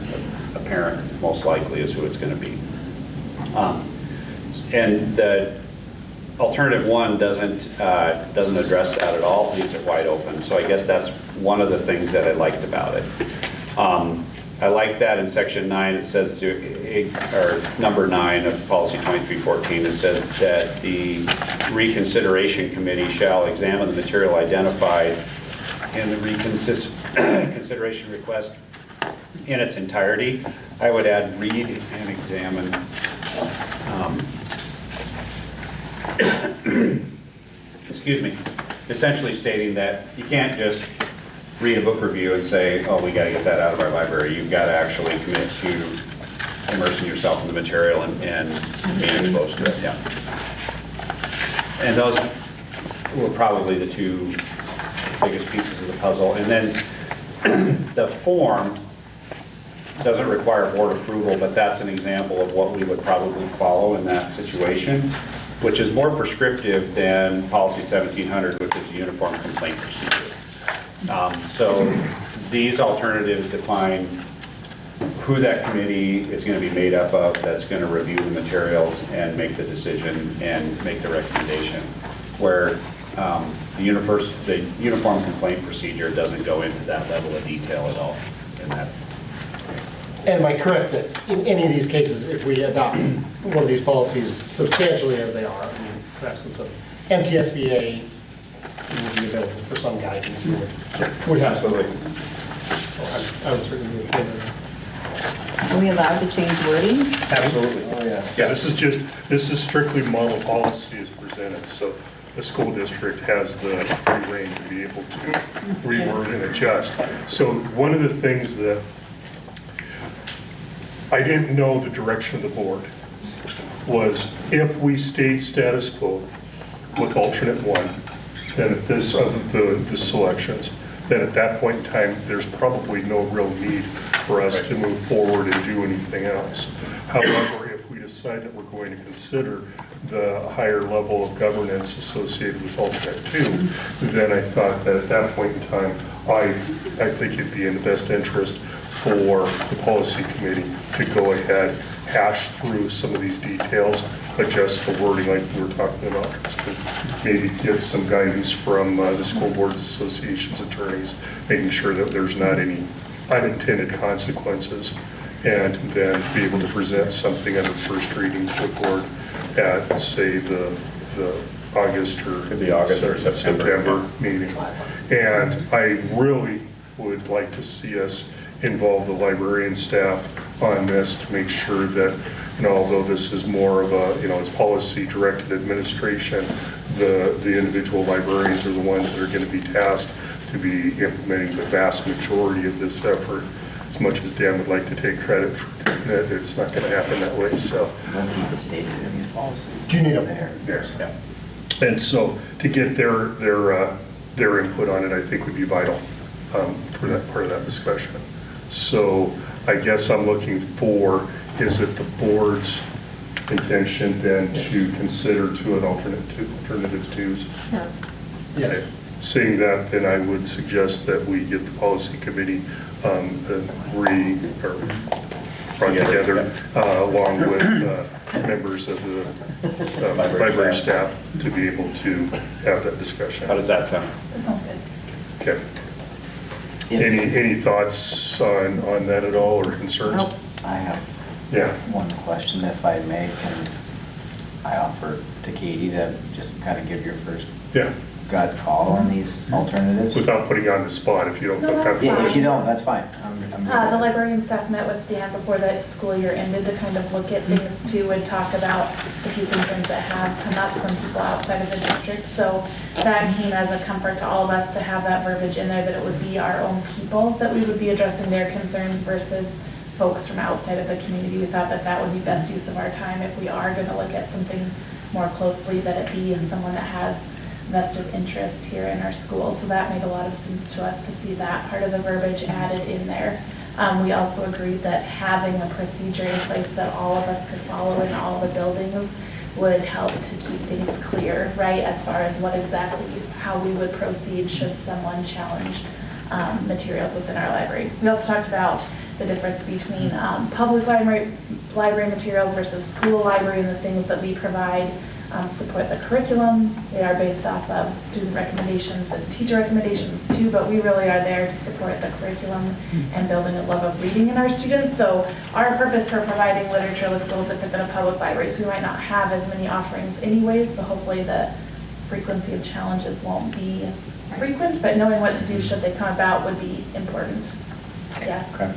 Q: a parent, most likely, is who it's going to be. And the alternative 1 doesn't address that at all, leaves it wide open. So I guess that's one of the things that I liked about it. I like that in section 9, it says, or number 9 of policy 2314, it says that the reconsideration committee shall examine the material identified in the reconsideration request in its entirety. I would add read and examine. Excuse me, essentially stating that you can't just read a book review and say, oh, we got to get that out of our library. You've got to actually commit to immersing yourself in the material and being exposed to it, yeah. And those were probably the two biggest pieces of the puzzle. And then the form doesn't require board approval, but that's an example of what we would probably follow in that situation, which is more prescriptive than policy 1700, which is uniform complaint procedure. So these alternatives define who that committee is going to be made up of that's going to review the materials and make the decision and make the recommendation, where the uniform complaint procedure doesn't go into that level of detail at all in that.
B: And am I correct that in any of these cases, if we adopt one of these policies substantially as they are, I mean, perhaps it's a MTSBA will be available for some guidance, we would have some. I would certainly be in favor of that.
F: Are we allowed to change wording?
A: Absolutely. Oh, yeah. Yeah, this is strictly model policy as presented, so the school district has the free rein to be able to reword and adjust. So one of the things that I didn't know the direction of the board was if we stayed status quo with alternate one, then at this of the selections, then at that point in time, there's probably no real need for us to move forward and do anything else. However, if we decide that we're going to consider the higher level of governance associated with alternate 2, then I thought that at that point in time, I think it'd be in the best interest for the policy committee to go ahead, hash through some of these details, adjust the wording like we were talking about, to maybe get some guidance from the School Boards Association's attorneys, making sure that there's not any unintended consequences, and then be able to present something under first reading to the board at, say, the August or September meeting. And I really would like to see us involve the librarian staff on this to make sure that, although this is more of a, it's policy directed administration, the individual librarians are the ones that are going to be tasked to be implementing the vast majority of this effort. As much as Dan would like to take credit for it, it's not going to happen that way. So
R: That's even stated in these policies.
A: do you need a yeah. And so to get their input on it, I think would be vital for that part of that discussion. So I guess I'm looking for, is it the board's intention then to consider alternative 2s?
B: Sure.
A: Yes. Okay. Seeing that, then I would suggest that we get the policy committee brought together along with members of the library staff to be able to have that discussion.
Q: How does that sound?
N: That sounds good.
A: Okay. Any thoughts on that at all, or concerns?
R: Nope. I have one question, if I may. Can I offer to Katie to just kind of give your first gut call on these alternatives?
A: Without putting you on the spot, if you don't feel comfortable.
R: Yeah, if you don't, that's fine.
N: The librarian staff met with Dan before the school year ended to kind of look at things too and talk about a few concerns that have come up from people outside of the district. So that came as a comfort to all of us to have that verbiage in there, that it would be our own people that we would be addressing their concerns versus folks from outside of the community. We thought that that would be best use of our time if we are going to look at something more closely, that it be someone that has vested interest here in our school. So that made a lot of sense to us to see that part of the verbiage added in there. We also agreed that having a procedure in place that all of us could follow in all the buildings would help to keep things clear, right, as far as what exactly, how we would proceed should someone challenge materials within our library. We also talked about the difference between public library materials versus school library, and the things that we provide support the curriculum. They are based off of student recommendations and teacher recommendations too, but we really are there to support the curriculum and building a love of reading in our students. So our purpose for providing literature looks a little different than a public library, so we might not have as many offerings anyways, so hopefully the frequency of challenges won't be frequent, but knowing what to do should they come about would be important. Yeah.
R: Okay.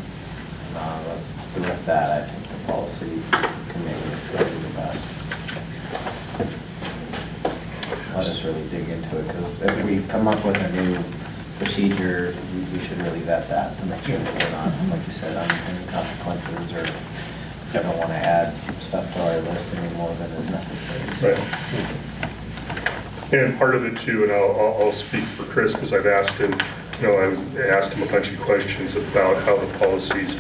R: With that, I think the policy committee is probably the best. Let us really dig into it, because if we come up with a new procedure, we should really vet that to make sure that we're not, like you said, unintended consequences, or we don't want to add stuff to our list any more than is necessary. So.
A: Right. And part of it too, and I'll speak for Chris, because I've asked him, I asked him a bunch of questions about how the policies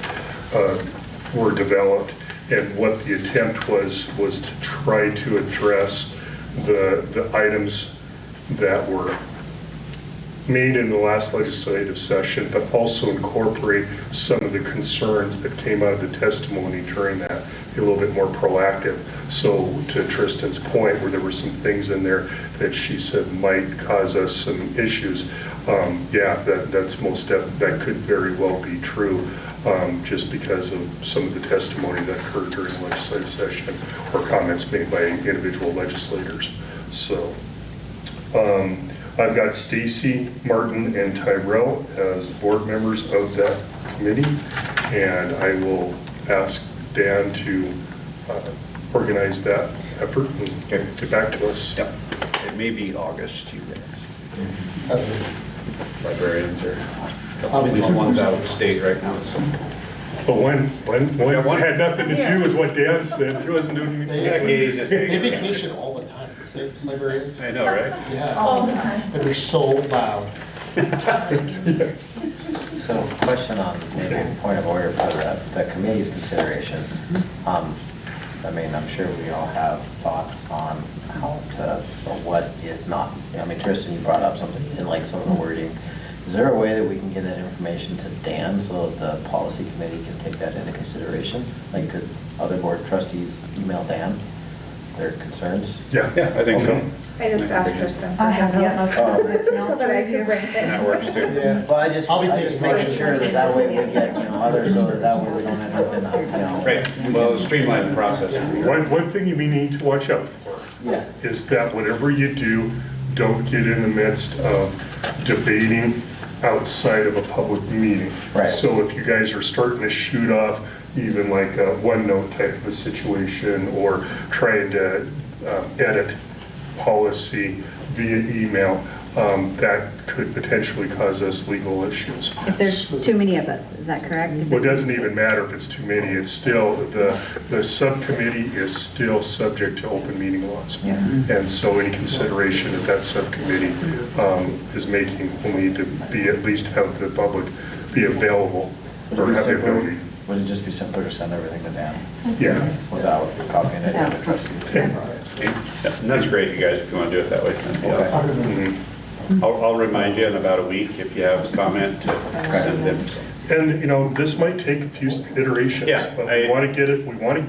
A: were developed, and what the attempt was to try to address the items that were made in the last legislative session, but also incorporate some of the concerns that came out of the testimony during that, be a little bit more proactive. So to Tristan's point, where there were some things in there that she said might cause us some issues, yeah, that could very well be true, just because of some of the testimony that occurred during the legislative session, or comments made by individual legislators. So I've got Stacy, Martin, and Tyrell as board members of that committee, and I will ask Dan to organize that effort and get back to us.
Q: Yep. It may be August, you guys. Librarians are, at least one's out of state right now, so.
A: But one had nothing to do with what Dan said. He wasn't doing anything.
B: Yeah,
Q: Katie's just
B: they vacation all the time, the librarians.
Q: I know, right?
B: Yeah.
N: All the time.
B: And they're so loud.
R: So, question on, maybe a point of order for the committee's consideration. I mean, I'm sure we all have thoughts on how to, or what is not. I mean, Tristan, you brought up something, you didn't like some of the wording. Is there a way that we can get that information to Dan so that the policy committee can take that into consideration? Like, could other board trustees email Dan their concerns?
A: Yeah,
Q: I think so.
S: I just asked Tristan.
F: I have
S: yes.
F: not.
S: So that I could bring things.
Q: That works too.
B: Yeah.
R: Well,
B: I'll be
R: I'm
B: taking
R: just making
B: motion.
R: sure that way we get, others, so that way we don't end up in,
Q: Right, well, streamline the process.
A: One thing you may need to watch out for
R: Yeah.
A: is that whatever you do, don't get in the midst of debating outside of a public meeting.
R: Right.
A: So if you guys are starting to shoot off even like a OneNote type of a situation, or trying to edit policy via email, that could potentially cause us legal issues.
F: If there's too many of us, is that correct?
A: Well, it doesn't even matter if it's too many, it's still, the subcommittee is still subject to open meeting laws.
F: Yeah.
A: And so any consideration that that subcommittee is making will need to be, at least have the public be available, or have the ability.
R: Would it just be simpler to send everything to Dan?
A: Yeah.
R: Without copying it to the trustees?
Q: And that's great, you guys, if you want to do it that way.
A: Mhm.
Q: I'll remind you in about a week if you have a comment to send them.
A: And, this might take a few iterations,
Q: Yeah,
A: but we want to get it, and we want to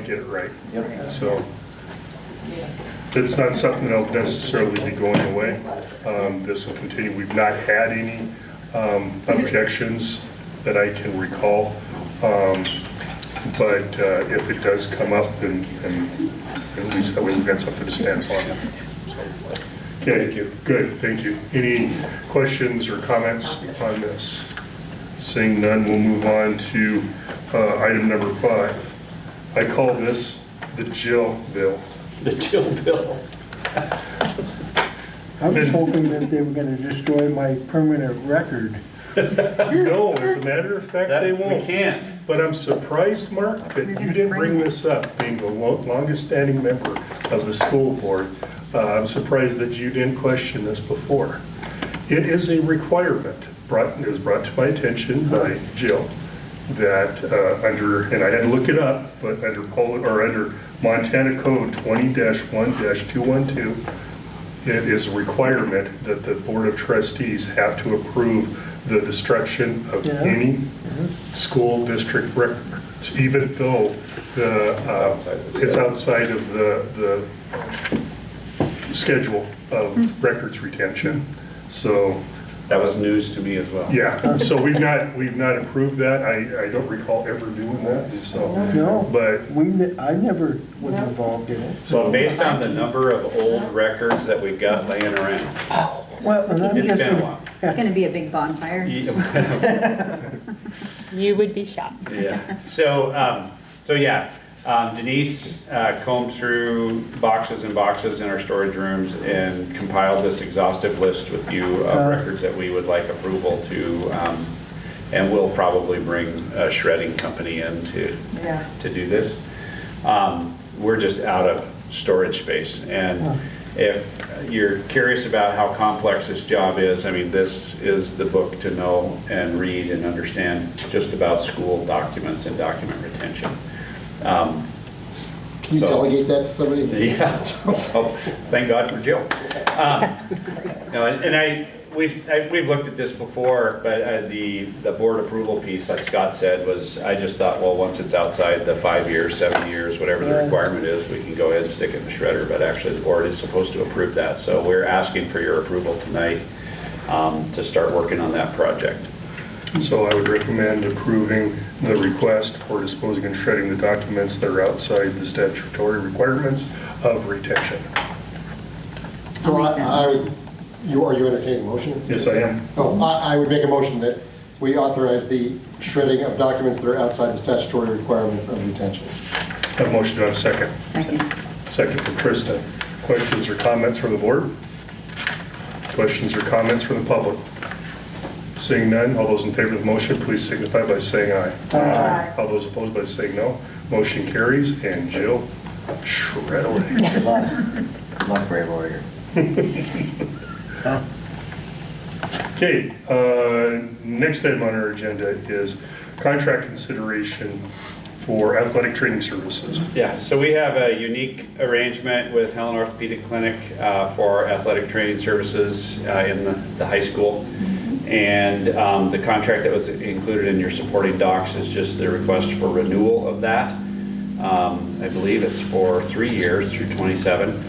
A: get it right.
R: Yep.
A: So it's not something that'll necessarily be going away. This will continue. We've not had any objections that I can recall. But if it does come up, then at least that way we've got something to stand on. Okay,
Q: Thank you.
A: Good, thank you. Any questions or comments on this? Seeing none, we'll move on to item number 5. I call this the Jill Bill.
Q: The Jill Bill.
T: I was hoping that they were gonna destroy my permanent record.
A: No, as a matter of fact, they won't.
Q: We can't.
A: But I'm surprised, Mark, that you didn't bring this up, being the longest standing member of the school board. I'm surprised that you didn't question this before. It is a requirement, it was brought to my attention by Jill, that and I had to look it up, but under Montana Code 20-1-212, it is a requirement that the Board of Trustees have to approve the destruction of any school district records, even though it's outside of the schedule of records retention. So
Q: that was news to me as well.
A: Yeah, so we've not approved that. I don't recall ever doing that. And so,
T: No,
A: but
T: I never was involved in it.
Q: So based on the number of old records that we've got laying around,
T: Well, and I'm
Q: It's been a
T: guessing,
Q: while.
F: It's gonna be a big bonfire.
E: You would be shocked.
Q: Yeah. So yeah, Denise combed through boxes and boxes in our storage rooms and compiled this exhaustive list with you of records that we would like approval to, and we'll probably bring a shredding company in to do this. We're just out of storage space, and if you're curious about how complex this job is, I mean, this is the book to know and read and understand just about school documents and document retention.
B: Can you delegate that to somebody?
Q: Yeah, so thank God for Jill. No, and we've looked at this before, but the board approval piece, like Scott said, was, I just thought, well, once it's outside the 5 years, 7 years, whatever the requirement is, we can go ahead and stick it in the shredder, but actually the board is supposed to approve that. So we're asking for your approval tonight to start working on that project.
A: So I would recommend approving the request for disposing and shredding the documents that are outside the statutory requirements of retention.
B: So I would, are you entertaining a motion?
A: Yes, I am.
B: Oh, I would make a motion that we authorize the shredding of documents that are outside the statutory requirement of retention.
A: I have a motion, do I have a second?
F: Second.
A: Second from Trista. Questions or comments from the board? Questions or comments from the public? Seeing none, all those in favor of the motion, please signify by saying aye.
F: Aye.
A: All those opposed by saying no. Motion carries, and Jill, shred away.
R: Good luck, brave warrior.
A: Okay, next item on our agenda is contract consideration for athletic training services.
Q: Yeah, so we have a unique arrangement with Helena Orthopedic Clinic for athletic training services in the high school. And the contract that was included in your supporting docs is just the request for renewal of that. I believe it's for 3 years through 27.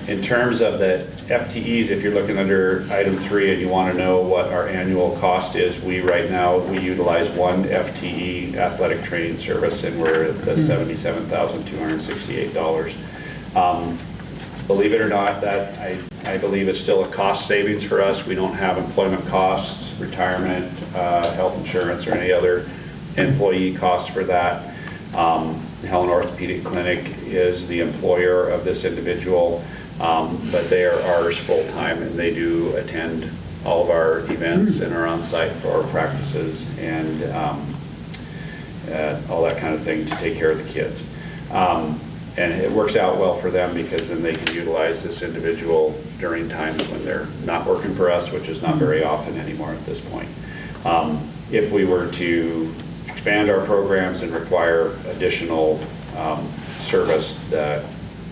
Q: In terms of the FTEs, if you're looking under item 3 and you want to know what our annual cost is, we utilize one FTE athletic training service, and we're at the $77,268. Believe it or not, that I believe is still a cost savings for us. We don't have employment costs, retirement, health insurance, or any other employee costs for that. Helena Orthopedic Clinic is the employer of this individual, but they are ours full-time, and they do attend all of our events and are on site for our practices and all that kind of thing to take care of the kids. And it works out well for them because then they can utilize this individual during times when they're not working for us, which is not very often anymore at this point. If we were to expand our programs and require additional service, that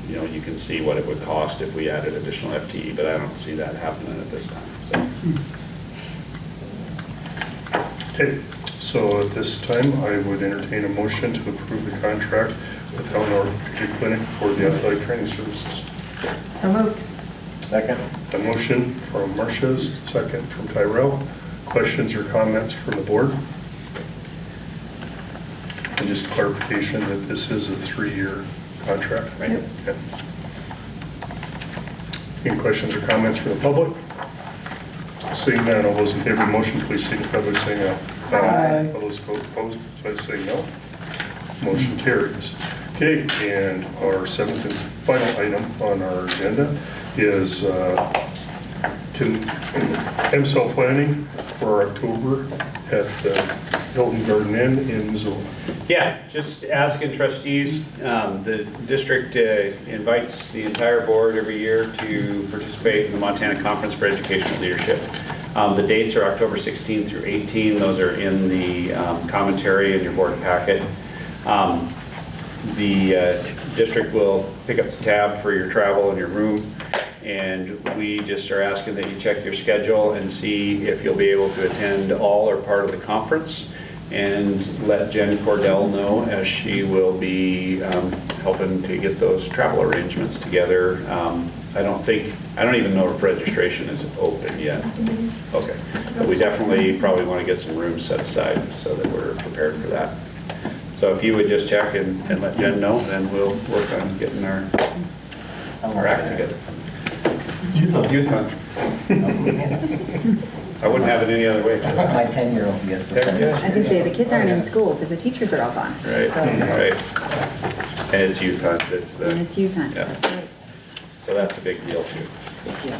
Q: you can see what it would cost if we added additional FTE, but I don't see that happening at this time.
A: Okay, so at this time, I would entertain a motion to approve the contract with Helena Orthopedic Clinic for the athletic training services.
F: So moved.
T: Second.
A: A motion from Marcia's, second from Tyrell. Questions or comments from the board? And just clarification that this is a 3-year contract, right?
F: Yep.
A: Okay. Any questions or comments from the public? Seeing none, all those in favor of the motion, please signify by saying aye.
T: Aye.
A: All those opposed, by saying no. Motion carries. Okay, and our 7th and final item on our agenda is MSL planning for October at Hilton Garden Inn in Missoula.
Q: Yeah, just asking trustees, the district invites the entire board every year to participate in the Montana Conference for Educational Leadership. The dates are October 16 through 18. Those are in the commentary in your board packet. The district will pick up the tab for your travel and your room, and we just are asking that you check your schedule and see if you'll be able to attend all or part of the conference, and let Jen Cordell know, as she will be helping to get those travel arrangements together. I don't even know if registration is open yet. Okay, but we definitely probably want to get some rooms set aside so that we're prepared for that. So if you would just check and let Jen know, then we'll work on getting our act together.
B: Youth on.
Q: Youth hunt. I wouldn't have it any other way.
R: My 10-year-old to be assistant.
F: I was gonna say, the kids aren't in school because the teachers are all gone.
Q: Right,
F: So-
Q: right. And it's youth hunt, it's
F: And
Q: the,
F: it's youth hunt,
Q: Yeah.
F: that's right.
Q: so that's a big deal too.
F: It's a big deal.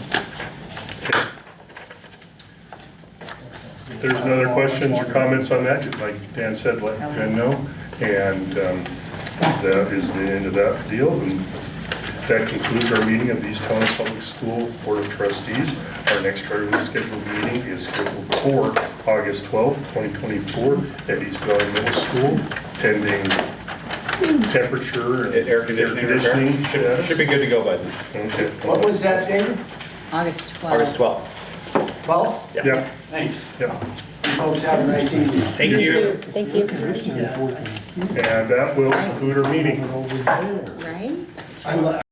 A: If there's no other questions or comments on that, just like Dan said, let Jen know. And that is the end of that deal. And that concludes our meeting of the East Helena Public School Board of Trustees. Our next regularly scheduled meeting is scheduled for August 12th, 2024 at East Valley Middle School, pending temperature and
Q: Air conditioning
A: status.
Q: should be good to go by then.
A: Okay.
K: What was that date?
F: August 12th.
Q: August 12th.
K: 12th?
A: Yeah.
K: Thanks.
A: Yeah.
K: You folks have a nice evening.
Q: Thank you.
E: Thank you.
A: And that will conclude our meeting.
F: Right?